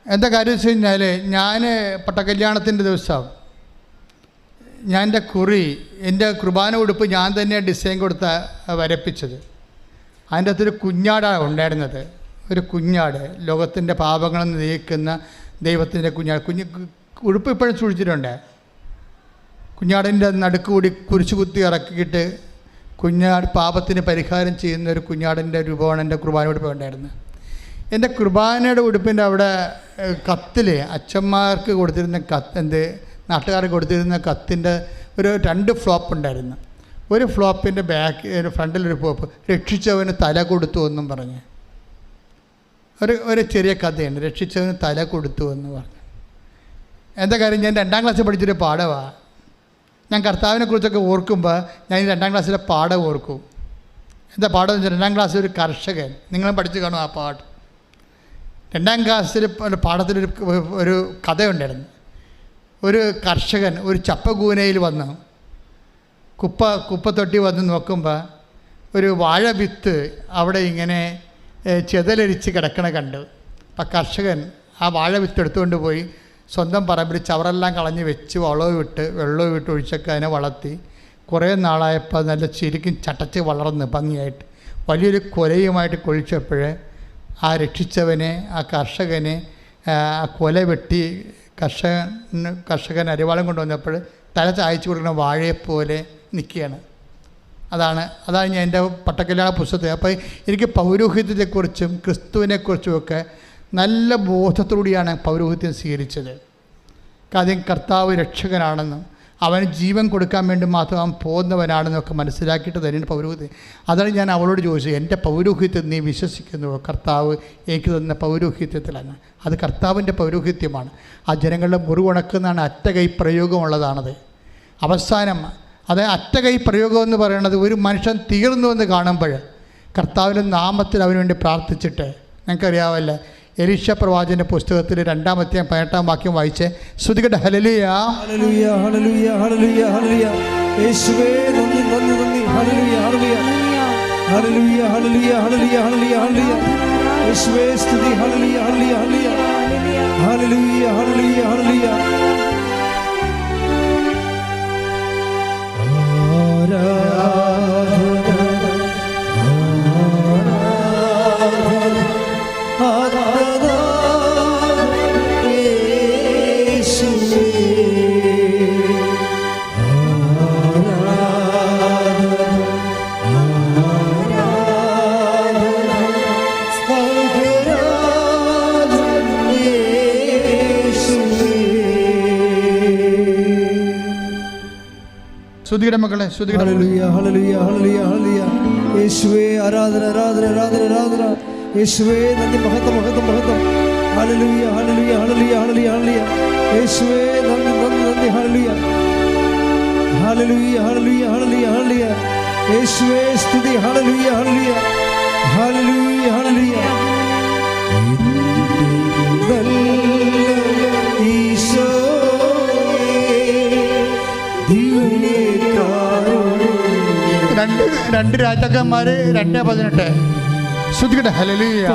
എന്താ കാര്യം വെച്ച് കഴിഞ്ഞാൽ, ഞാൻ പട്ടക്കല്യാണത്തിൻ്റെ ദിവസം ഞാൻ എൻ്റെ കുറി, എൻ്റെ കുർബാന ഉടുപ്പ് ഞാൻ തന്നെ ഡിസൈൻ കൊടുത്ത വരപ്പിച്ചത്. അതിൻ്റെ അകത്തൊരു കുഞ്ഞാടാണ് ഉണ്ടായിരുന്നത്. ഒരു കുഞ്ഞാട്, ലോകത്തിൻ്റെ പാപങ്ങൾ നീക്കുന്ന ദൈവത്തിൻ്റെ കുഞ്ഞാട്. ഉടുപ്പ് ഇപ്പോഴും സൂക്ഷിച്ചിട്ടുണ്ട്. കുഞ്ഞാടിൻ്റെ നടുക്കുകൂടി കുരിശു കുത്തി ഇറക്കിയിട്ട് കുഞ്ഞാട് പാപത്തിന് പരിഹാരം ചെയ്യുന്ന ഒരു കുഞ്ഞാടിൻ്റെ രൂപമാണ് എൻ്റെ കുർബാന ഉടുപ്പ് ഉണ്ടായിരുന്നത്. എൻ്റെ കുർബാനയുടെ ഉടുപ്പിൻ്റെ അവിടെ കത്തിൽ അച്ഛന്മാർക്ക് കൊടുത്തിരുന്ന നാട്ടുകാർക്ക് കൊടുത്തിരുന്ന കത്തിൻ്റെ ഒരു 2 ഫ്ലോപ്പ് ഉണ്ടായിരുന്നു. ഒരു ഫ്ലോപ്പിൻ്റെ ഫ്രണ്ടിലൊരു ഫ്ലോപ്പ്, രക്ഷിച്ചവന് തല കൊടുത്തു എന്നും പറഞ്ഞ് ഒരു ചെറിയ കഥയാണ്. രക്ഷിച്ചവന് തല കൊടുത്തു എന്ന് പറഞ്ഞു. എന്താ കാര്യം, ഞാൻ 2ാം ക്ലാസ്സിൽ പഠിച്ചൊരു പാഠമാണ്. ഞാൻ കർത്താവിനെ കുറിച്ചൊക്കെ ഓർക്കുമ്പോൾ ഞാൻ ഈ 2ാം ക്ലാസ്സിലെ പാഠം ഓർക്കും. എന്താ പാഠം എന്ന് വെച്ചാൽ, 2ാം ക്ലാസ്സിൽ ഒരു കർഷകൻ, നിങ്ങളും പഠിച്ചു കാണും ആ പാഠം. 2ാം ക്ലാസ്സിൽ പാഠത്തിലൊരു ഒരു കഥയുണ്ടായിരുന്നു. ഒരു കർഷകൻ ഒരു ചപ്പകൂനയിൽ വന്ന് കുപ്പത്തൊട്ടി വന്ന് നോക്കുമ്പോൾ ഒരു വാഴ വിത്ത് അവിടെ ഇങ്ങനെ ചെതലരിച്ച് കിടക്കണ കണ്ടു. അപ്പം കർഷകൻ ആ വാഴ വിത്ത് എടുത്തുകൊണ്ട് പോയി സ്വന്തം പറമ്പിൽ ചവറെല്ലാം കളഞ്ഞ് വെച്ച് വെള്ളവും വിട്ട് ഒഴിച്ചൊക്കെ അതിനെ വളർത്തി കുറേ നാളായപ്പോൾ നല്ല ശരിക്കും ചട്ടച്ച് വളർന്ന് ഭംഗിയായിട്ട് വലിയൊരു കൊലയുമായിട്ട് കൊഴിച്ചപ്പോൾ ആ രക്ഷിച്ചവനെ, ആ കർഷകനെ ആ കൊല വെട്ടി കർഷകൻ അരിവാളം കൊണ്ടുവന്നപ്പോൾ തല ചായച്ചു കൊടുക്കുന്ന വാഴയെപ്പോലെ നിൽക്കുകയാണ്. അതാണ് ഞാൻ എൻ്റെ പട്ടക്കല്യാണ പുസ്തകത്തിൽ. അപ്പോൾ എനിക്ക് പൗരോഹിത്യത്തെക്കുറിച്ചും ക്രിസ്തുവിനെക്കുറിച്ചുമൊക്കെ നല്ല ബോധത്തോടെയാണ് പൗരോഹിത്യം സ്വീകരിച്ചത്. കാര്യം കർത്താവ് രക്ഷകനാണെന്നും അവന് ജീവൻ കൊടുക്കാൻ വേണ്ടി മാത്രം അവൻ പോകുന്നവനാണെന്നൊക്കെ മനസ്സിലാക്കിയിട്ട് തന്നെയാണ് പൗരോഹിത്യം. അതാണ് ഞാൻ അവളോട് ചോദിച്ചത്, എൻ്റെ പൗരോഹിത്യം നീ വിശ്വസിക്കുന്നുവോ? കർത്താവ് എനിക്ക് തന്ന പൗരോഹിത്യത്തിലാണ്. അത് കർത്താവിൻ്റെ പൗരോഹിത്യമാണ്. ആ ജനങ്ങളുടെ മുറിവുണക്കുന്നതാണ് അറ്റകൈ പ്രയോഗമുള്ളതാണത്. അവസാനം അത് അറ്റകൈ പ്രയോഗം എന്ന് പറയുന്നത് ഒരു മനുഷ്യൻ തീർന്നുവെന്ന് കാണുമ്പോൾ കർത്താവിൻ്റെ നാമത്തിൽ അവന് വേണ്ടി പ്രാർത്ഥിച്ചിട്ട്, നിങ്ങൾക്കറിയാവല്ലേ എലീശ പ്രവാചകന്റെ പുസ്തകത്തിൽ 2-ാം അധ്യായം 18-ാം വാക്യം വായിച്ച് ശ്രുതികട്ടെ. ഹല്ലേലൂയ ഹല്ലേലൂയ ഹല്ലേലൂയ ഹല്ലേലൂയ ഹല്ലേലൂയ യേശുവേ നന്ദി നന്ദി നന്ദി. ഹല്ലേലൂയ ഹല്ലേലൂയ ഹല്ലേലൂയ ഹല്ലേലൂയ ഹല്ലേലൂയ ഹല്ലേലൂയ ഹല്ലേലൂയ യേശുവേ സ്തുതി. ഹല്ലേലൂയ ഹല്ലേലൂയ ഹല്ലേലൂയ ഹല്ലേലൂയ ഹല്ലേലൂയ ശ്രുതിയുടെ മക്കളെ, ശ്രുതിയുടെ ഹല്ലേലൂയ ഹല്ലേലൂയ ഹല്ലേലൂയ ഹല്ലേലൂയ യേശുവേ ആരാധന ആരാധന ആരാധന ആരാധന യേശുവേ നന്ദി മഹത്വം മഹത്വം മഹത്വം. ഹല്ലേലൂയ ഹല്ലേലൂയ ഹല്ലേലൂയ ഹല്ലേലൂയ ഹല്ലേലൂയ യേശുവേ നന്ദി നന്ദി നന്ദി. ഹല്ലേലൂയ ഹല്ലേലൂയ ഹല്ലേലൂയ ഹല്ലേലൂയ ഹല്ലേലൂയ യേശുവേ സ്തുതി. ഹല്ലേലൂയ ഹല്ലേലൂയ ഹല്ലേലൂയ ഹല്ലേലൂയ ഈശോ രണ്ട് രാജാക്കന്മാർ 2:18 ശ്രുതികട്ടെ. ഹല്ലേലൂയ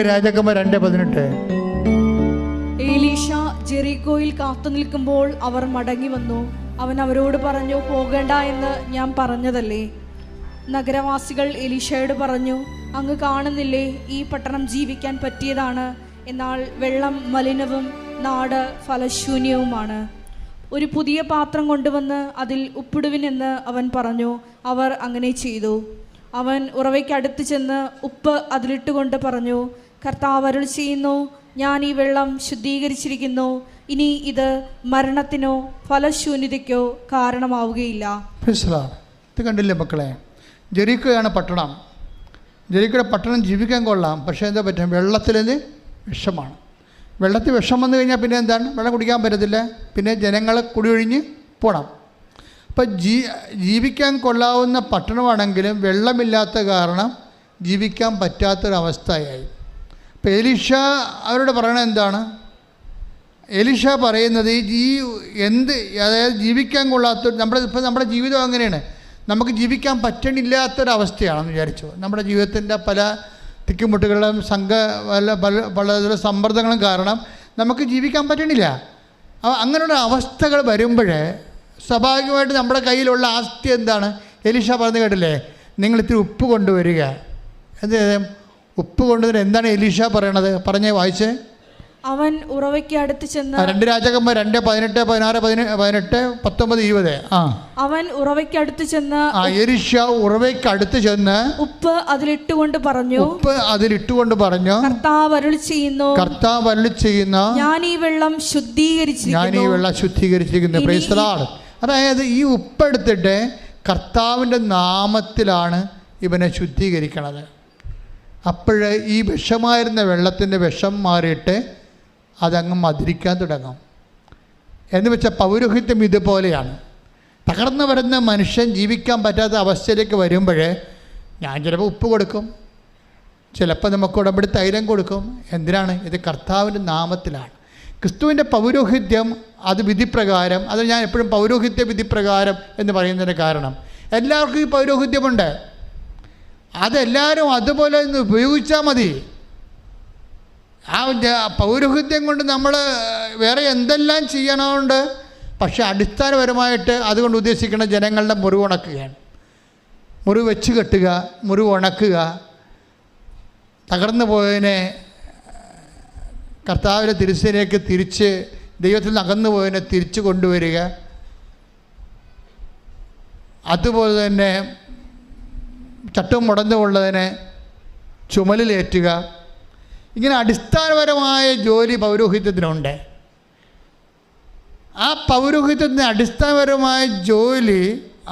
രാജാക്കന്മാർ 2:18. എലീശ ജെറിക്കോയിൽ കാത്തു നിൽക്കുമ്പോൾ അവർ മടങ്ങി വന്നു. അവൻ അവരോട് പറഞ്ഞു, പോകേണ്ട എന്ന് ഞാൻ പറഞ്ഞതല്ലേ? നഗരവാസികൾ എലീശയോട് പറഞ്ഞു, അങ്ങ് കാണുന്നില്ലേ, ഈ പട്ടണം ജീവിക്കാൻ പറ്റിയതാണ്, എന്നാൽ വെള്ളം മലിനവും നാട് ഫലശൂന്യവുമാണ്. ഒരു പുതിയ പാത്രം കൊണ്ടുവന്ന് അതിൽ ഉപ്പിടുവിനെന്ന് അവൻ പറഞ്ഞു. അവർ അങ്ങനെ ചെയ്തു. അവൻ ഉറവയ്ക്കടുത്ത് ചെന്ന് ഉപ്പ് അതിലിട്ടുകൊണ്ട് പറഞ്ഞു, കർത്താവ് അരുൾ ചെയ്യുന്നു, ഞാൻ ഈ വെള്ളം ശുദ്ധീകരിച്ചിരിക്കുന്നു, ഇനി ഇത് മരണത്തിനോ ഫലശൂന്യതയ്ക്കോ കാരണമാവുകയില്ല. ഇത് കണ്ടില്ലേ മക്കളെ, ജെറിക്കോയാണ് പട്ടണം. ജെറിക്കോയുടെ പട്ടണം ജീവിക്കാൻ കൊള്ളാം, പക്ഷേ എന്താ പറ്റും, വെള്ളത്തിലത് വിഷമാണ്. വെള്ളത്തിൽ വിഷം വന്നു കഴിഞ്ഞാൽ പിന്നെ എന്താണ്, വെള്ളം കുടിക്കാൻ പറ്റത്തില്ല, പിന്നെ ജനങ്ങൾ കുടിയൊഴിഞ്ഞ് പോകണം. അപ്പം ജീവിക്കാൻ കൊള്ളാവുന്ന പട്ടണമാണെങ്കിലും വെള്ളമില്ലാത്ത കാരണം ജീവിക്കാൻ പറ്റാത്തൊരവസ്ഥയായി. അപ്പോൾ എലീഷ അവരോട് പറയണത് എന്താണ്? എലീഷ പറയുന്നത് അതായത് ജീവിക്കാൻ കൊള്ളാത്ത നമ്മുടെ ജീവിതം അങ്ങനെയാണ്. നമുക്ക് ജീവിക്കാൻ പറ്റണില്ലാത്തൊരവസ്ഥയാണെന്ന് വിചാരിച്ചു. നമ്മുടെ ജീവിതത്തിൻ്റെ പല തിക്കുമുട്ടുകളും പല സമ്മർദ്ദങ്ങളും കാരണം നമുക്ക് ജീവിക്കാൻ പറ്റണില്ല. അങ്ങനെയുള്ള അവസ്ഥകൾ വരുമ്പോൾ സ്വാഭാവികമായിട്ട് നമ്മുടെ കയ്യിലുള്ള ആസ്തി എന്താണ്? എലീഷ പറഞ്ഞു കേട്ടില്ലേ, നിങ്ങൾ ഇത്തിരി ഉപ്പ് കൊണ്ടുവരിക. എന്ത് ഉപ്പ് കൊണ്ടുവരിക? എന്താണ് എലീഷ പറയണത്? പറഞ്ഞേ, വായിച്ചേ. അവൻ ഉറവയ്ക്ക് അടുത്ത് ചെന്ന് 2 രാജാക്കന്മാർ 2:18, 16, 18, 19, 20. അവൻ ഉറവയ്ക്ക് അടുത്ത് ചെന്ന് എലീഷ ഉറവയ്ക്ക് അടുത്ത് ചെന്ന് ഉപ്പ് അതിലിട്ടുകൊണ്ട് പറഞ്ഞു, കർത്താവ് അരുളി ചെയ്യുന്നു, ഞാൻ ഈ വെള്ളം ശുദ്ധീകരിച്ചിരിക്കുന്നു. Price the Lord. അതായത് ഈ ഉപ്പെടുത്തിട്ട് കർത്താവിൻ്റെ നാമത്തിലാണ് ഇവനെ ശുദ്ധീകരിക്കണത്. അപ്പോഴ് ഈ വിഷമായിരുന്ന വെള്ളത്തിൻ്റെ വിഷം മാറിയിട്ട് അതങ്ങ് മധുരിക്കാൻ തുടങ്ങും. എന്ന് വെച്ചാൽ പൗരോഹിത്യം ഇതുപോലെയാണ്. തകർന്നു വരുന്ന മനുഷ്യൻ ജീവിക്കാൻ പറ്റാത്ത അവസ്ഥയിലേക്ക് വരുമ്പോൾ ഞാൻ ചിലപ്പോൾ ഉപ്പ് കൊടുക്കും, ചിലപ്പോൾ നമുക്ക് ഉടമ്പടി തൈലം കൊടുക്കും. എന്തിനാണ്? ഇത് കർത്താവിൻ്റെ നാമത്തിലാണ്. ക്രിസ്തുവിൻ്റെ പൗരോഹിത്യം അത് വിധിപ്രകാരം, അത് ഞാൻ എപ്പോഴും പൗരോഹിത്യ വിധിപ്രകാരം എന്ന് പറയുന്നതിന് കാരണം എല്ലാവർക്കും ഈ പൗരോഹിത്യമുണ്ട്. അതെല്ലാവരും അതുപോലെ ഒന്ന് ഉപയോഗിച്ചാൽ മതി. ആ പൗരോഹിത്യം കൊണ്ട് നമ്മൾ വേറെ എന്തെല്ലാം ചെയ്യണമുണ്ട്. പക്ഷെ അടിസ്ഥാനപരമായിട്ട് അതുകൊണ്ട് ഉദ്ദേശിക്കുന്ന ജനങ്ങളുടെ മുറിവ് ഉണക്കുകയാണ്. മുറിവ് വെച്ച് കെട്ടുക, മുറിവ് ഉണക്കുക, തകർന്നു പോയതിനെ കർത്താവിൻ്റെ തിരുസേനയിലേക്ക് തിരിച്ച്, ദൈവത്തിൽ നിന്ന് അകന്നു പോയതിനെ തിരിച്ചു കൊണ്ടുവരിക. അതുപോലെ തന്നെ ചട്ടം മുടന്നുകൊള്ളതിനെ ചുമലിലേറ്റുക. ഇങ്ങനെ അടിസ്ഥാനപരമായ ജോലി പൗരോഹിത്യത്തിനുണ്ട്. ആ പൗരോഹിത്യത്തിന് അടിസ്ഥാനപരമായ ജോലി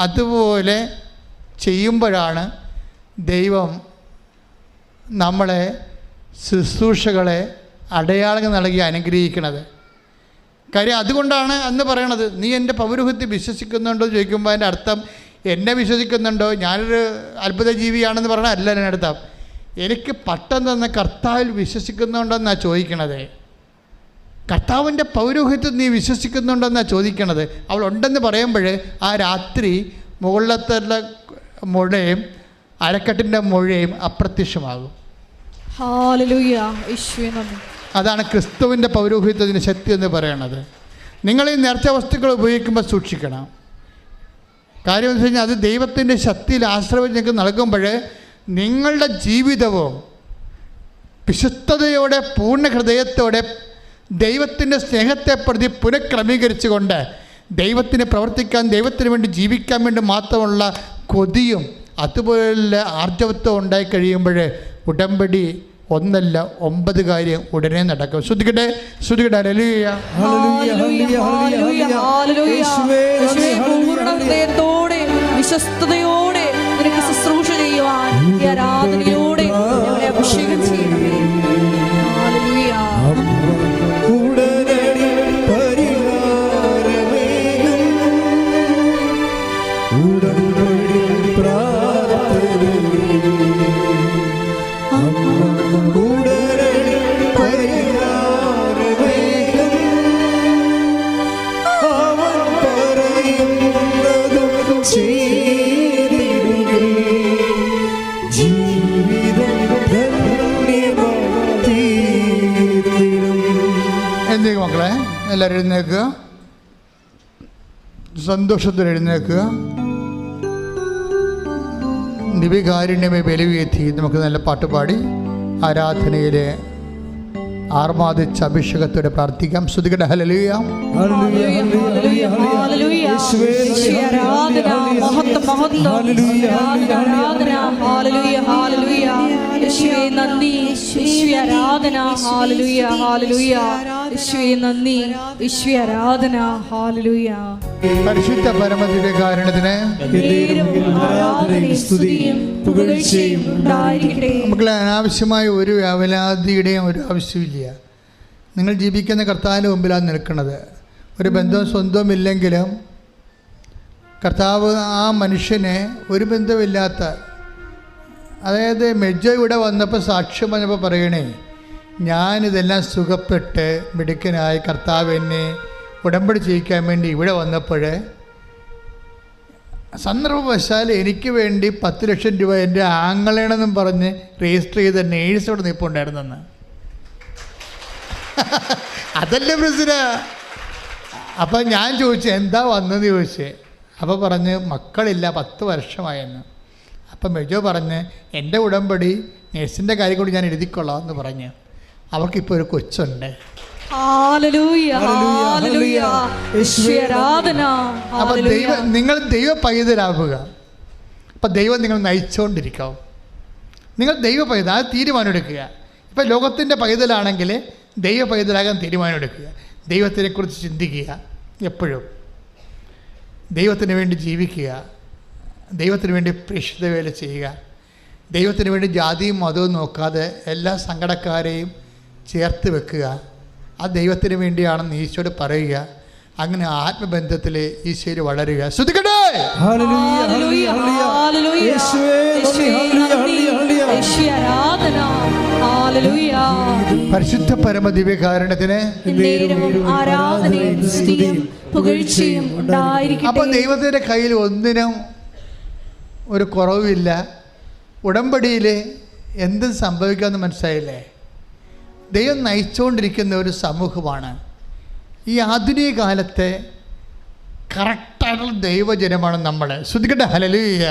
അതുപോലെ ചെയ്യുമ്പോഴാണ് ദൈവം നമ്മളെ ശുശ്രൂഷകളെ അടയാളങ്ങൾ നൽകി അനുഗ്രഹിക്കുന്നത്. കാര്യം അതുകൊണ്ടാണ് അന്ന് പറയണത്, നീ എൻ്റെ പൗരോഹിത്യം വിശ്വസിക്കുന്നുണ്ടോ ചോദിക്കുമ്പോൾ അതിൻ്റെ അർത്ഥം എന്നെ വിശ്വസിക്കുന്നുണ്ടോ, ഞാനൊരു അത്ഭുത ജീവിയാണെന്ന് പറഞ്ഞാൽ അല്ല എൻ്റെ അർത്ഥം. എനിക്ക് പട്ടം തന്ന കർത്താവിൽ വിശ്വസിക്കുന്നുണ്ടെന്നാണ് ചോദിക്കണത്. കർത്താവിൻ്റെ പൗരോഹിത്യം നീ വിശ്വസിക്കുന്നുണ്ടെന്നാണ് ചോദിക്കണത്. അവൾ ഉണ്ടെന്ന് പറയുമ്പോൾ ആ രാത്രി മുകളിലത്തെ മുഴയും അരക്കെട്ടിൻ്റെ മുഴയും അപ്രത്യക്ഷമാകും. അതാണ് ക്രിസ്തുവിൻ്റെ പൗരോഹിത്യത്തിൻ്റെ ശക്തി എന്ന് പറയണത്. നിങ്ങൾ ഈ നേർച്ച വസ്തുക്കൾ ഉപയോഗിക്കുമ്പോൾ സൂക്ഷിക്കണം. കാര്യം എന്ന് വെച്ച് കഴിഞ്ഞാൽ അത് ദൈവത്തിൻ്റെ ശക്തിയിൽ ആശ്രയം നിങ്ങൾക്ക് നൽകുമ്പോൾ നിങ്ങളുടെ ജീവിതവും വിശുദ്ധതയോടെ പൂർണ്ണ ഹൃദയത്തോടെ ദൈവത്തിൻ്റെ സ്നേഹത്തെ പ്രതി പുനഃക്രമീകരിച്ചുകൊണ്ട് ദൈവത്തിന് പ്രവർത്തിക്കാൻ, ദൈവത്തിന് വേണ്ടി ജീവിക്കാൻ വേണ്ടി മാത്രമുള്ള കൊതിയും അതുപോലെ ആർജവത്വം ഉണ്ടായി കഴിയുമ്പോൾ ഉടമ്പടി 1 അല്ല 9 കാര്യം ഉടനെ നടക്കും. ശ്രദ്ധിക്കട്ടെ. ഹല്ലേലൂയ, ഹൃദയത്തോടെ വിശ്വസ്തയോടെ നിനക്ക് ശുശ്രൂഷ ചെയ്യുവാൻ ഈ ആരാധനയിലൂടെ ഞങ്ങളെ അഭിഷേകം ചെയ്യണമേ. ഹല്ലേലൂയ. മക്കളെ എല്ലാവരും എഴുന്നേൽക്കുക, സന്തോഷത്തിൽ എഴുന്നേൽക്കുക. ദിവ്യകാരുണ്യമേ ബലിവേദി. നമുക്ക് നല്ല പാട്ടുപാടി ആരാധനയിലെ ആർമാദിച്ച അഭിഷേകത്തോടെ പ്രാർത്ഥിക്കാം. ശ്രുതികട്ടെ. ഹല്ലേലൂയ, പരിശുദ്ധ പരമദിവ്യകാരുണ്യത്തിന് നമുക്ക് അനാവശ്യമായ ഒരു അവലാതിയുടെയും ഒരു ആവശ്യമില്ല. നിങ്ങൾ ജീവിക്കുന്ന കർത്താവിൻ്റെ മുമ്പിലാണ് നിൽക്കുന്നത്. ഒരു ബന്ധവും സ്വന്തവും ഇല്ലെങ്കിലും കർത്താവ് ആ മനുഷ്യനെ ഒരു ബന്ധമില്ലാത്ത അതായത് മെജോ ഇവിടെ വന്നപ്പോൾ സാക്ഷ്യം പറഞ്ഞപ്പോൾ പറയണേ, ഞാനിതെല്ലാം സുഖപ്പെട്ട് മിടുക്കനായി കർത്താവ് എന്നെ ഉടമ്പടി ചെയ്യിക്കാൻ വേണ്ടി ഇവിടെ വന്നപ്പോൾ സന്ദർഭവശാൽ എനിക്ക് വേണ്ടി 10 ലക്ഷം രൂപ എൻ്റെ ആങ്ങളേണെന്നും പറഞ്ഞ് രജിസ്റ്റർ ചെയ്ത നേഴ്സോട് നിൽപ്പുണ്ടായിരുന്നെന്ന്. അതല്ലേ പ്രശ്നം. അപ്പം ഞാൻ ചോദിച്ചു എന്താ വന്നെന്ന് ചോദിച്ചേ. അപ്പോൾ പറഞ്ഞ് മക്കളില്ല, 10 വർഷമായെന്ന്. അപ്പം മെജോ പറഞ്ഞ് എൻ്റെ ഉടമ്പടി നേഴ്സിൻ്റെ കാര്യം കൂടി ഞാൻ എഴുതിക്കൊള്ളാം എന്ന് പറഞ്ഞ് അവർക്കിപ്പോൾ ഒരു കൊച്ചുണ്ട്. അപ്പം നിങ്ങൾ ദൈവ പൈതലാവുക. അപ്പം ദൈവം നിങ്ങൾ നയിച്ചുകൊണ്ടിരിക്കും. നിങ്ങൾ ദൈവ പൈതൽ അത് തീരുമാനം എടുക്കുക. ഇപ്പം ലോകത്തിൻ്റെ പൈതലാണെങ്കിൽ ദൈവ പൈതലാകാൻ തീരുമാനം എടുക്കുക. ദൈവത്തിനെക്കുറിച്ച് ചിന്തിക്കുക, എപ്പോഴും ദൈവത്തിന് വേണ്ടി ജീവിക്കുക, ദൈവത്തിന് വേണ്ടി പ്രേക്ഷിത വേല ചെയ്യുക, ദൈവത്തിന് വേണ്ടി ജാതിയും മതവും നോക്കാതെ എല്ലാ സങ്കടക്കാരെയും ചേർത്ത് വെക്കുക. ആ ദൈവത്തിന് വേണ്ടിയാണെന്ന് ഈശോയോട് പറയുക. അങ്ങനെ ആത്മബന്ധത്തിൽ ഈശോയിൽ വളരുക. ശ്രദ്ധിക്കട്ടെ. പരിശുദ്ധ പരമ ദിവ്യകാരുണ്യത്തിന് അപ്പൊ ദൈവത്തിന്റെ കയ്യിൽ ഒന്നിനും ഒരു കുറവുമില്ല. ഉടമ്പടിയിൽ എന്തും സംഭവിക്കാമെന്ന് മനസ്സിലായില്ലേ? ദൈവം നയിച്ചുകൊണ്ടിരിക്കുന്ന ഒരു സമൂഹമാണ്. ഈ ആധുനിക കാലത്തെ കറക്റ്റായിട്ടുള്ള ദൈവജനമാണ് നമ്മൾ. ശ്രദ്ധിക്കട്ടെ. ഹല്ലേലൂയ.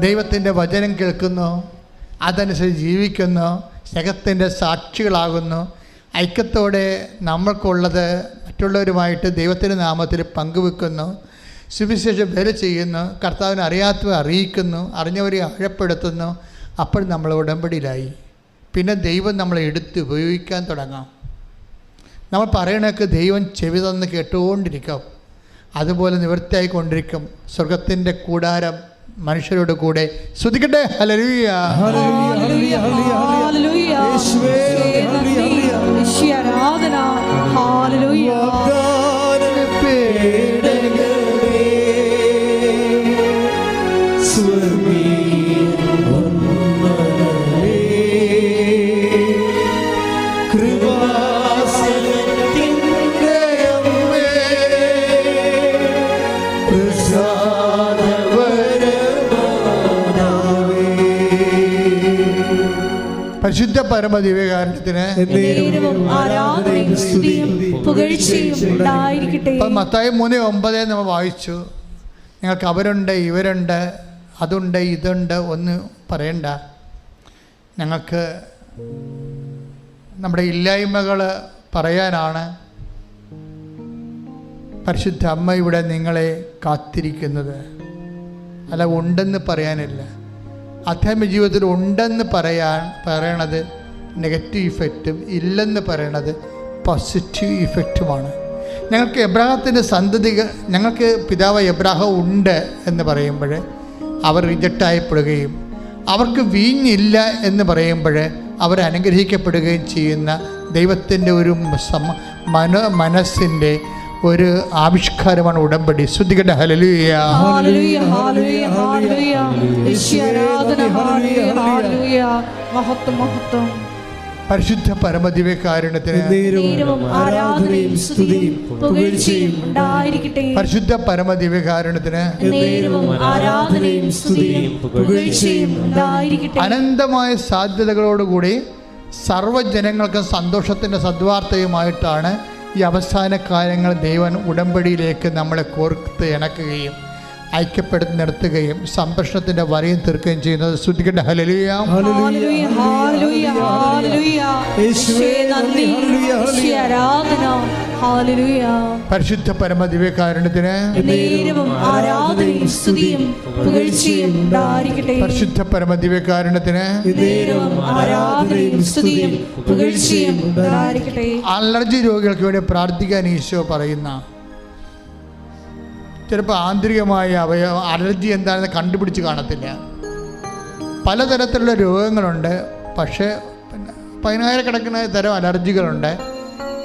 ദൈവത്തിൻ്റെ വചനം കേൾക്കുന്നു, അതനുസരിച്ച് ജീവിക്കുന്നു, സ്നേഹത്തിൻ്റെ സാക്ഷികളാകുന്നു. ഐക്യത്തോടെ നമ്മൾക്കുള്ളത് മറ്റുള്ളവരുമായിട്ട് ദൈവത്തിൻ്റെ നാമത്തിൽ പങ്കുവെക്കുന്നു, സുവിശേഷം വേല ചെയ്യുന്നു, കർത്താവിനെ അറിയാത്തവരെ അറിയിക്കുന്നു, അറിഞ്ഞവരെ ആഴപ്പെടുത്തുന്നു. അപ്പോൾ നമ്മൾ ഉടമ്പടിയിലായി. പിന്നെ ദൈവം നമ്മളെ എടുത്ത് ഉപയോഗിക്കാൻ തുടങ്ങാം. നമ്മൾ പറയണതൊക്കെ ദൈവം ചെവി തന്ന് കേട്ടുകൊണ്ടിരിക്കും. അതുപോലെ നിവൃത്തിയായിക്കൊണ്ടിരിക്കും. സ്വർഗത്തിൻ്റെ കൂടാരം മനുഷ്യരോട് കൂടെ. ശ്രദ്ധിക്കട്ടെ. ഹല്ലേലൂയ. പരിശുദ്ധ പരമ ദിവ്യകാരുണ്യത്തിന് മത്തായി 3:9 നമ്മൾ വായിച്ചു. ഞങ്ങൾക്ക് അവരുണ്ട്, ഇവരുണ്ട്, അതുണ്ട്, ഇതുണ്ട് ഒന്ന് പറയണ്ട. ഞങ്ങൾക്ക് നമ്മുടെ ഇല്ലായ്മകൾ പറയാനാണ് പരിശുദ്ധ അമ്മ ഇവിടെ നിങ്ങളെ കാത്തിരിക്കുന്നത്. അല്ല ഉണ്ടെന്ന് പറയാനില്ല. ആധ്യാത്മിക ജീവിതത്തിൽ ഉണ്ടെന്ന് പറയണത് നെഗറ്റീവ് ഇഫക്റ്റും ഇല്ലെന്ന് പറയണത് പോസിറ്റീവ് ഇഫക്റ്റുമാണ്. ഞങ്ങൾക്ക് എബ്രാഹത്തിൻ്റെ സന്തതികൾ, ഞങ്ങൾക്ക് പിതാവ് എബ്രാഹം ഉണ്ട് എന്ന് പറയുമ്പോൾ അവർ റിജക്റ്റായപ്പെടുകയും അവർക്ക് വീഞ്ഞില്ല എന്ന് പറയുമ്പോൾ അവർ അനുഗ്രഹിക്കപ്പെടുകയും ചെയ്യുന്ന ദൈവത്തിൻ്റെ ഒരു മനസ്സിൻ്റെ ഒരു ആവിഷ്കാരമാണ് ഉടമ്പടി. ശ്രദ്ധിക്കട്ടെ. ഹല്ലേലൂയ. പരിശുദ്ധ പരമദിവ്യകാരുണ്യത്തിന് പരിശുദ്ധ പരമദിവ്യകാരുണ്യത്തിന് അനന്തമായ സാധ്യതകളോടുകൂടി സർവ്വജനങ്ങൾക്കും സന്തോഷത്തിൻ്റെ സദ്വാർത്തയുമായിട്ടാണ് ഈ അവസാന കാര്യങ്ങൾ ദൈവൻ ഉടമ്പടിയിലേക്ക് നമ്മളെ കോർത്ത് ഇണക്കുകയും ഐക്യപ്പെടുത്തി നിർത്തുകയും സംരക്ഷണത്തിൻ്റെ വരയും തീർക്കുകയും ചെയ്യുന്നത്. ശ്രദ്ധിക്കട്ടെ. ഹല്ലേലൂയ. പരിശുദ്ധ പരമ ദിവ്യകാരുണ്യത്തിന് പരിശുദ്ധ പരമ ദിവ്യകാരുണ്യത്തിന് അലർജി രോഗികൾക്ക് വേണ്ടി പ്രാർത്ഥിക്കാൻ ഈശോ പറയുന്ന, ചിലപ്പോൾ ആന്തരികമായ അലർജി എന്താണെന്ന് കണ്ടുപിടിച്ച് കാണത്തില്ല. പലതരത്തിലുള്ള രോഗങ്ങളുണ്ട്. പക്ഷേ 10,000 കണക്കിന് തരം അലർജികളുണ്ട്.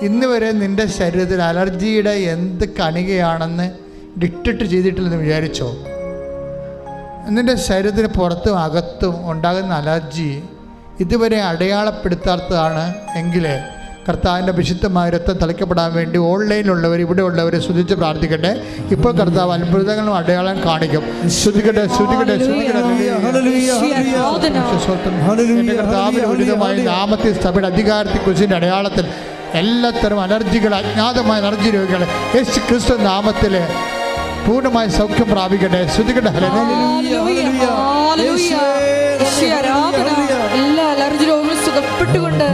ഇന്ന് വരെ നിൻ്റെ ശരീരത്തിൽ അലർജിയുടെ എന്ത് കണികയാണെന്ന് ഡിറ്റക്ട് ചെയ്തിട്ടില്ലെന്ന് വിചാരിച്ചോ? നിൻ്റെ ശരീരത്തിന് പുറത്തും അകത്തും ഉണ്ടാകുന്ന അലർജി ഇതുവരെ അടയാളപ്പെടുത്താത്തതാണ് എങ്കിൽ കർത്താവിൻ്റെ വിശുദ്ധമായ രക്തം തളിക്കപ്പെടാൻ വേണ്ടി ഓൺലൈനിലുള്ളവർ ഇവിടെ ഉള്ളവരെ സ്തുതിച്ച് പ്രാർത്ഥിക്കട്ടെ. ഇപ്പോൾ കർത്താവ് അത്ഭുതങ്ങളും അടയാളം കാണിക്കും. ശ്രുതിക്കട്ടെ, ശ്രുതിക്കട്ടെ, എൻ്റെ കർത്താവിൻ്റെ ഉന്നതമായ നാമത്തിൽ സഭയുടെ അധികാരത്തിൽ കുറിച്ചിൻ്റെ അടയാളത്തിൽ എല്ലാത്തരം അലർജികൾ, അജ്ഞാതമായ അലർജി രോഗികൾ യേശു ക്രിസ്തു നാമത്തിൽ പൂർണ്ണമായി സൗഖ്യം പ്രാപിക്കട്ടെ. ശ്രുതിക്കട്ടെ. എല്ലാ അലർജി രോഗങ്ങളും സുഖപ്പെട്ടുകൊണ്ട്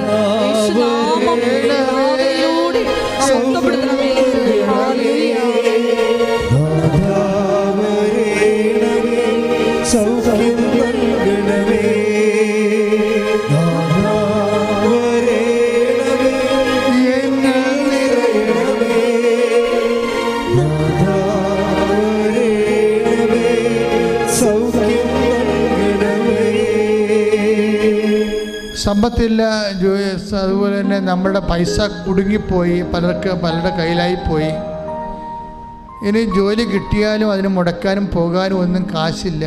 സമ്പത്തില്ല, അതുപോലെ തന്നെ നമ്മുടെ പൈസ കുടുങ്ങിപ്പോയി, പലരുടെ കയ്യിലായിപ്പോയി. ഇനി ജോലി കിട്ടിയാലും അതിന് മുടക്കാനും പോകാനും ഒന്നും കാശില്ല,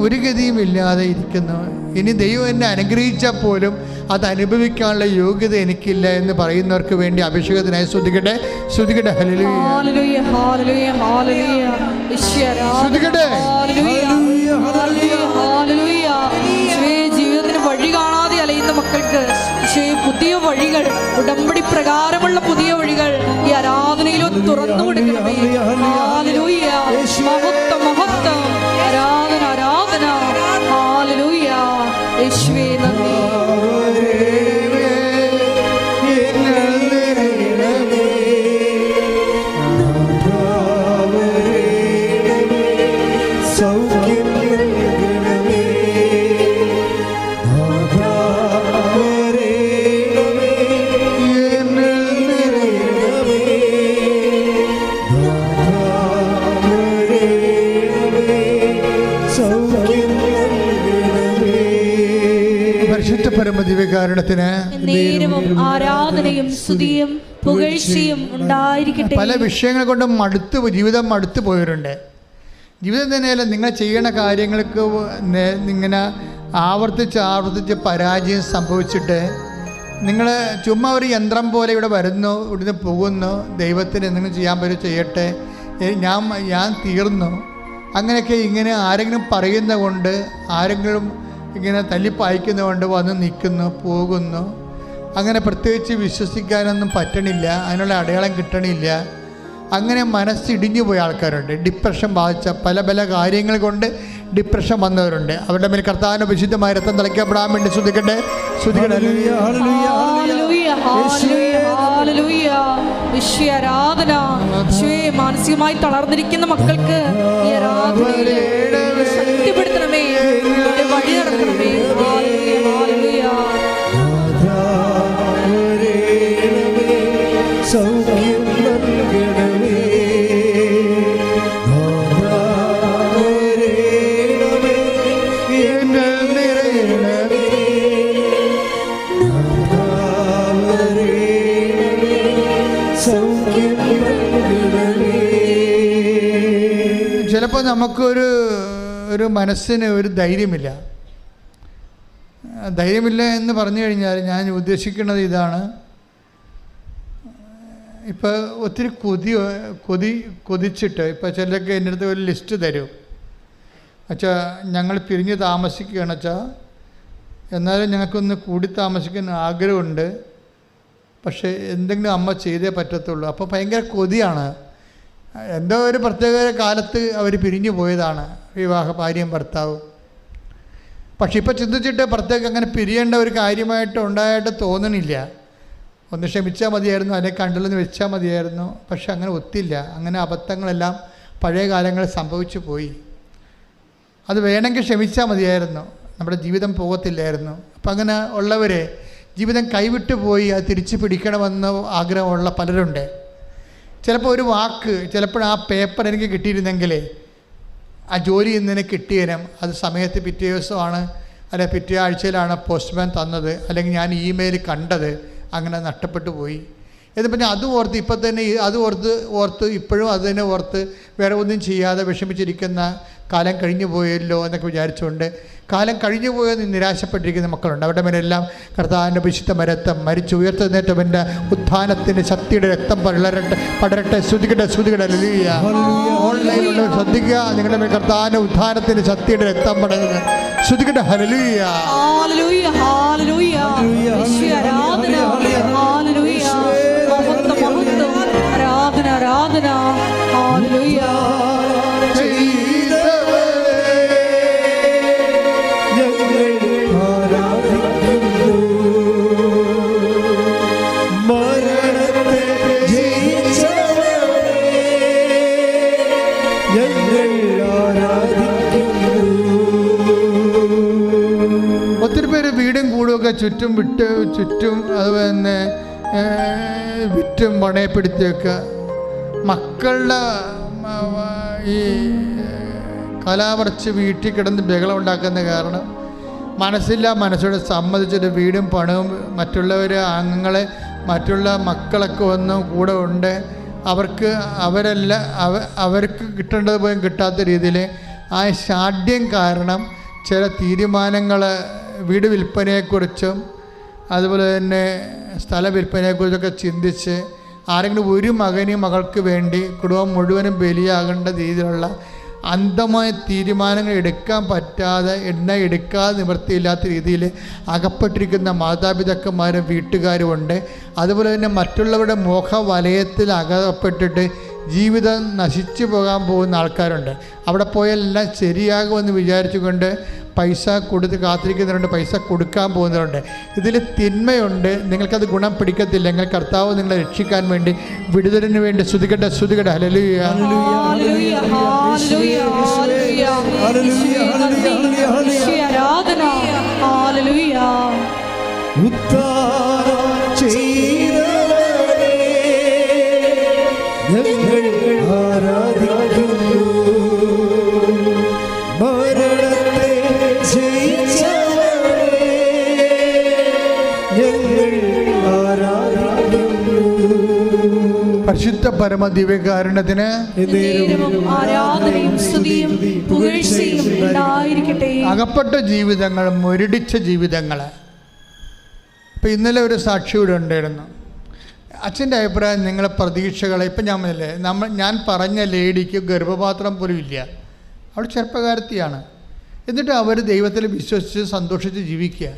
ഒരു ഗതിയും ഇല്ലാതെ ഇരിക്കുന്നു. ഇനി ദൈവം എന്നെ അനുഗ്രഹിച്ചാൽ പോലും അത് അനുഭവിക്കാനുള്ള യോഗ്യത എനിക്കില്ല എന്ന് പറയുന്നവർക്ക് വേണ്ടി അഭിഷേകത്തിനായി ശ്രദ്ധിക്കട്ടെ, ശ്രദ്ധിക്കട്ടെ. ശ്രദ്ധിക്കട്ടെ. ജീവിതത്തിന് വഴി കാണാതെ അലയുന്ന മക്കൾക്ക് പുതിയ വഴികൾ, ഉടമ്പടി പ്രകാരമുള്ള പുതിയ വഴികൾ ഈ ആരാധനയിലും തുറന്നു കൊടുക്കണമേ. ഹല്ലേലൂയ, മഹത്വം മഹത്വം, ആരാധന ആരാധന. ഹല്ലേലൂയ, യേശുവേ നന്ദി. ദിവ്യകാരുണ്യത്തിന് നേരവും ആരാധനയും സ്തുതിയും പുകഴ്ചയും ഉണ്ടായിരിക്കട്ടെ. പല വിഷയങ്ങൾ കൊണ്ട് ജീവിതം മടുത്തു പോയവരുണ്ട്. ജീവിതം തന്നെയല്ല, നിങ്ങൾ ചെയ്യണ കാര്യങ്ങൾക്ക് ഇങ്ങനെ ആവർത്തിച്ച് പരാജയം സംഭവിച്ചിട്ട് നിങ്ങൾ ചുമ്മാ ഒരു യന്ത്രം പോലെ ഇവിടെ വരുന്നു, ഇവിടുന്ന് പോകുന്നു, ദൈവത്തിന് എന്തെങ്കിലും ചെയ്യാൻ പറ്റും ചെയ്യട്ടെ, ഞാൻ തീർന്നു, അങ്ങനെയൊക്കെ ഇങ്ങനെ ആരെങ്കിലും പറയുന്ന കൊണ്ട്, ആരെങ്കിലും ഇങ്ങനെ തല്ലിപ്പായിക്കുന്നതുകൊണ്ട് വന്ന് നിൽക്കുന്നു, പോകുന്നു. അങ്ങനെ പ്രത്യേകിച്ച് വിശ്വസിക്കാനൊന്നും പറ്റണില്ല, അതിനുള്ള അടയാളം കിട്ടണില്ല. അങ്ങനെ മനസ്സിടിഞ്ഞു പോയ ആൾക്കാരുണ്ട്. ഡിപ്രഷൻ ബാധിച്ച പല കാര്യങ്ങൾ കൊണ്ട് ഡിപ്രഷൻ വന്നവരുണ്ട്. അവരുടെ മേൽ കർത്താവിന്റെ വിശുദ്ധമായ രക്തം തളിക്കപ്പെടാൻ വേണ്ടി ശ്രദ്ധിക്കട്ടെ, ശ്രദ്ധിക്കട്ടെ. മാനസികമായി തളർന്നിരിക്കുന്ന മക്കൾക്ക് ഈ ആരാധനയിൽ ശക്തിപ്പെടുത്തണമേ, വഴി നടക്കണമേ. സൗഖ്യം നൽകണമേ, ചിലപ്പോൾ നമുക്കൊരു മനസ്സിന് ഒരു ധൈര്യമില്ല എന്ന് പറഞ്ഞു കഴിഞ്ഞാൽ ഞാൻ ഉദ്ദേശിക്കുന്നത് ഇതാണ്. ഇപ്പോൾ ഒത്തിരി കൊതിച്ചിട്ട് ഇപ്പോൾ ചിലരൊക്കെ എൻ്റെ അടുത്ത് ഒരു ലിസ്റ്റ് തരും. അച്ഛാ ഞങ്ങൾ പിരിഞ്ഞ് താമസിക്കുകയാണ് അച്ഛാ, എന്നാലും ഞങ്ങൾക്കൊന്ന് കൂടി താമസിക്കാൻ ആഗ്രഹമുണ്ട്, പക്ഷേ എന്തെങ്കിലും അമ്മ ചെയ്തേ പറ്റത്തുള്ളൂ. അപ്പോൾ ഭയങ്കര കൊതിയാണ്. എന്തോ ഒരു പ്രത്യേക കാലത്ത് അവർ പിരിഞ്ഞു പോയതാണ്, ഭാര്യയും ഭർത്താവും. പക്ഷെ ഇപ്പോൾ ചിന്തിച്ചിട്ട് പ്രത്യേകം അങ്ങനെ പിരിയേണ്ട ഒരു കാര്യമായിട്ട് ഉണ്ടായിട്ട് തോന്നണില്ല. ഒന്ന് ക്ഷമിച്ചാൽ മതിയായിരുന്നു, അതിനെ കണ്ടില്ലെന്ന് വെച്ചാൽ മതിയായിരുന്നു. പക്ഷെ അങ്ങനെ ഒത്തില്ല. അങ്ങനെ അബദ്ധങ്ങളെല്ലാം പഴയ കാലങ്ങളിൽ സംഭവിച്ചു പോയി. അത് വേണമെങ്കിൽ ക്ഷമിച്ചാൽ മതിയായിരുന്നു, നമ്മുടെ ജീവിതം പോകത്തില്ലായിരുന്നു. അപ്പം അങ്ങനെ ഉള്ളവരെ ജീവിതം കൈവിട്ടു പോയി അത് തിരിച്ചു പിടിക്കണമെന്ന് ആഗ്രഹമുള്ള പലരുണ്ട്. ചിലപ്പോൾ ഒരു വാക്ക്, ചിലപ്പോൾ ആ പേപ്പർ എനിക്ക് കിട്ടിയിരുന്നെങ്കിൽ ആ ജോലി ഇന്ന് കിട്ടിയനും അത് സമയത്ത് പിറ്റേ ദിവസമാണ്, അല്ലെങ്കിൽ പിറ്റേ ആഴ്ചയിലാണ് പോസ്റ്റ്മാൻ തന്നത്, അല്ലെങ്കിൽ ഞാൻ ഇമെയിൽ കണ്ടത്, അങ്ങനെ നഷ്ടപ്പെട്ടു പോയി എന്ന് പറഞ്ഞാൽ അത് ഓർത്ത് ഇപ്പം തന്നെ അത് ഓർത്ത് ഇപ്പോഴും അത് തന്നെ ഓർത്ത് വേറെ ഒന്നും ചെയ്യാതെ വിഷമിച്ചിരിക്കുന്ന കാലം കഴിഞ്ഞു പോയല്ലോ എന്നൊക്കെ വിചാരിച്ചുകൊണ്ട് കാലം കഴിഞ്ഞു പോയെന്ന് നിരാശപ്പെട്ടിരിക്കുന്ന മക്കളുണ്ട്. അവരുടെ മേലെല്ലാം കർത്താവിൻ്റെ വിശുദ്ധ രക്തം മരിച്ചു ഉയർത്തെഴുന്നേറ്റവൻ്റെ ഉത്ഥാനത്തിൻ്റെ ശക്തിയുടെ രക്തം പടരട്ടെ. ശ്രുതികട്ടെ ഹല്ലേലൂയ. ഓൺലൈനിലുള്ള ശ്രദ്ധിക്കുക, നിങ്ങളുടെ മേൽ കർത്താവിൻ്റെ ഉത്ഥാനത്തിൻ്റെ ശക്തിയുടെ രക്തം പടരുന്നത്. ശ്രുതികട്ടെ ഹല്ലേലൂയ. ഹല്ലേലൂയ ഹല്ലേലൂയ. യേശുവേ ആരാധന. ഹല്ലേലൂയ. മഹത്വം ആരാധന ആരാധന. ഹല്ലേലൂയ. ഒത്തിരി പേര് വീടും കൂടുമൊക്കെ ചുറ്റും അതുപോലെ തന്നെ വിറ്റും പണയപ്പെടുത്തിയൊക്കെ മക്കളുടെ ഈ കലാപറിച്ച് വീട്ടിൽ കിടന്ന് ബഹളം ഉണ്ടാക്കുന്ന കാരണം മനസ്സോടെ സമ്മതിച്ചിട്ട് വീടും പണവും മറ്റുള്ളവർ അംഗങ്ങളെ മറ്റുള്ള മക്കളൊക്കെ ഒന്നും കൂടെ ഉണ്ട് അവർക്ക് കിട്ടേണ്ടത് പോലും കിട്ടാത്ത രീതിയിൽ ആ ഷാഢ്യം കാരണം ചില തീരുമാനങ്ങൾ വീട് വിൽപ്പനയെക്കുറിച്ചും അതുപോലെ തന്നെ സ്ഥല വിൽപ്പനയെക്കുറിച്ചൊക്കെ ചിന്തിച്ച് ആരെങ്കിലും ഒരു മകൾക്ക് വേണ്ടി കുടുംബം മുഴുവനും ബലിയാകേണ്ട രീതിയിലുള്ള അന്ധമായ തീരുമാനങ്ങൾ എടുക്കാൻ പറ്റാതെ എടുക്കാതെ നിവൃത്തിയില്ലാത്ത രീതിയിൽ അകപ്പെട്ടിരിക്കുന്ന മാതാപിതാക്കന്മാരും വീട്ടുകാരുമുണ്ട്. അതുപോലെ തന്നെ മറ്റുള്ളവരുടെ മോഹവലയത്തിൽ അകപ്പെട്ടിട്ട് ജീവിതം നശിച്ചു പോകാൻ പോകുന്ന ആൾക്കാരുണ്ട്. അവിടെ പോയെല്ലാം ശരിയാകുമെന്ന് വിചാരിച്ചുകൊണ്ട് പൈസ കൊടുത്ത് കാത്തിരിക്കുന്നവരുണ്ട്, പൈസ കൊടുക്കാൻ പോകുന്നവരുണ്ട്. ഇതിൽ തിന്മയുണ്ട്. നിങ്ങൾക്കത് ഗുണം പിടിക്കത്തില്ല. നിങ്ങൾ കർത്താവ് നിങ്ങളെ രക്ഷിക്കാൻ വേണ്ടി വിടുതലിന് വേണ്ടി സ്തുതിക്കട്ടെ ഹല്ലേലൂയ. പരിശുദ്ധ പരമ ദിവ്യകാരുണ്യത്തിന് ആരാധനയും സ്തുതിയും പുകഴ്ചയും ഉണ്ടായിരിക്കട്ടെ. അകപ്പെട്ട ജീവിതങ്ങൾ, മുരടിച്ച ജീവിതങ്ങൾ. ഇപ്പം ഇന്നലെ ഒരു സാക്ഷി ഇവിടെ ഉണ്ടായിരുന്നു. അച്ഛൻ്റെ അഭിപ്രായം നിങ്ങളെ പ്രതീക്ഷകളെ ഇപ്പം ഞാൻ പറഞ്ഞ ലേഡിക്ക് ഗർഭപാത്രം പോലും ഇല്ല. അവൾ ചെറുപ്പക്കാരത്തിയാണ്. എന്നിട്ട് അവർ ദൈവത്തിൽ വിശ്വസിച്ച് സന്തോഷിച്ച് ജീവിക്കുക.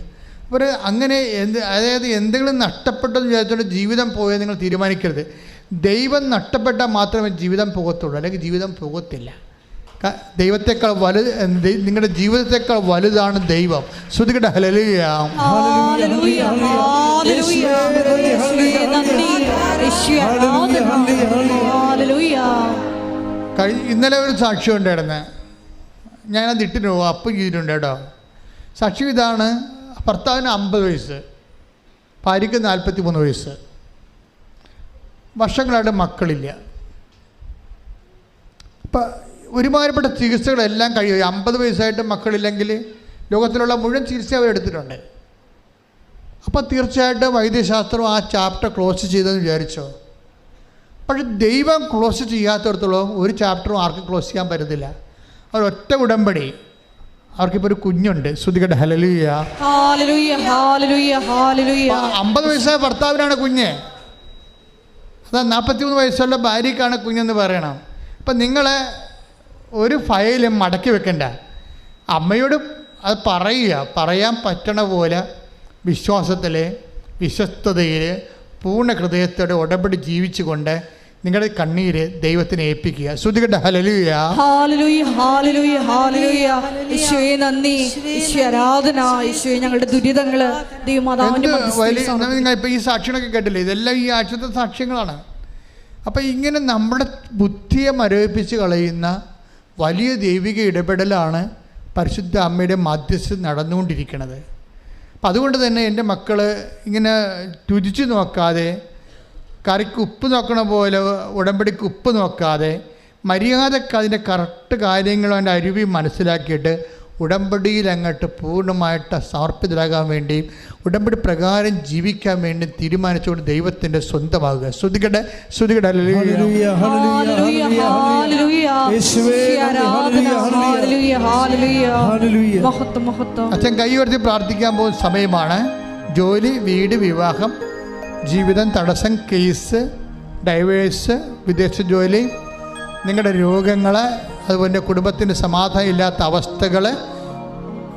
അവർ അങ്ങനെ അതായത് എന്തെങ്കിലും നഷ്ടപ്പെട്ടെന്ന് വിചാരിച്ചുകൊണ്ട് ജീവിതം പോയാൽ നിങ്ങൾ തീരുമാനിക്കരുത്. ദൈവം നഷ്ടപ്പെട്ടാൽ മാത്രമേ ജീവിതം പോകത്തുള്ളൂ, അല്ലെങ്കിൽ ജീവിതം പോകത്തില്ല. ദൈവത്തെക്കാൾ നിങ്ങളുടെ ജീവിതത്തെക്കാൾ വലുതാണ് ദൈവം. ശ്രുതികട്ടെ ഹല്ലേലൂയ. ഇന്നലെ ഒരു സാക്ഷ്യം ഉണ്ടായിരുന്നു. ഞാനത് ഇട്ടിട്ട് അപ്പം ചെയ്തിട്ടുണ്ട് കേട്ടോ. സാക്ഷ്യം ഇതാണ്. ഭർത്താവിന് 50 വയസ്സ്, ഭാര്യയ്ക്ക് 43 വയസ്സ്. വർഷങ്ങളായിട്ട് മക്കളില്ല. അപ്പം ഒരുമാതിരിപ്പെട്ട ചികിത്സകളെല്ലാം കഴിയും. 50 വയസ്സായിട്ട് മക്കളില്ലെങ്കിൽ ലോകത്തിലുള്ള മുഴുവൻ ചികിത്സ അവരെടുത്തിട്ടുണ്ട്. അപ്പം തീർച്ചയായിട്ടും വൈദ്യശാസ്ത്രം ആ ചാപ്റ്റർ ക്ലോസ് ചെയ്തെന്ന് വിചാരിച്ചോ. പക്ഷെ ദൈവം ക്ലോസ് ചെയ്യാത്തടത്തോളം ഒരു ചാപ്റ്ററും ആർക്കും ക്ലോസ് ചെയ്യാൻ പറ്റത്തില്ല. ഒരൊറ്റ ഉടമ്പടി. അവർക്കിപ്പോൾ ഒരു കുഞ്ഞുണ്ട്. ശ്രുതികട്ടെ ഹല്ലേലൂയ. 50 വയസ്സായ ഭർത്താവിനാണ് കുഞ്ഞ്. അതാ 43 വയസ്സുള്ള ഭാര്യയ്ക്കാണ് കുഞ്ഞെന്ന് പറയണം. അപ്പം നിങ്ങൾ ഒരു ഫയലും മടക്കി വെക്കണ്ട. അമ്മയോട് അത് പറയാൻ പറ്റണ പോലെ വിശ്വാസത്തിൽ, വിശ്വസ്തതയിൽ, പൂർണ്ണ ഹൃദയത്തോടെ ഉടമ്പടി ജീവിച്ചുകൊണ്ട് നിങ്ങളുടെ കണ്ണീര് ദൈവത്തിനെ ഏൽപ്പിക്കുക. ശ്രുതികട്ടെ ഹല്ലേലൂയ. യേശുവേ നന്ദി, യേശുവേ ആരാധന, യേശുവേ ഞങ്ങളുടെ ദുരിതങ്ങള് നിങ്ങൾ ഇപ്പം ഈ സാക്ഷ്യങ്ങളൊക്കെ കേട്ടില്ലേ? ഇതെല്ലാം ഈ ആഴ്ചത്തെ സാക്ഷ്യങ്ങളാണ്. അപ്പം ഇങ്ങനെ നമ്മുടെ ബുദ്ധിയെ മരവിപ്പിച്ച് കളയുന്ന വലിയ ദൈവിക ഇടപെടലാണ് പരിശുദ്ധ അമ്മയുടെ മധ്യസ്ഥ നടന്നുകൊണ്ടിരിക്കുന്നത്. അപ്പം അതുകൊണ്ട് തന്നെ എൻ്റെ മക്കൾ ഇങ്ങനെ രുചിച്ച് നോക്കാതെ, കറിക്ക് ഉപ്പ് നോക്കണ പോലെ ഉടമ്പടിക്ക് ഉപ്പ് നോക്കാതെ, മര്യാദക്ക് അതിൻ്റെ കറക്റ്റ് കാര്യങ്ങളും അതിൻ്റെ അരുവി മനസ്സിലാക്കിയിട്ട് ഉടമ്പടിയിൽ അങ്ങോട്ട് പൂർണ്ണമായിട്ട് സമർപ്പിതരാകാൻ വേണ്ടിയും ഉടമ്പടി പ്രകാരം ജീവിക്കാൻ വേണ്ടി തീരുമാനിച്ചുകൊണ്ട് ദൈവത്തിൻ്റെ സ്വന്തമാകുക. ശ്രുതികടെ ശ്രുതികടെ ഹല്ലേലൂയ ഹല്ലേലൂയ ഹല്ലേലൂയ യേശുവേ ഹല്ലേലൂയ ഹല്ലേലൂയ മഹത്വം മഹത്വം. അച്ഛൻ കൈ ഉയർത്തി പ്രാർത്ഥിക്കാൻ പോകുന്ന സമയമാണ്. ജോലി, വീട്, വിവാഹം, ജീവിതം, തടസ്സം, കേസ്, ഡൈവേഴ്സ്, വിദേശ ജോലി, നിങ്ങളുടെ രോഗങ്ങൾ, അതുപോലെ കുടുംബത്തിൻ്റെ സമാധാനം ഇല്ലാത്ത അവസ്ഥകൾ,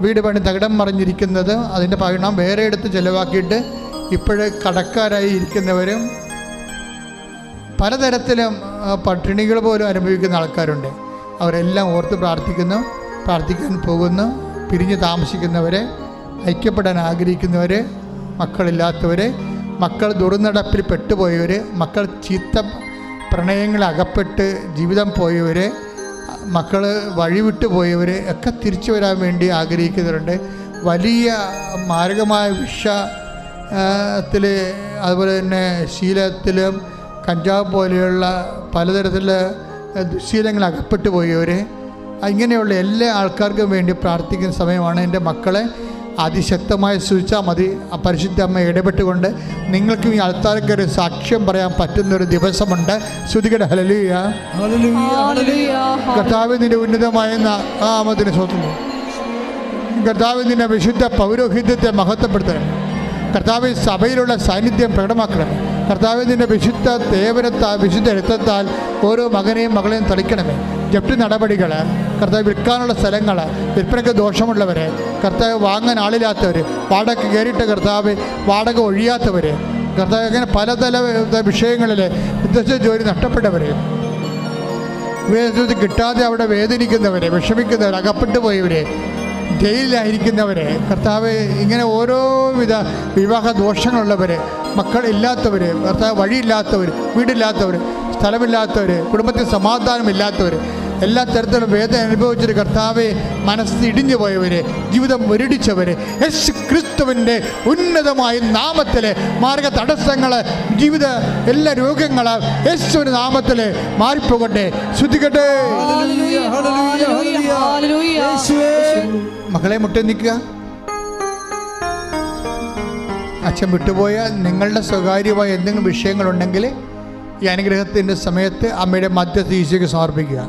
വീട് പണി തകിടം മറിഞ്ഞിരിക്കുന്നത്, അതിൻ്റെ പണം വേറെ എടുത്ത് ചിലവാക്കിയിട്ട് ഇപ്പോഴ് കടക്കാരായി ഇരിക്കുന്നവരും, പലതരത്തിലും പട്ടിണികൾ പോലും അനുഭവിക്കുന്ന ആൾക്കാരുണ്ട്. അവരെല്ലാം ഓർത്ത് പ്രാർത്ഥിക്കാൻ പോകുന്നു. പിരിഞ്ഞ് താമസിക്കുന്നവർ, ഐക്യപ്പെടാൻ ആഗ്രഹിക്കുന്നവർ, മക്കളില്ലാത്തവർ, മക്കൾ ദുർനടപ്പിൽ പെട്ടുപോയവർ, മക്കൾ ചീത്ത പ്രണയങ്ങളിൽ അകപ്പെട്ട് ജീവിതം പോയവർ, മക്കൾ വഴിവിട്ടു പോയവർ ഒക്കെ തിരിച്ചു വരാൻ വേണ്ടി ആഗ്രഹിക്കുന്നവരുണ്ട്. വലിയ മാരകമായ വിഷത്തിൽ, അതുപോലെ തന്നെ ശീലത്തിലും കഞ്ചാവ് പോലെയുള്ള പലതരത്തിലുള്ള ദുശ്ശീലങ്ങൾ അകപ്പെട്ടു പോയവർ, ഇങ്ങനെയുള്ള എല്ലാ ആൾക്കാർക്കും വേണ്ടി പ്രാർത്ഥിക്കുന്ന സമയമാണ്. എൻ്റെ മക്കളെ അതിശക്തമായി സൂചിച്ചാൽ മതി. പരിശുദ്ധ അമ്മ ഇടപെട്ടുകൊണ്ട് നിങ്ങൾക്കും ഈ ആൾക്കാർക്ക് സാക്ഷ്യം പറയാൻ പറ്റുന്നൊരു ദിവസമുണ്ട്. ശ്രുതികടെ ഹല്ലേലൂയ കർത്താവ് നിന്റെ ഉന്നതമായ നാമത്തിന് സ്വന്തം. കർത്താവ് നിന്റെ വിശുദ്ധ പൗരോഹിത്യത്തെ മഹത്വപ്പെടുത്തണം. കർത്താവ് സഭയിലുള്ള സാന്നിധ്യം പ്രകടമാക്കണം. കർത്താവ് നിന്റെ വിശുദ്ധ വിശുദ്ധ രക്തത്താൽ ഓരോ മകനെയും മകളെയും തളിക്കണമേ. ജപ്തി നടപടികൾ, കർത്താവ് വിൽക്കാനുള്ള സ്ഥലങ്ങൾ, വിൽപ്പനയ്ക്ക് ദോഷമുള്ളവർ, കർത്താവ് വാങ്ങാൻ ആളില്ലാത്തവർ, വാടക കയറിയിട്ട് കർത്താവ് വാടക ഒഴിയാത്തവർ, കർത്താവ് അങ്ങനെ പലതര വിഷയങ്ങളിൽ വിദേശ ജോലി നഷ്ടപ്പെട്ടവർ, വിദേശത്ത് കിട്ടാതെ അവിടെ വേദനിക്കുന്നവർ, വിഷമിക്കുന്നവർ, അകപ്പെട്ടു പോയവർ, ജയിലിലായിരിക്കുന്നവർ, കർത്താവ് ഇങ്ങനെ ഓരോവിധ വിവാഹ ദോഷങ്ങളുള്ളവർ, മക്കളില്ലാത്തവർ, കർത്താവ് വഴിയില്ലാത്തവർ, വീടില്ലാത്തവർ, സ്ഥലമില്ലാത്തവർ, കുടുംബത്തിൽ സമാധാനമില്ലാത്തവർ, എല്ലാ തരത്തിലും വേദന അനുഭവിച്ചൊരു കർത്താവെ മനസ്സിടിഞ്ഞു പോയവർ, ജീവിതം മുരടിച്ചവർ, യേശു ക്രിസ്തുവിൻ്റെ ഉന്നതമായ നാമത്തിൽ മാർഗ തടസ്സങ്ങൾ, ജീവിത എല്ലാ രോഗങ്ങൾ യേശുവിൻ്റെ നാമത്തിൽ മാറിപ്പോകട്ടെ. ശ്രുതികട്ടെ. മക്കളെ മുട്ടി നിൽക്കുക. അച്ഛൻ വിട്ടുപോയ നിങ്ങളുടെ സ്വകാര്യമായ എന്തെങ്കിലും വിഷയങ്ങളുണ്ടെങ്കിൽ ഈ അനുഗ്രഹത്തിൻ്റെ സമയത്ത് അമ്മയുടെ മധ്യസ്ഥ ഈശോയ്ക്ക് സമർപ്പിക്കുക.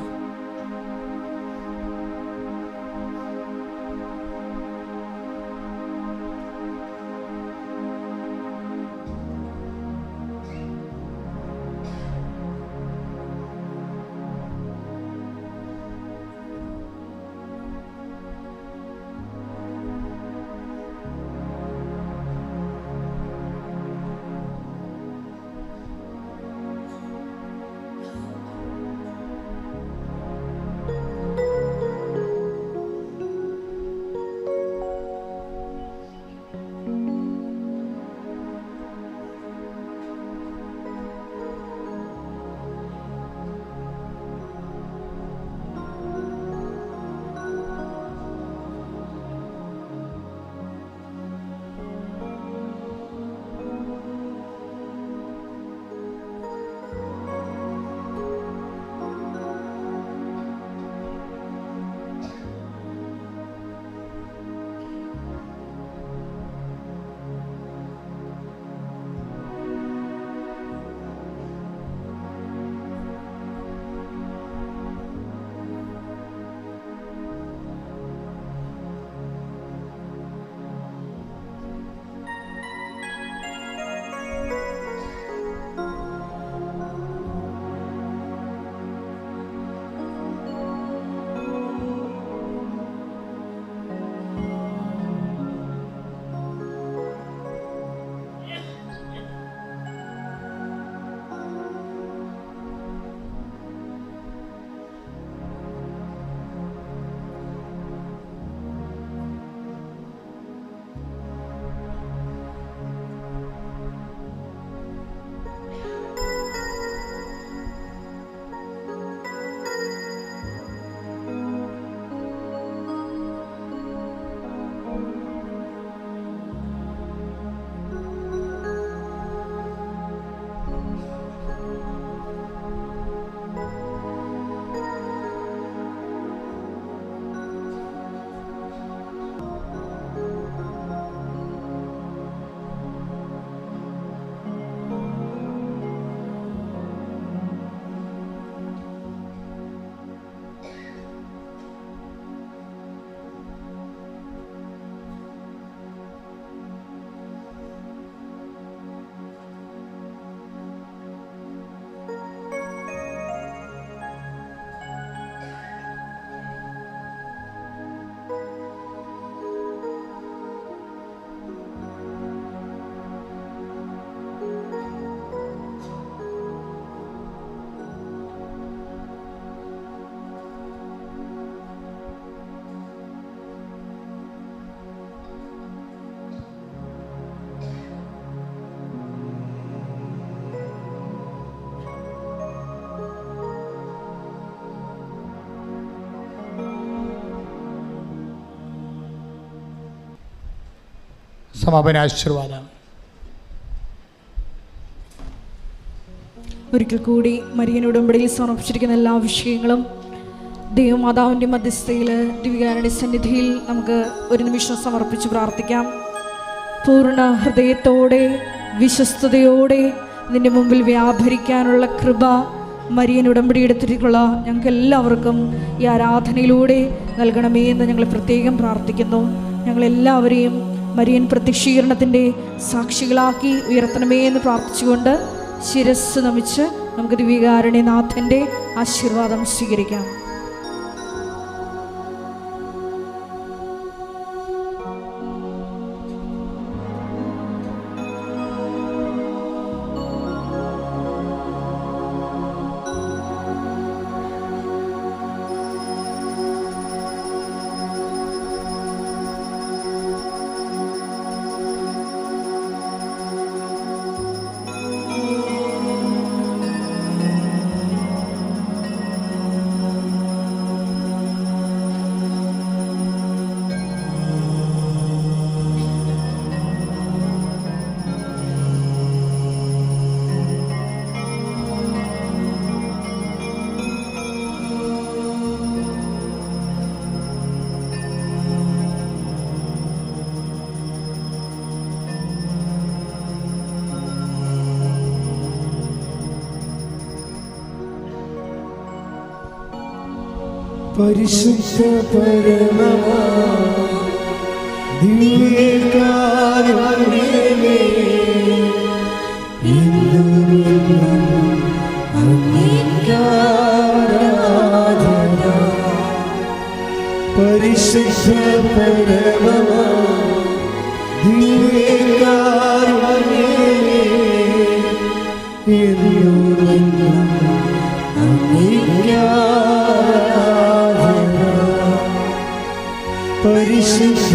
സമാപന ആശീർവാദം. ഒരിക്കൽ കൂടി മരിയൻ ഉടമ്പടിയിൽ സമർപ്പിച്ചിരിക്കുന്ന എല്ലാ വിഷയങ്ങളും ദൈവമാതാവിൻ്റെ മധ്യസ്ഥയിൽ ദിവ്യകാരുണ്യ സന്നിധിയിൽ നമുക്ക് ഒരു നിമിഷം സമർപ്പിച്ച് പ്രാർത്ഥിക്കാം. പൂർണ്ണ ഹൃദയത്തോടെ വിശ്വസ്തയോടെ ഇതിൻ്റെ മുമ്പിൽ വ്യാപരിക്കാനുള്ള കൃപ മരിയൻ ഉടമ്പടി എടുത്തിട്ടുള്ള ഞങ്ങൾക്ക് എല്ലാവർക്കും ഈ ആരാധനയിലൂടെ നൽകണമേ എന്ന് ഞങ്ങൾ പ്രത്യേകം പ്രാർത്ഥിക്കുന്നു. ഞങ്ങളെല്ലാവരെയും മരിയൻ പ്രത്യക്ഷീകരണത്തിൻ്റെ സാക്ഷികളാക്കി ഉയർത്തണമേ എന്ന് പ്രാർത്ഥിച്ചുകൊണ്ട് ശിരസ് നമിച്ച് നമുക്ക് ദിവ്യകാരുണ്യനാഥൻ്റെ ആശീർവാദം സ്വീകരിക്കാം. പരിശുദ്ധ പരമമാ ദിവ്യകാരുണ്യമേ, എന്നും അങ്ങേക്കാരാധന. പരിശുദ്ധ പരമമാ ദിവ്യകാരുണ്യമേ, എന്നും അങ്ങേക്കാരാധന. പരിശുദ്ധ